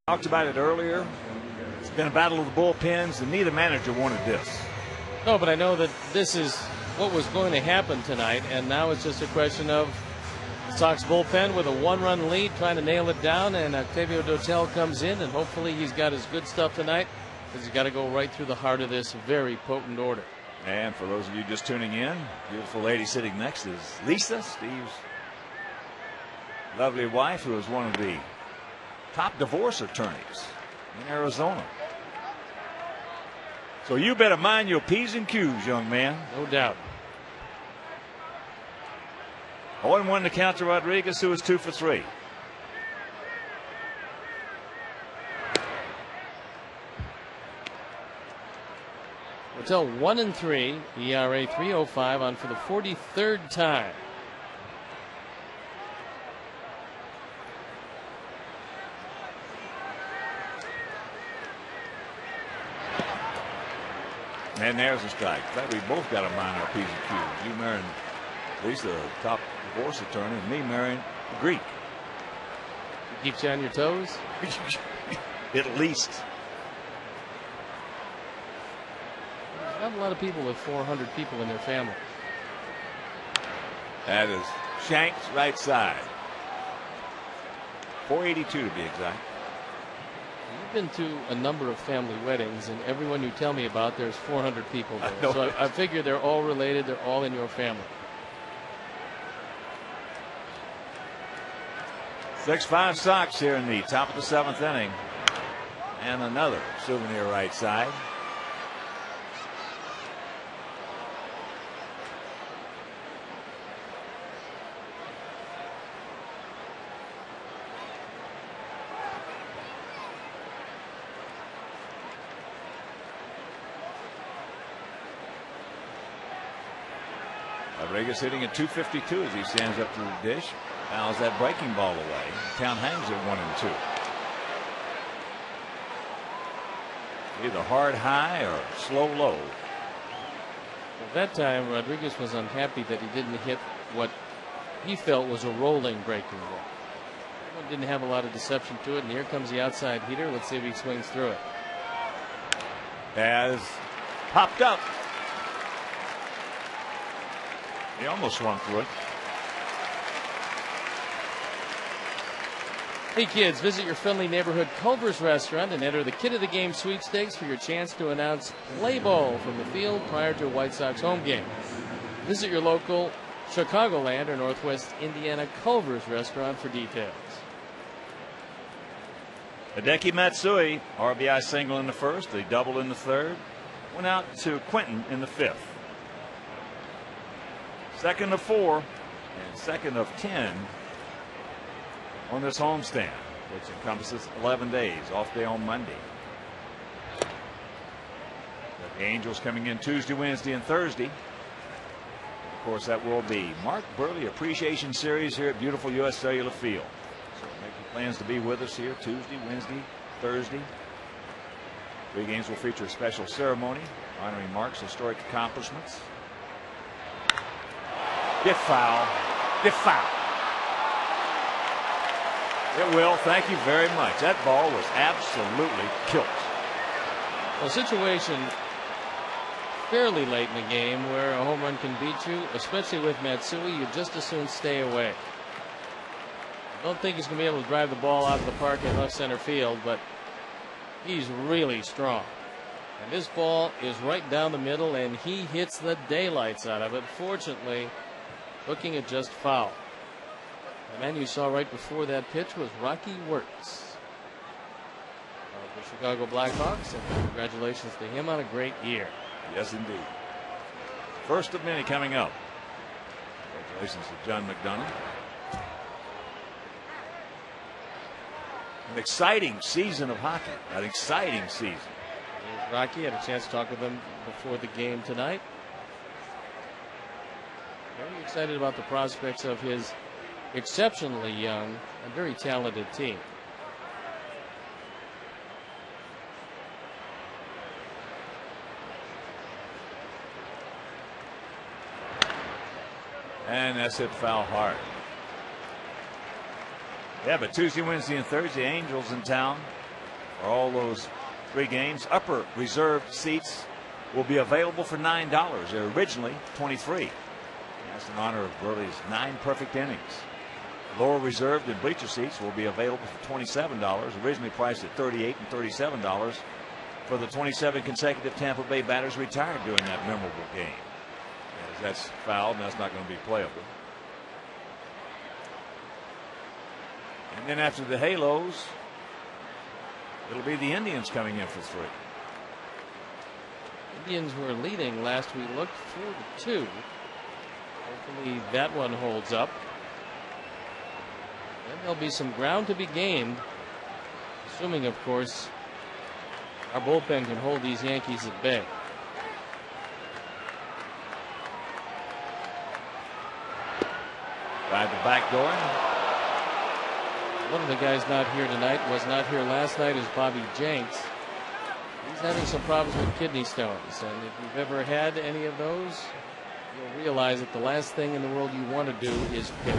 Talked about it earlier. It's been a battle of the bullpens, and neither manager wanted this. No, but I know that this is what was going to happen tonight, and now it's just a question of the Sox bullpen with a 1-run lead, trying to nail it down, and Octavio Dotel comes in, and hopefully he's got his good stuff tonight, because he's got to go right through the heart of this very potent order. And for those of you just tuning in, beautiful lady sitting next is Lisa, Steve's lovely wife, who is one of the top divorce attorneys in Arizona. So you better mind your P's and Q's, young man. No doubt. 0-1 to count to Rodriguez, who is 2 for 3. Hotel 1-3, ERA 3.05 on for the 43rd time. And there's a strike. In fact, we both got to mind our P's and Q's. You marrying Lisa, the top divorce attorney, and me marrying a Greek. Keeps you on your toes? At least. There's not a lot of people with 400 people in their family. That is Shanks, right side. 482 to be exact. You've been to a number of family weddings, and everyone you tell me about, there's 400 people there. So I figure they're all related. They're all in your family. 6-5 Sox here in the top of the 7th inning. And another souvenir right side. Rodriguez hitting at 252 as he stands up to the dish. Fouls that breaking ball away. Count hangs at 1-2. Either hard high or slow low. At that time, Rodriguez was unhappy that he didn't hit what he felt was a rolling breaking ball. It didn't have a lot of deception to it, and here comes the outside heater. Let's see if he swings through it. Has popped up. He almost swung through it. Hey kids, visit your friendly neighborhood Culver's restaurant and enter the Kid of the Game sweepstakes for your chance to announce play ball from the field prior to a White Sox home game. Visit your local Chicagoland or Northwest Indiana Culver's restaurant for details. Hideki Matsui, RBI single in the first, a double in the third. Went out to Quentin in the 5th. Second of 4 and second of 10 on this homestand, which encompasses 11 days, off day on Monday. The Angels coming in Tuesday, Wednesday, and Thursday. Of course, that will be Mark Burley Appreciation Series here at beautiful U.S. Cellular Field. So make your plans to be with us here Tuesday, Wednesday, Thursday. 3 games will feature a special ceremony honoring Mark's historic accomplishments. Get foul. Get foul. It will. Thank you very much. That ball was absolutely killed. A situation fairly late in the game where a home run can beat you, especially with Matsui, you just as soon stay away. I don't think he's going to be able to drive the ball out of the park in left center field, but he's really strong. And this ball is right down the middle, and he hits the daylights out of it. Fortunately, looking at just foul. The man you saw right before that pitch was Rocky Wirtz of the Chicago Blackhawks, and congratulations to him on a great year. Yes, indeed. First of many coming up. Congratulations to John McDonough. An exciting season of hockey. An exciting season. Here's Rocky. Had a chance to talk with him before the game tonight. Very excited about the prospects of his exceptionally young and very talented team. And that's hit foul hard. Yeah, but Tuesday, Wednesday, and Thursday, Angels in town for all those 3 games. Upper reserved seats will be available for $9. They're originally $23. That's in honor of Burley's 9 perfect innings. Lower reserved and bleacher seats will be available for $27, originally priced at $38 and $37 for the 27 consecutive Tampa Bay batters retired during that memorable game. As that's fouled, and that's not going to be playable. And then after the Halos, it'll be the Indians coming in for 3. Indians were leading last we looked 4-2. Hopefully that one holds up. Then there'll be some ground to be gained, assuming, of course, our bullpen can hold these Yankees at bay. Drive the back door. One of the guys not here tonight, was not here last night, is Bobby Jenks. He's having some problems with kidney stones, and if you've ever had any of those, you'll realize that the last thing in the world you want to do is pitch.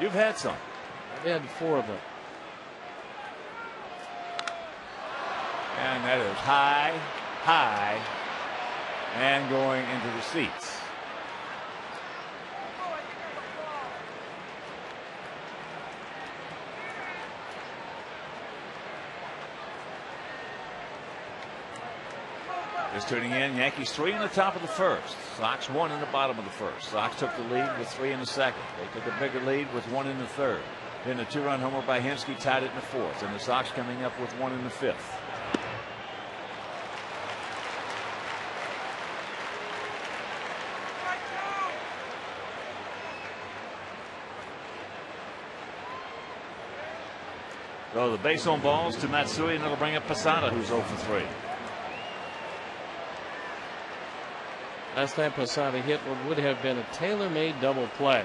You've had some. I've had 4 of them. And that is high, high, and going into the seats. Just tuning in, Yankees 3 in the top of the first. Sox 1 in the bottom of the first. Sox took the lead with 3 in the second. They took a bigger lead with 1 in the third. Then a 2-run homer by Hensky tied it in the fourth. And the Sox coming up with 1 in the fifth. So the base on balls to Matsui, and it'll bring up Posada, who's 0 for 3. Last time Posada hit what would have been a tailor-made double play.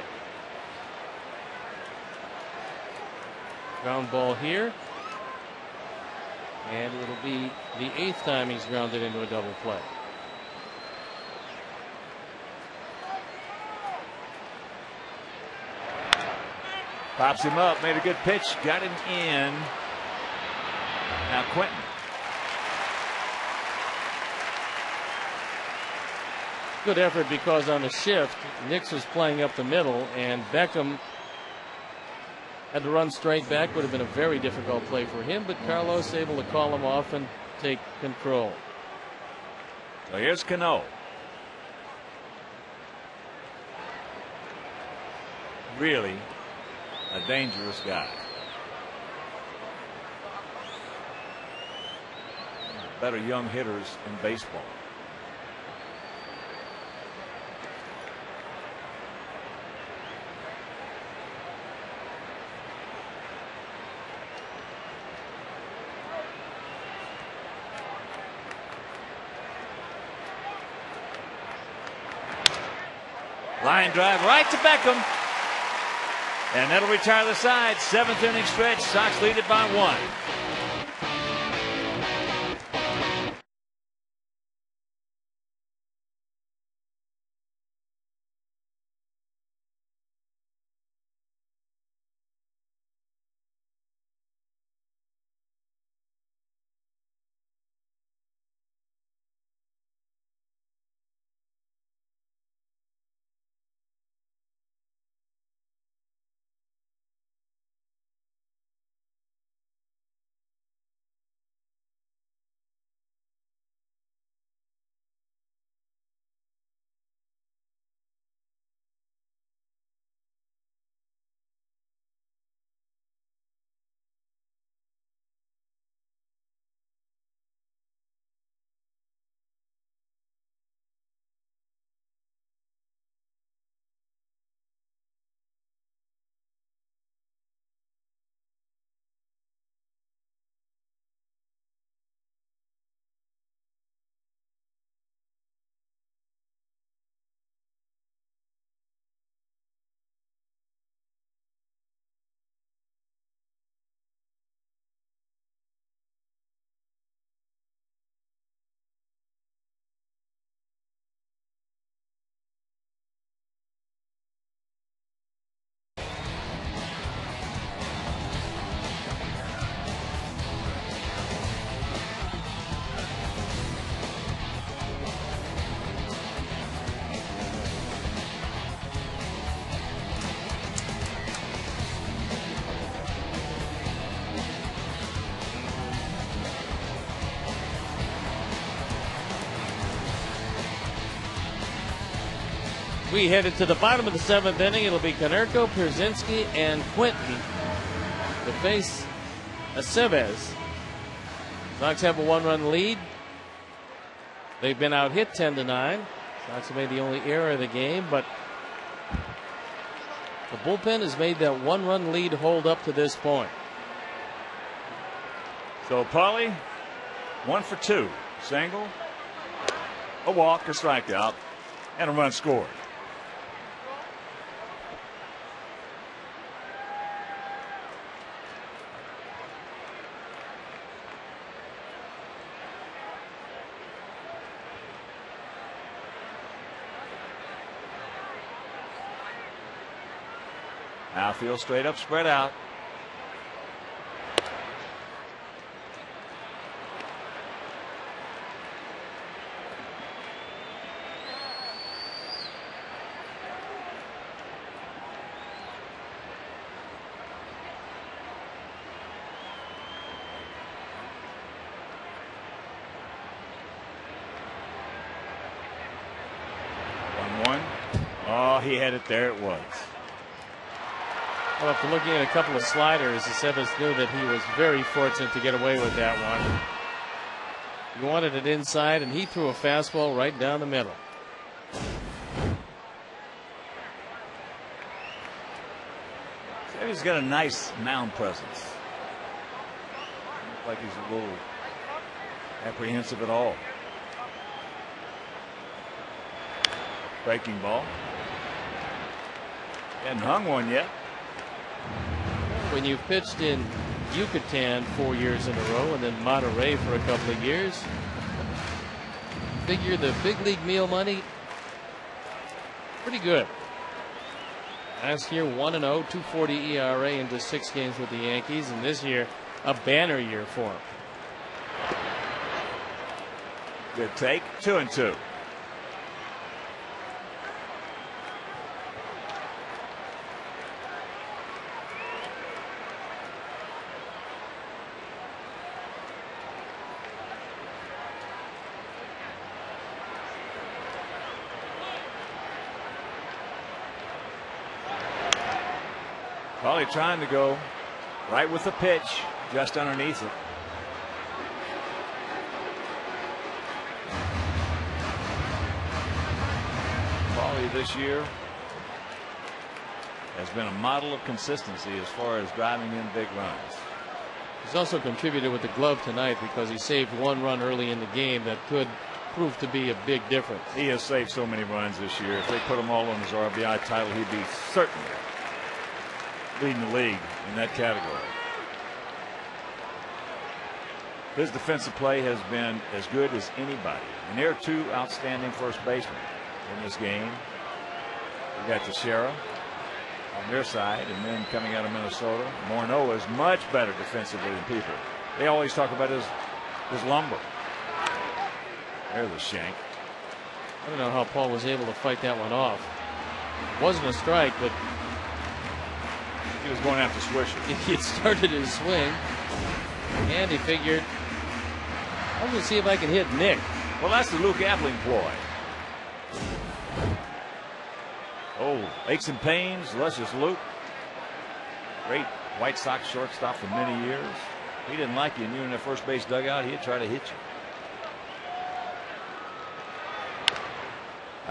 Ground ball here. And it'll be the 8th time he's grounded into a double play. Pops him up, made a good pitch, got him in. Now Quentin. Good effort, because on the shift, Nix was playing up the middle, and Beckham had to run straight back. Would have been a very difficult play for him, but Carlos able to call him off and take control. So here's Cano. Really a dangerous guy. Better young hitters in baseball. Line drive right to Beckham. And that'll retire the side. 7th inning stretch. Sox lead it by 1. We headed to the bottom of the 7th inning. It'll be Konerko, Pierzynski, and Quinton to face Aceves. Sox have a 1-run lead. They've been out hit 10-9. Sox have made the only error of the game, but the bullpen has made that 1-run lead hold up to this point. So Pauly, 1 for 2. Single, a walk, a strikeout, and a run scored. Outfield straight up, spread out. Oh, he had it. There it was. Well, after looking at a couple of sliders, Aceves knew that he was very fortunate to get away with that one. He wanted it inside, and he threw a fastball right down the middle. He's got a nice mound presence. Looks like he's a little apprehensive at all. Breaking ball. Hadn't hung one yet. When you've pitched in Yucatan 4 years in a row and then Monterey for a couple of years, figure the big league meal money, pretty good. Last year 1-0, 2.40 ERA in just 6 games with the Yankees, and this year a banner year for him. Good take, 2-2. Probably trying to go right with the pitch, just underneath it. Pauly this year has been a model of consistency as far as driving in big runs. He's also contributed with the glove tonight because he saved 1 run early in the game that could prove to be a big difference. He has saved so many runs this year. If they put him all on his RBI title, he'd be certainly leading the league in that category. His defensive play has been as good as anybody. And there are 2 outstanding first basemen in this game. We got Teixeira on their side, and then coming out of Minnesota, Morneau is much better defensively than people. They always talk about his lumber. There's a shank. I don't know how Paul was able to fight that one off. It wasn't a strike, but he was going after Swisher. He had started his swing, and he figured, I'm going to see if I can hit Nick. Well, that's the Luke Appling ploy. Oh, aches and pains, Luscious Luke. Great White Sox shortstop for many years. He didn't like you and you're in the first base dugout, he'd try to hit you.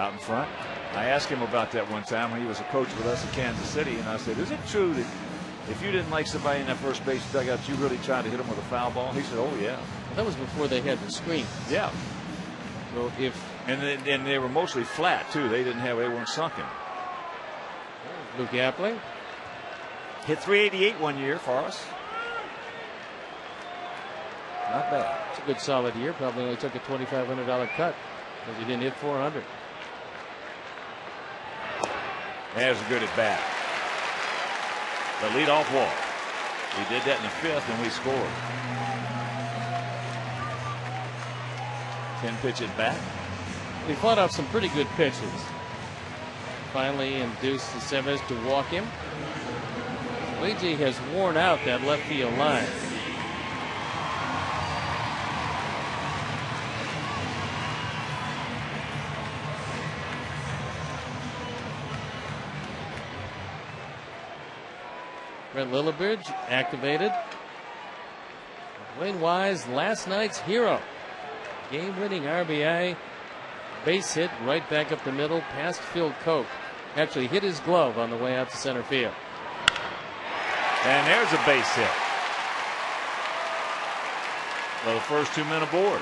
Out in front. I asked him about that one time when he was a coach with us in Kansas City, and I said, is it true that if you didn't like somebody in that first base dugout, you really tried to hit him with a foul ball? He said, oh, yeah. That was before they had the screen. Yeah. So and they were mostly flat, too. They weren't sunken. Luke Appling hit .388 one year for us. Not bad. It's a good solid year. Probably only took a $2,500 cut because he didn't hit .400. There's a good at bat. The leadoff walk. He did that in the 5th, and we scored. 10-pitch at bat. He fought off some pretty good pitches. Finally induced Aceves to walk him. Luigi has worn out that left field line. Brett Lillibridge activated. Dwayne Wise, last night's hero. Game-winning RBI. Base hit right back up the middle past Phil Coke. Actually hit his glove on the way out to center field. And there's a base hit. So the first 2 men aboard.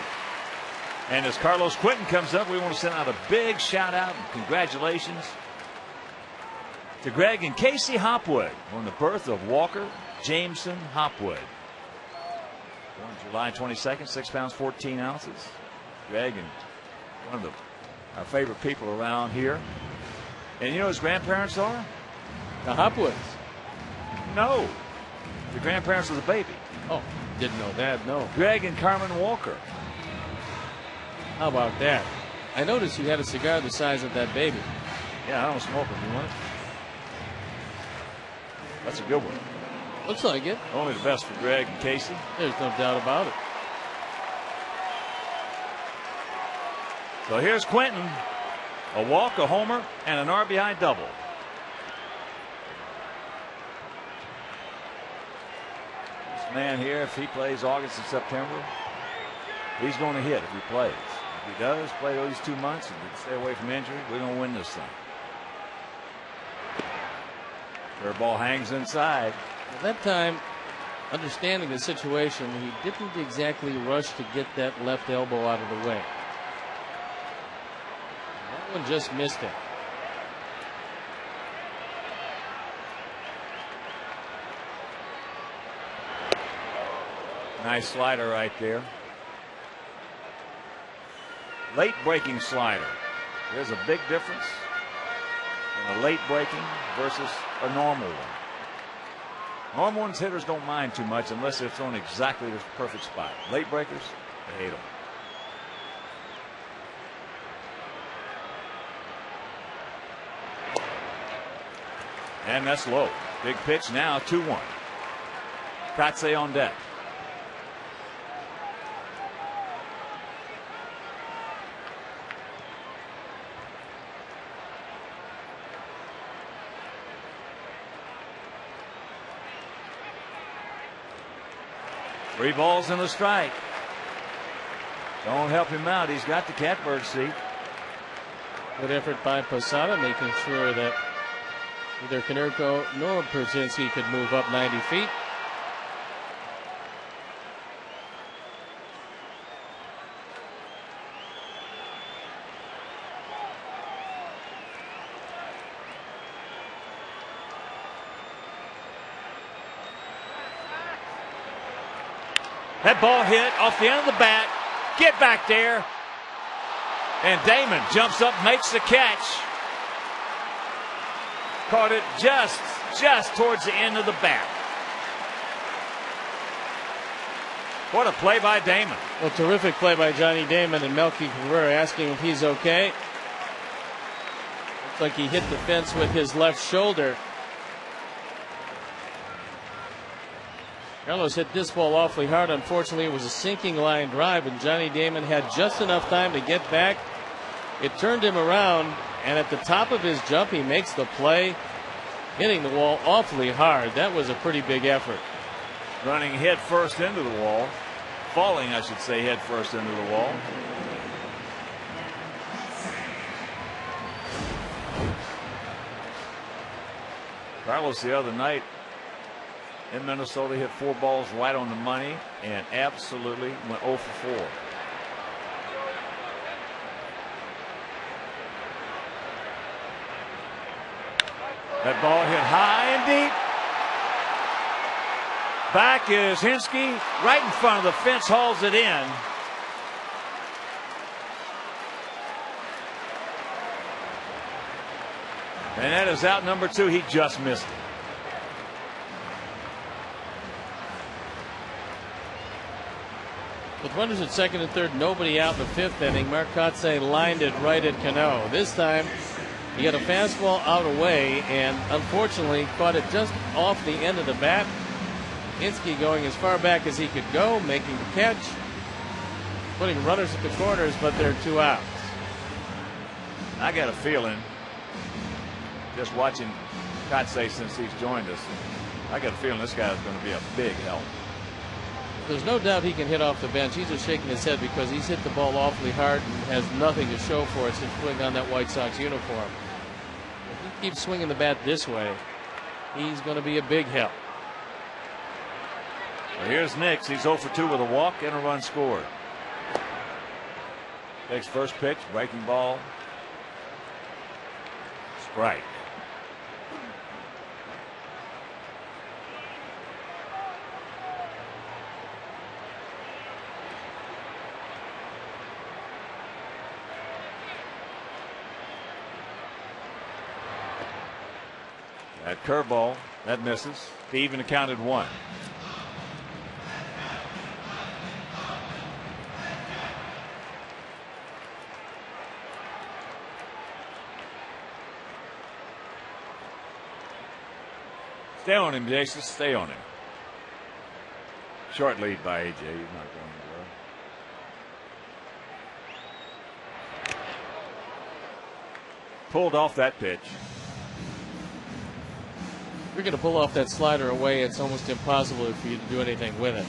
And as Carlos Quentin comes up, we want to send out a big shout out and congratulations to Greg and Casey Hopwood on the birth of Walker Jameson Hopwood. Born July 22nd, 6 pounds 14 ounces. Greg and one of our favorite people around here. And you know who his grandparents are? The Hopwoods. No. The grandparents of the baby. Oh, didn't know that, no. Greg and Carmen Walker. How about that? I noticed you had a cigar the size of that baby. Yeah, I don't smoke them. You want it? That's a good one. Looks like it. Only the best for Greg and Casey. There's no doubt about it. So here's Quentin. A walk, a homer, and an RBI double. This man here, if he plays August and September, he's going to hit if he plays. If he does play those 2 months and stay away from injury, we're going to win this thing. Curveball hangs inside. At that time, understanding the situation, he didn't exactly rush to get that left elbow out of the way. That one just missed it. Nice slider right there. Late breaking slider. There's a big difference in a late breaking versus a normal one. Normal ones hitters don't mind too much unless it's on exactly the perfect spot. Late breakers, they hate them. And that's low. Big pitch now, 2-1. Kotze on deck. Three balls and a strike. Don't help him out. He's got the catbird seat. Good effort by Posada, making sure that either Konerko nor Brzezinski could move up 90 feet. That ball hit off the end of the bat. Get back there. And Damon jumps up, makes the catch. Caught it just towards the end of the bat. What a play by Damon. Well, terrific play by Johnny Damon, and Melky Cabrera asking if he's okay. Looks like he hit the fence with his left shoulder. Carlos hit this ball awfully hard. Unfortunately, it was a sinking line drive, and Johnny Damon had just enough time to get back. It turned him around, and at the top of his jump, he makes the play, hitting the wall awfully hard. That was a pretty big effort. Running head first into the wall. Falling, I should say, head first into the wall. Carlos the other night in Minnesota hit 4 balls right on the money and absolutely went 0 for 4. That ball hit high and deep. Back is Hinsky, right in front of the fence, hauls it in. And that is out number 2. He just missed it. With runners at second and third, nobody out in the 5th inning, Mark Kotze lined it right at Cano. This time, he got a fastball out away and unfortunately caught it just off the end of the bat. Hinsky going as far back as he could go, making the catch, putting runners at the corners, but there are 2 outs. I got a feeling, just watching Kotze since he's joined us, I got a feeling this guy is going to be a big help. There's no doubt he can hit off the bench. He's just shaking his head because he's hit the ball awfully hard and has nothing to show for it since putting on that White Sox uniform. If he keeps swinging the bat this way, he's going to be a big help. Well, here's Nix. He's 0 for 2 with a walk and a run scored. Takes first pitch, breaking ball. Strike. That curveball, that misses. He even accounted 1. Stay on him, Jason. Stay on him. Short lead by AJ. He's not going anywhere. Pulled off that pitch. If you're going to pull off that slider away, it's almost impossible for you to do anything with it.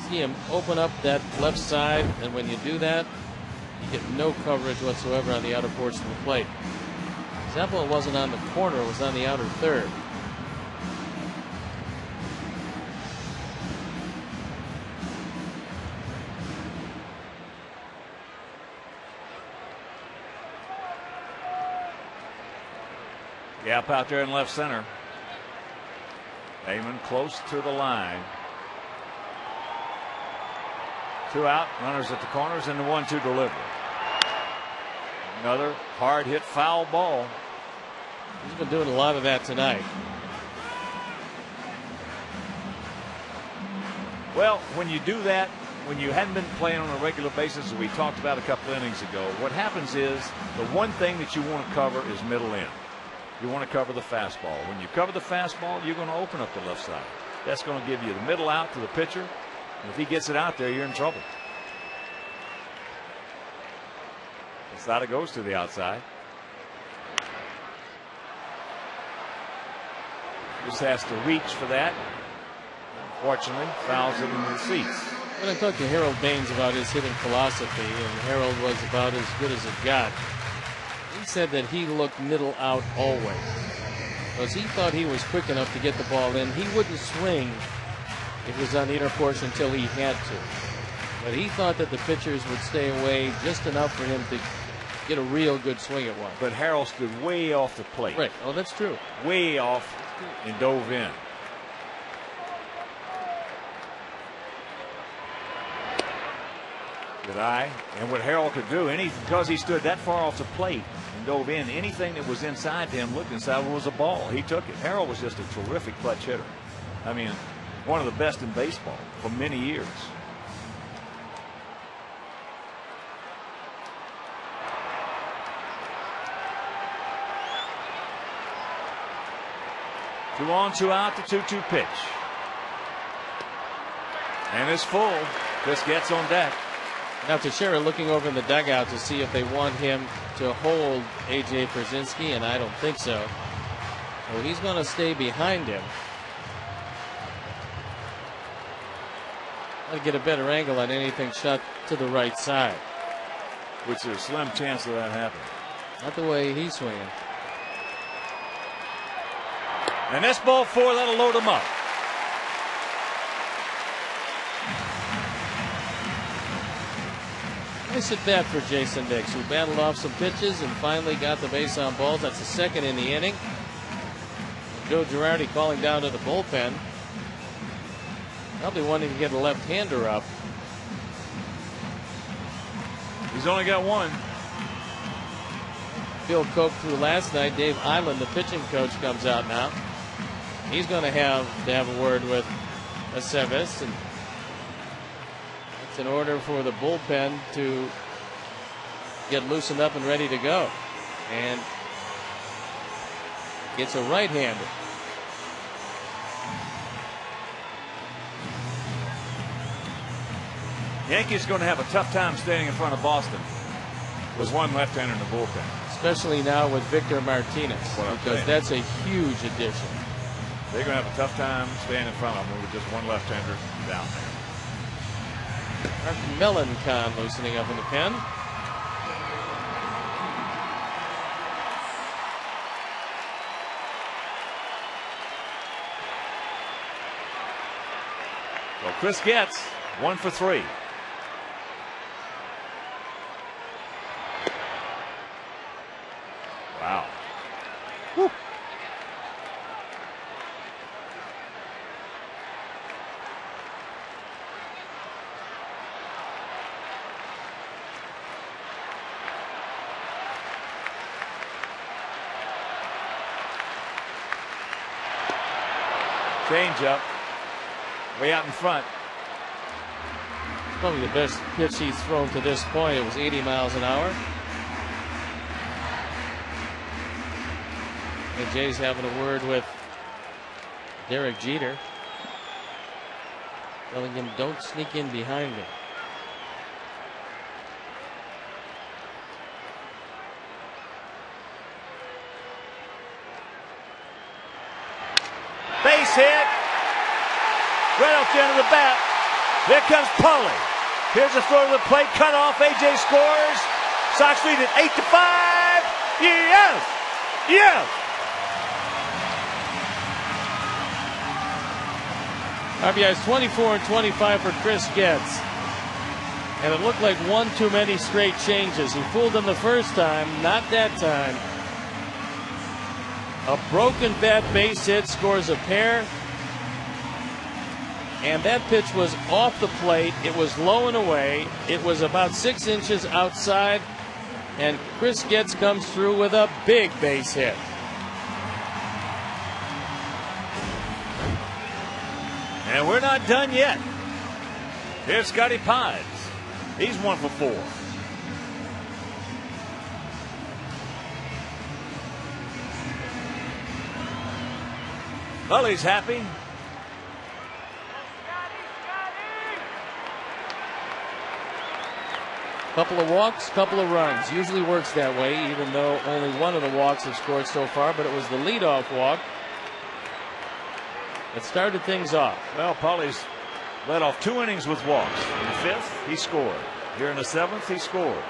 See him open up that left side, and when you do that, you get no coverage whatsoever on the outer portion of the plate. That ball wasn't on the corner, it was on the outer third. Gap out there in left center. Heyman close to the line. 2 out, runners at the corners, and the 1-2 delivery. Another hard hit foul ball. He's been doing a lot of that tonight. Well, when you do that, when you hadn't been playing on a regular basis, as we talked about a couple innings ago, what happens is the one thing that you want to cover is middle in. You want to cover the fastball. When you cover the fastball, you're going to open up the left side. That's going to give you the middle out to the pitcher. And if he gets it out there, you're in trouble. The slider goes to the outside. Just has to reach for that. Unfortunately, fouls it in the seats. When I talked to Harold Baines about his hitting philosophy, and Harold was about as good as it got, he said that he looked middle out always. Because he thought he was quick enough to get the ball in. He wouldn't swing if it was on the inner portion until he had to. But he thought that the pitchers would stay away just enough for him to get a real good swing at one. But Harold stood way off the plate. Right. Oh, that's true. Way off and dove in. Good eye. And what Harold could do, because he stood that far off the plate and dove in, anything that was inside him, looked inside, was a ball. He took it. Harold was just a terrific clutch hitter. I mean, one of the best in baseball for many years. Two on, 2 out, the 2-2 pitch. And it's full. Just gets on deck. Now Teixeira looking over in the dugout to see if they want him to hold A.J. Pierzynski, and I don't think so. So he's going to stay behind him. I'll get a better angle on anything shot to the right side. Which is a slim chance of that happening. Not the way he's swinging. And this ball 4, that'll load him up. Nice at bat for Jason Nix, who battled off some pitches and finally got the base on balls. That's the second in the inning. Joe Girardi calling down to the bullpen. Probably wanting to get a left-hander up. He's only got one. Phil Coke threw last night. Dave Island, the pitching coach, comes out now. He's going to have a word with Aceves, and it's in order for the bullpen to get loosened up and ready to go. And it's a right-hander. Yankees going to have a tough time staying in front of Boston with one left-hander in the bullpen. especially now with Victor Martinez, because that's a huge addition. They're going to have a tough time staying in front of them with just one left-hander down there. Mark Melancon loosening up in the pen. Well, Chris Getz 1 for 3. Wow. Whew. Change up. Way out in front. Probably the best pitch he's thrown to this point. It was 80 miles an hour. The Jays having a word with Derek Jeter, telling him, don't sneak in behind me. Base hit. Right off the end of the bat. There comes Pauly. Here's a throw to the plate. Cut off. AJ scores. Sox lead at 8-5. Yes. Yes. RBI's 24 and 25 for Chris Getz. And it looked like one too many straight changes. He fooled him the first time, not that time. A broken bat base hit scores a pair. And that pitch was off the plate. It was low and away. It was about 6 inches outside. And Chris Getz comes through with a big base hit. And we're not done yet. Here's Scotty Pides. He's 1 for 4. Well, he's happy. Couple of walks, couple of runs. Usually works that way, even though only one of the walks have scored so far, but it was the leadoff walk that started things off. Well, Pauly's led off 2 innings with walks. In the 5th, he scored. Here in the 7th, he scored.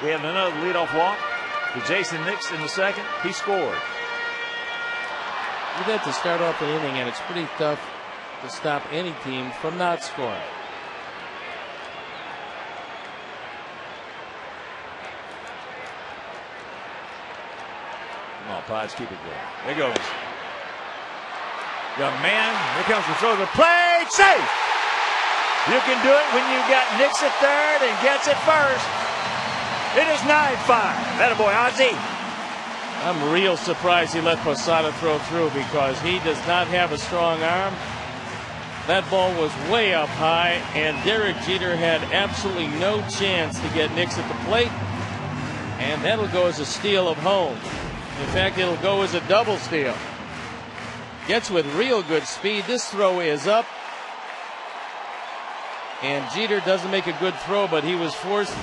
We had another leadoff walk to Jason Nix in the 2nd. He scored. You have to start off an inning, and it's pretty tough to stop any team from not scoring. Come on, Pides, keep it going. There goes. Young man, here comes the throw to the plate. Safe! You can do it when you got Nix at third and Getz at first. It is 9-5. Attaboy, Ozzie. I'm real surprised he let Posada throw through, because he does not have a strong arm. That ball was way up high, and Derek Jeter had absolutely no chance to get Nix at the plate. And that'll go as a steal of home. In fact, it'll go as a double steal. Gets with real good speed. This throw is up. And Jeter doesn't make a good throw, but he was forced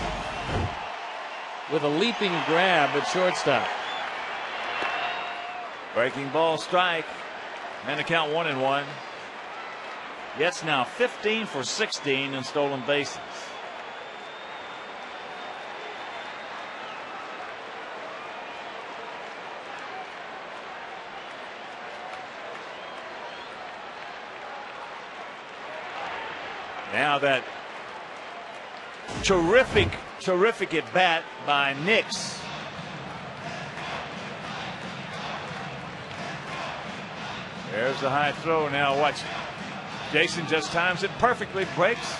with a leaping grab at shortstop. Breaking ball, strike. And the count 1-1. Getz now 15 for 16 in stolen bases. Now that terrific at bat by Nix. There's the high throw. Now watch. Jason just times it perfectly. Breaks.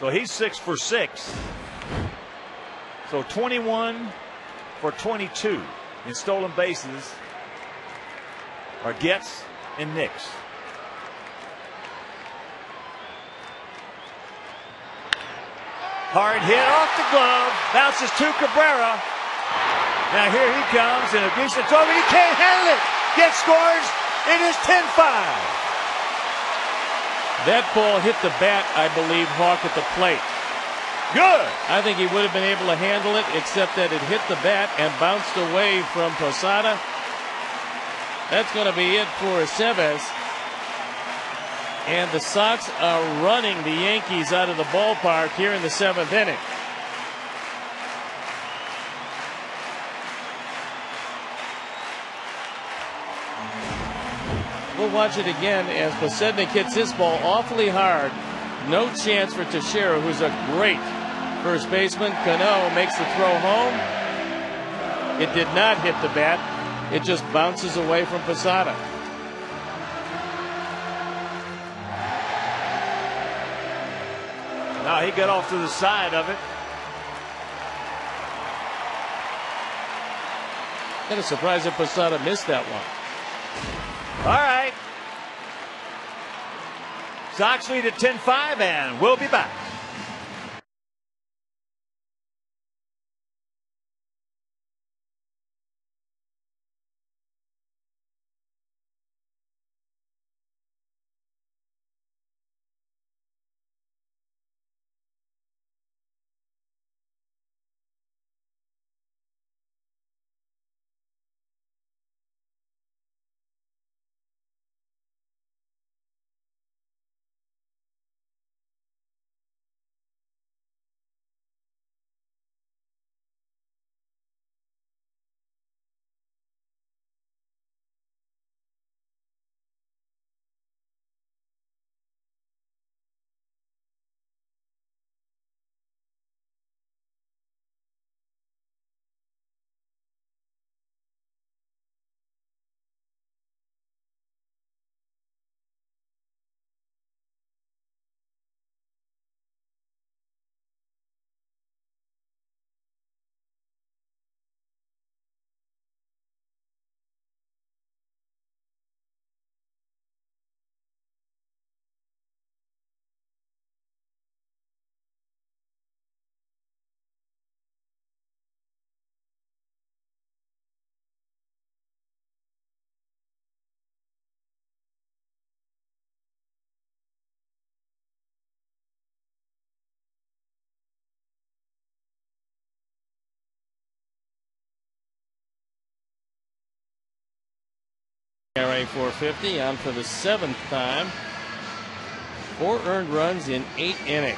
So he's 6 for 6. So 21 for 22 in stolen bases are Getz and Nix. Hard hit off the glove. Bounces to Cabrera. Now here he comes, and a decent throw. He can't handle it. Getz scores. It is 10-5. That ball hit the bat, I believe, Hawk, at the plate. Good. I think he would have been able to handle it, except that it hit the bat and bounced away from Posada. That's going to be it for Aceves. And the Sox are running the Yankees out of the ballpark here in the 7th inning. We'll watch it again as Posednik hits his ball awfully hard. No chance for Teixeira, who's a great first baseman. Cano makes the throw home. It did not hit the bat. It just bounces away from Posada. Now he got off to the side of it. Kind of surprised that Posada missed that one. All right. Sox lead at 10-5, and we'll be back. ERA 4.50 on for the 7th time. 4 earned runs in 8 innings.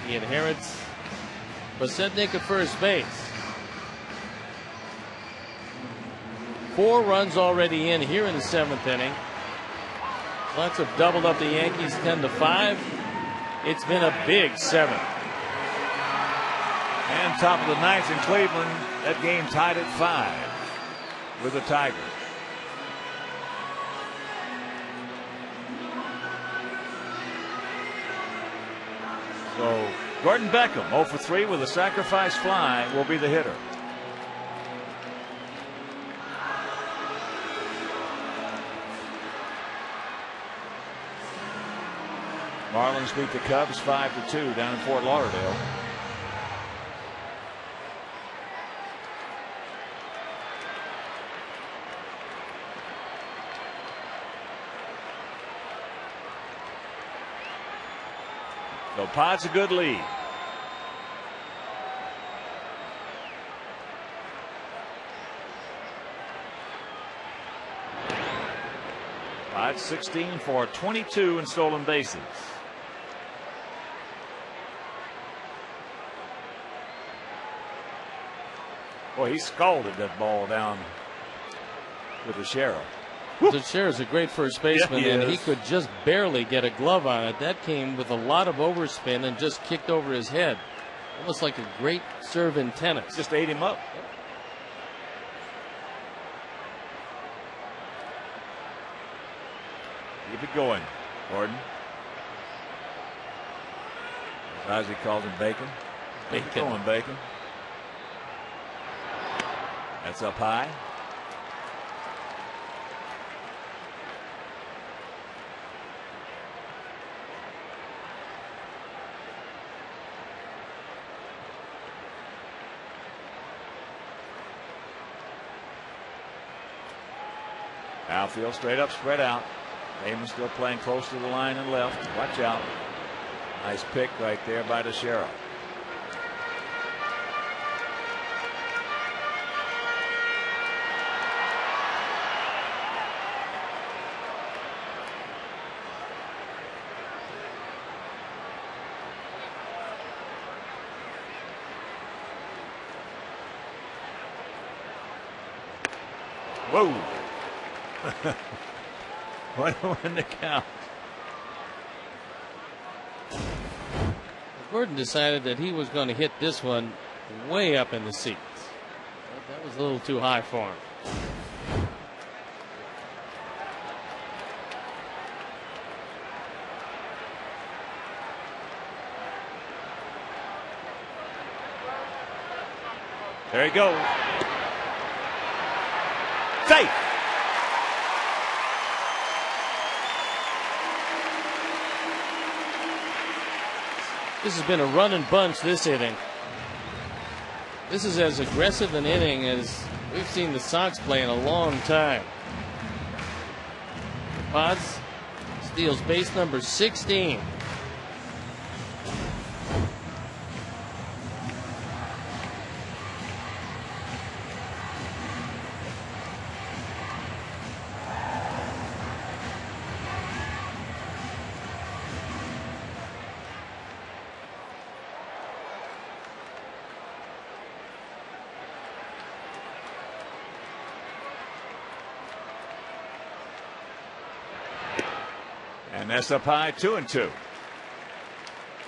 He inherits Posednik at first base. 4 runs already in here in the 7th inning. Lots have doubled up the Yankees 10-5. It's been a big 7th. And top of the 9th in Cleveland. That game tied at 5 with the Tigers. So Gordon Beckham 0 for 3 with a sacrifice fly will be the hitter. Marlins beat the Cubs 5-2 down in Fort Lauderdale. So Pod's a good lead. Pod 16 for 22 in stolen bases. Boy, he scalded that ball down with the sheriff. Teixeira is a great first baseman, and he could just barely get a glove on it. That came with a lot of overspin and just kicked over his head. Almost like a great serve in tennis. Just ate him up. Keep it going, Gordon. As he calls him Bacon. Keep it going, Bacon. That's up high. Outfield straight up, spread out. Damon still playing close to the line and left. Watch out. Nice pick right there by the Sheriff. Whoa. 1-1 to count. Gordon decided that he was going to hit this one way up in the seats. That was a little too high for him. There he goes. Safe. This has been a running bunch this inning. This is as aggressive an inning as we've seen the Sox play in a long time. Pods steals base number 16. And that's up high, 2-2.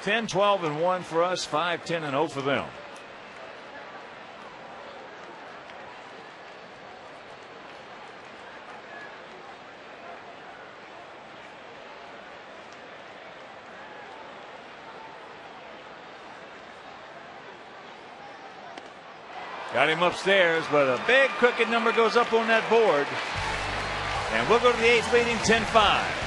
10, 12, and 1 for us, 5, 10, and 0 for them. Got him upstairs, but a big crooked number goes up on that board. And we'll go to the 8th leading, 10-5.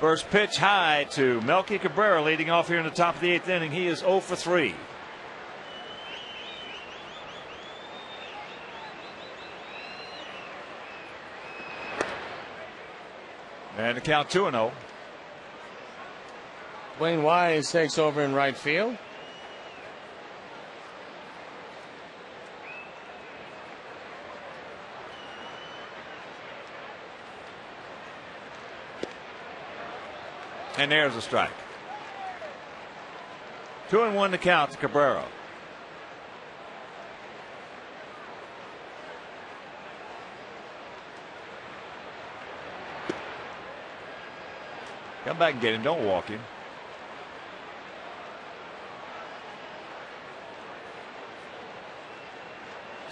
First pitch high to Melky Cabrera, leading off here in the top of the 8th inning. He is 0 for 3. And the count 2-0. Wayne Wise takes over in right field. And there's a strike. 2-1 to count to Cabrera. Come back and get him. Don't walk him.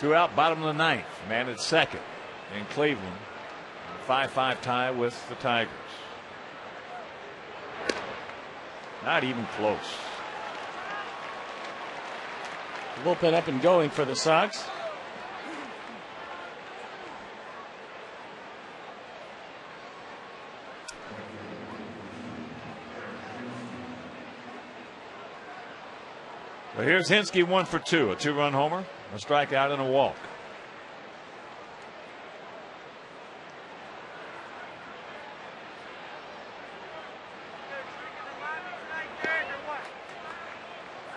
Two out, bottom of the ninth. Man at second in Cleveland. 5-5 tie with the Tigers. Not even close. Bullpen up and going for the Sox. Well, here's Hinske 1 for 2. A 2-run homer, a strikeout, and a walk.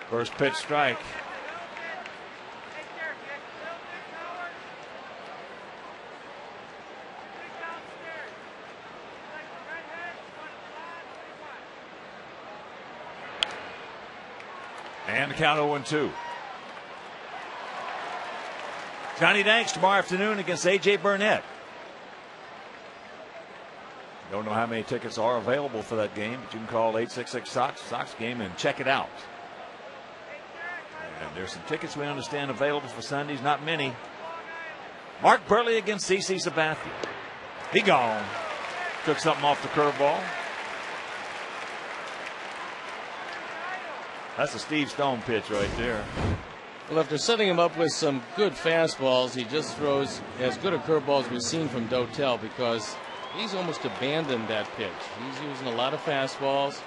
First pitch strike. And the count 0-2. Johnny Danks tomorrow afternoon against A.J. Burnett. Don't know how many tickets are available for that game, but you can call 866-SOX game and check it out. And there's some tickets we understand available for Sundays, not many. Mark Burley against C.C. Sabathia. He gone. Took something off the curveball. That's a Steve Stone pitch right there. Well, after setting him up with some good fastballs, he just throws as good a curveball as we've seen from Dotel, because he's almost abandoned that pitch. He's using a lot of fastballs.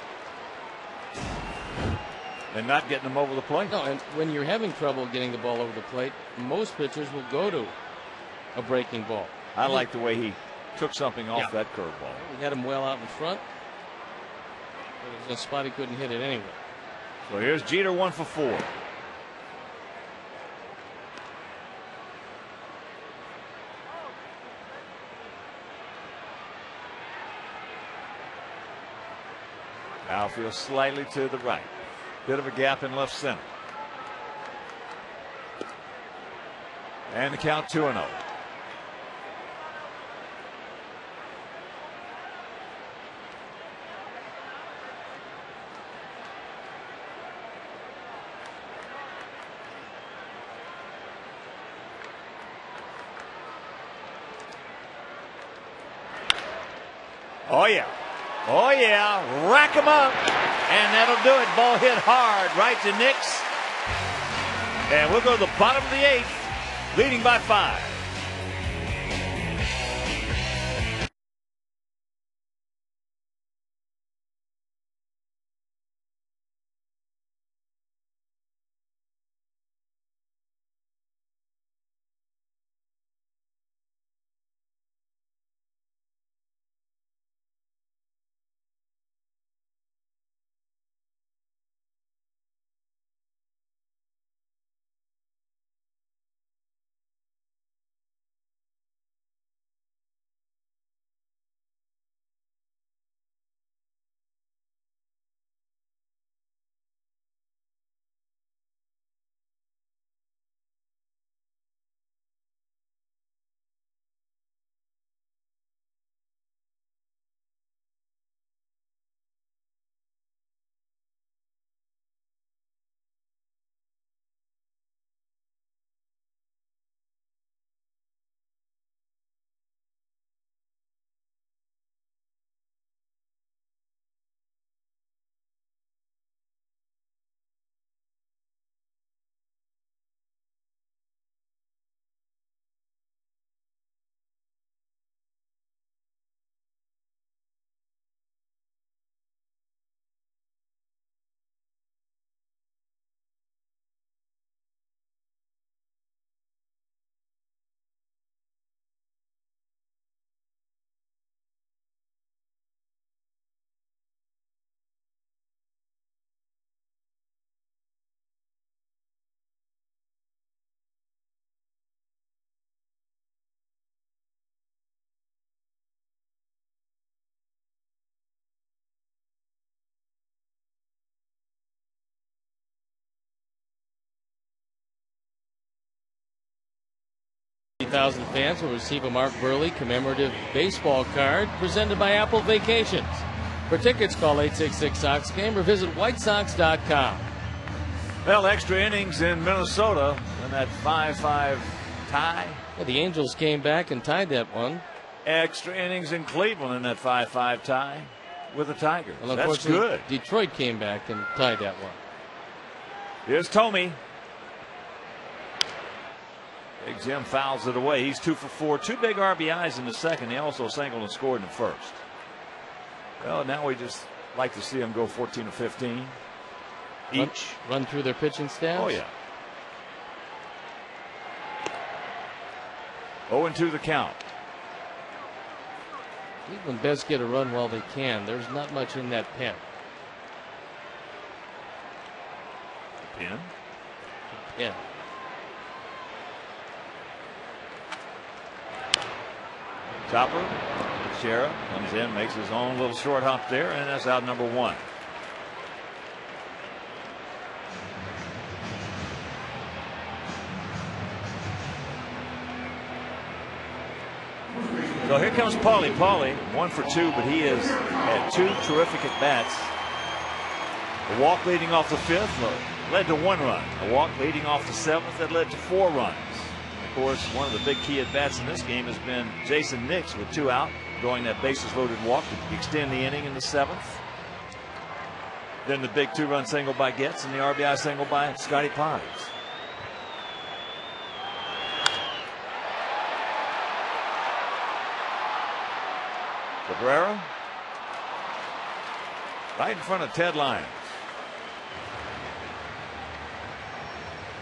And not getting them over the plate. No, and when you're having trouble getting the ball over the plate, most pitchers will go to a breaking ball. I like the way he took something off that curveball. We had him well out in front. There was a spot he couldn't hit it anyway. So here's Jeter 1 for 4. Outfield slightly to the right. Bit of a gap in left center. And the count 2-0. Oh, yeah. Oh, yeah. Rack him up. And that'll do it. Ball hit hard right to Nix. And we'll go to the bottom of the 8th, leading by 5. Thousand fans will receive a Mark Burley commemorative baseball card presented by Apple Vacations. For tickets, call 866-SOX-GAME or visit whitesox.com. Well, extra innings in Minnesota in that 5-5 tie. Yeah, the Angels came back and tied that one. Extra innings in Cleveland in that 5-5 tie with the Tigers. Well, that's good. Detroit came back and tied that one. Here's Tomey. Big Jim fouls it away. He's 2 for 4. 2 big RBIs in the second. He also singled and scored in the first. Well, now we just like to see him go 14 or 15 each. Run through their pitching staffs? Oh, yeah. 0-2 the count. Cleveland best get a run while they can. There's not much in that pen. Pen? Yeah. Chopper. Sheriff comes in, makes his own little short hop there, and that's out number 1. So here comes Paulie. Paulie, 1 for 2, but he has had 2 terrific at bats. A walk leading off the 5th led to 1 run. A walk leading off the 7th that led to 4 runs. Of course, one of the big key at bats in this game has been Jason Nix with 2 out, throwing that bases loaded walk to extend the inning in the 7th. Then the big 2-run single by Getz and the RBI single by Scotty Pies. Cabrera right in front of Ted Lyons.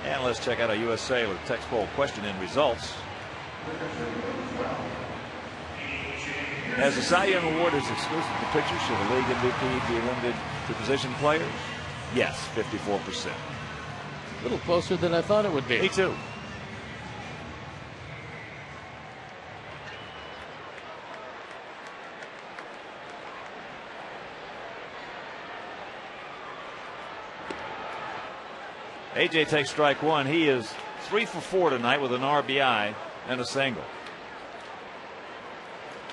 And let's check out a U.S. Sailor text poll question and results. As the Cy Young Award is exclusive to pitchers, should the league MVP be limited to position players? Yes, 54%. A little closer than I thought it would be. Me too. AJ takes strike 1. He is 3 for 4 tonight with an RBI and a single.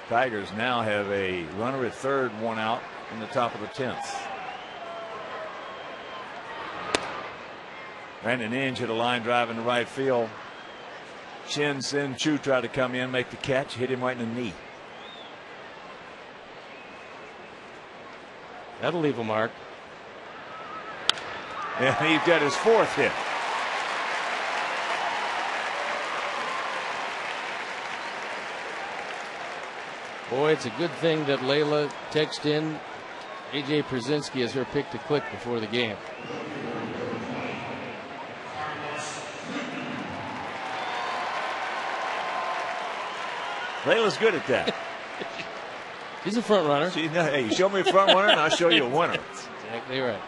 Tigers now have a runner at third, 1 out in the top of the 10th. Brandon Inge hit a line drive in the right field. Shin Sin Chu tried to come in, make the catch, hit him right in the knee. That'll leave a mark. And he's got his 4th hit. Boy, it's a good thing that Layla texted in AJ Przinsky as her pick to click before the game. Layla's good at that. She's a front runner. Hey, you show me a front runner and I'll show you a winner. That's exactly right.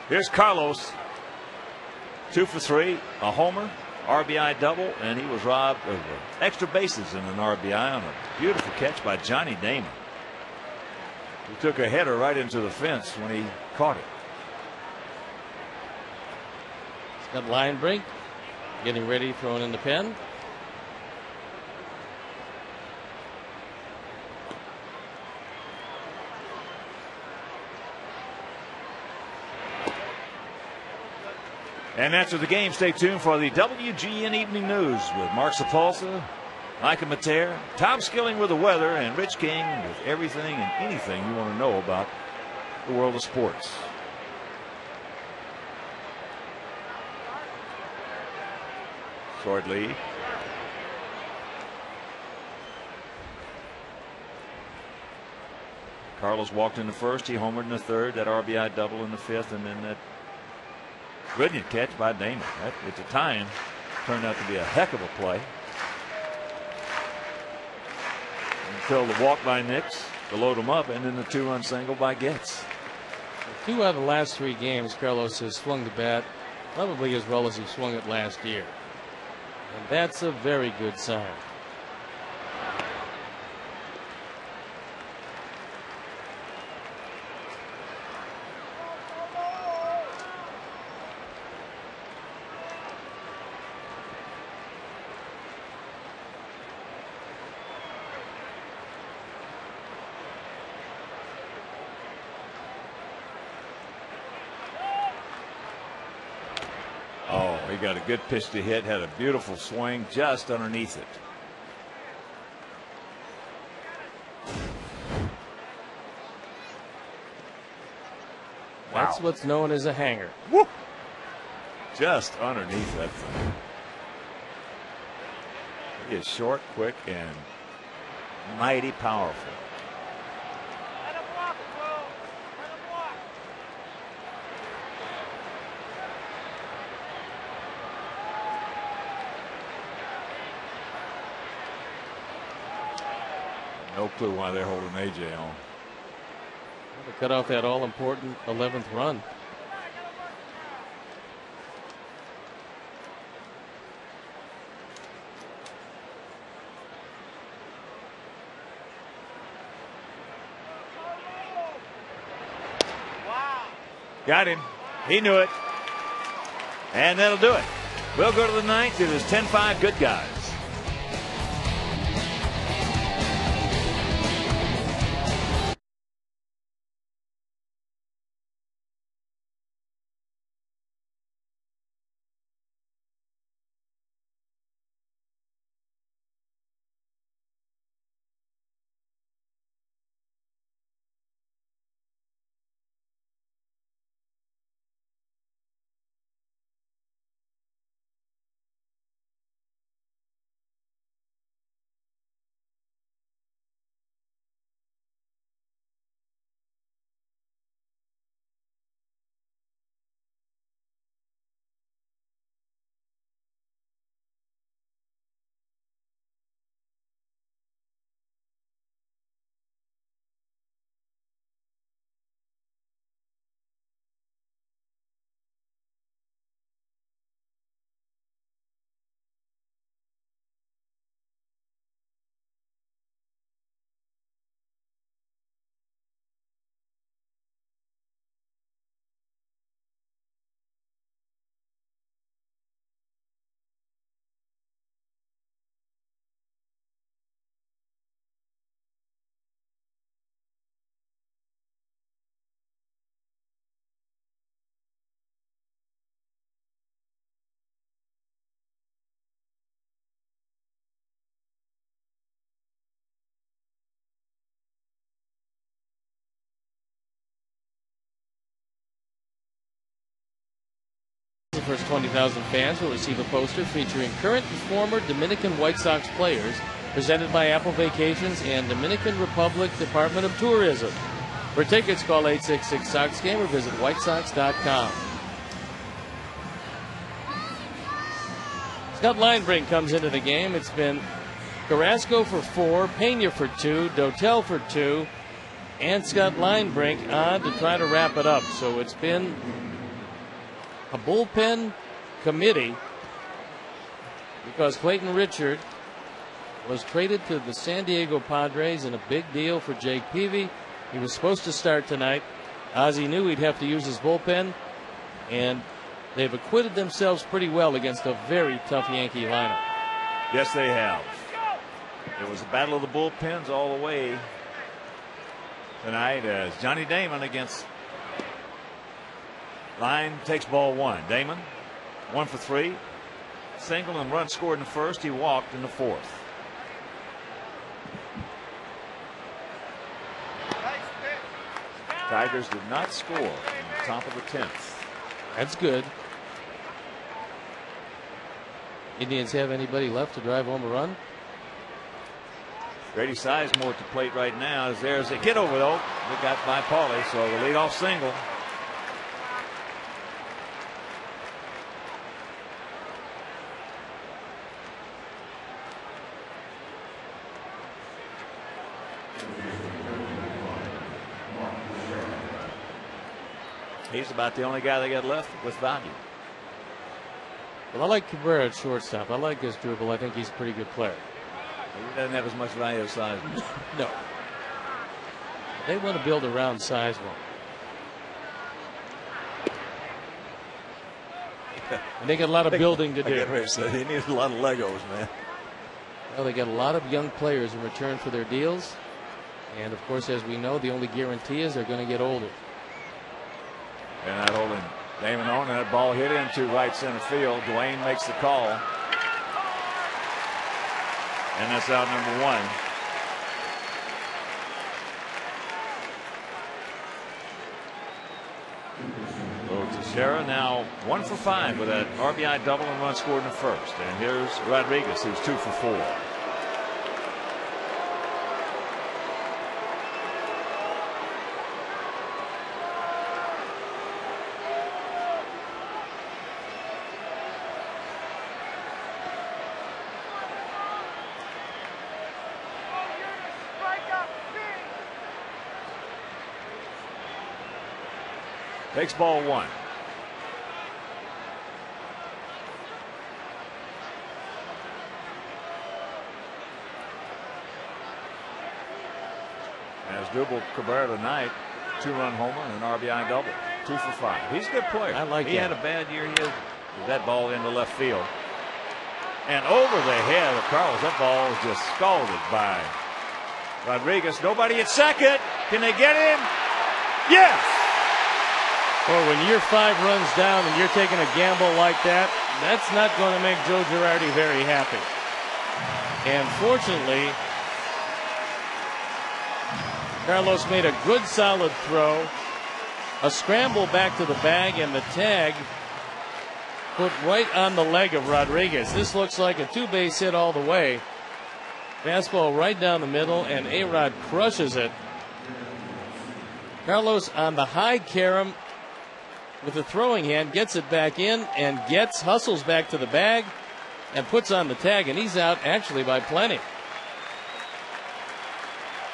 Here's Carlos, 2 for 3, a homer, RBI double, and he was robbed of extra bases in an RBI on a beautiful catch by Johnny Damon. He took a header right into the fence when he caught it. He's got line break, getting ready, throwing in the pen. And after the game, stay tuned for the WGN Evening News with Mark Sapulsa, Micah Mater, Tom Skilling with the weather, and Rich King with everything and anything you want to know about the world of sports. Short lead. Carlos walked in the first. He homered in the third. That RBI double in the 5th, and then that brilliant catch by Damon. That, at the time, turned out to be a heck of a play. Until the walk by Nix to load him up, and then the 2-run single by Getz. 2 out of the last 3 games, Carlos has swung the bat probably as well as he swung it last year. And that's a very good sign. He got a good pitch to hit, had a beautiful swing just underneath it. That's what's known as a hanger. Woo! Just underneath that thing. He is short, quick, and mighty powerful. Let him walk, bro. Let him walk. No clue why they're holding AJ on. To cut off that all-important 11th run. Got him. He knew it. And that'll do it. We'll go to the ninth. It is 10-5 good guys. The first 20,000 fans will receive a poster featuring current and former Dominican White Sox players, presented by Apple Vacations and Dominican Republic Department of Tourism. For tickets, call 866-SOX-GAME or visit whitesox.com. Scott Linebrink comes into the game. It's been Carrasco for 4, Pena for 2, Dotel for 2, and Scott Linebrink on to try to wrap it up. So it's been a bullpen committee because Clayton Richard was traded to the San Diego Padres in a big deal for Jake Peavy. He was supposed to start tonight. Ozzie knew he'd have to use his bullpen, and they've acquitted themselves pretty well against a very tough Yankee lineup. Yes, they have. It was a battle of the bullpens all the way tonight as Johnny Damon against Line takes ball 1. Damon 1 for 3. Single and run scored in the first. He walked in the fourth. Tigers did not score in the top of the 10th. That's good. Indians have anybody left to drive home a run? Grady Sizemore at the plate right now. There's a hit over though. They got by Paulie, so the leadoff single. He's about the only guy they got left with value. Well, I like Cabrera at shortstop. I like his dribble. I think he's a pretty good player. He doesn't have as much value as Sizemore. No. They want to build around Sizemore. And they got a lot of building to do. They need a lot of Legos, man. Well, they got a lot of young players in return for their deals. And, of course, as we know, the only guarantee is they're going to get older. They're not holding Damon on, and that ball hit into right center field. Dwayne makes the call. And that's out number 1. Teixeira now 1 for 5 with that RBI double and run scored in the first. And here's Rodriguez, who's 2 for 4. Takes ball 1. As Dubal Cabrera tonight, 2-run homer and an RBI double, 2 for 5. He's a good player. I like he him. had a bad year. He had that ball into left field. And over the head of Carlos, that ball was just scalded by Rodriguez. Nobody at second. Can they get him? Yes! Well, when you're 5 runs down and you're taking a gamble like that, that's not going to make Joe Girardi very happy. And fortunately, Carlos made a good solid throw, a scramble back to the bag, and the tag put right on the leg of Rodriguez. This looks like a 2-base hit all the way. Fastball right down the middle, and A-Rod crushes it. Carlos on the high carom with the throwing hand, gets it back in and hustles back to the bag and puts on the tag, and he's out actually by plenty.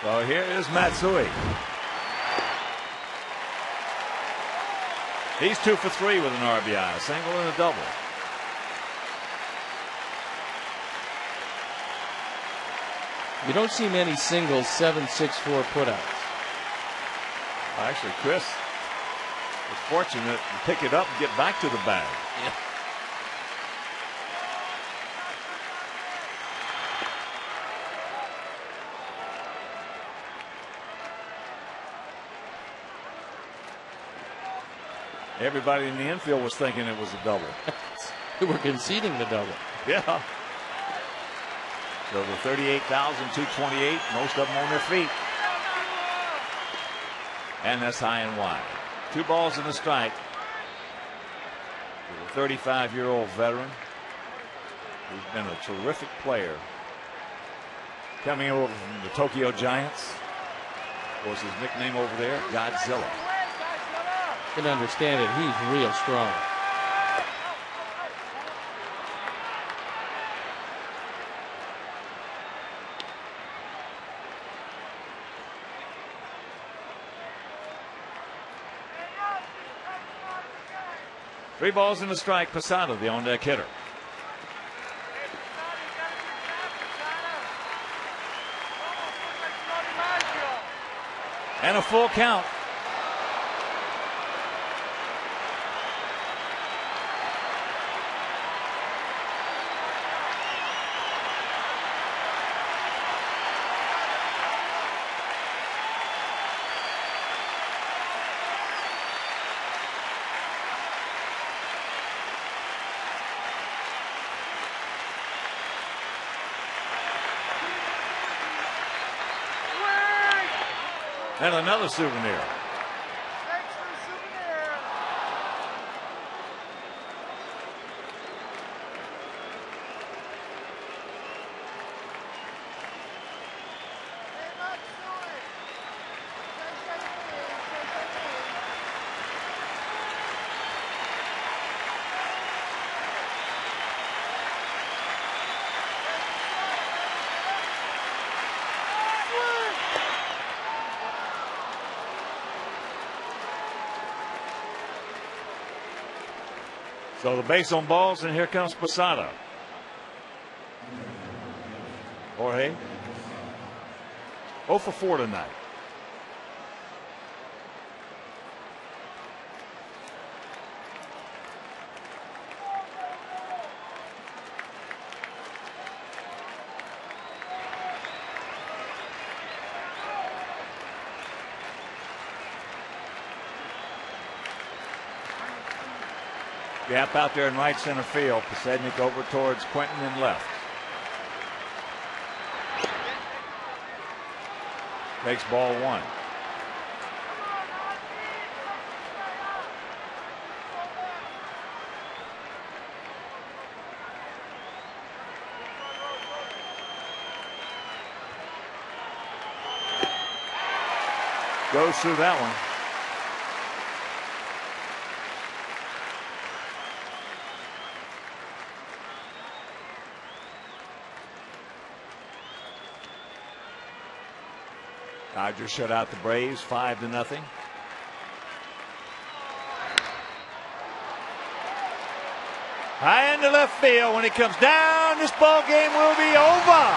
So here is Matsui. He's 2 for 3 with an RBI, a single and a double. You don't see many singles 7-6-4 putouts. Actually, Chris was fortunate to pick it up and get back to the bag. Yeah. Everybody in the infield was thinking it was a double. They were conceding the double. Yeah. So the 38,228, most of them on their feet. And that's high and wide. 2 balls and a strike. For the 35-year-old veteran who's been a terrific player. Coming over from the Tokyo Giants. Was his nickname over there? Godzilla. You can understand it. He's real strong. Three balls and a strike. Posada, the on-deck hitter. And a full count. And another souvenir. So the base on balls, and here comes Posada. Jorge, 0 for 4 tonight. Gap out there in right center field. Pasednik over towards Quentin and left. Takes ball one. Goes through that one. Dodgers shut out the Braves 5-0. High into left field. When it comes down, this ball game will be over.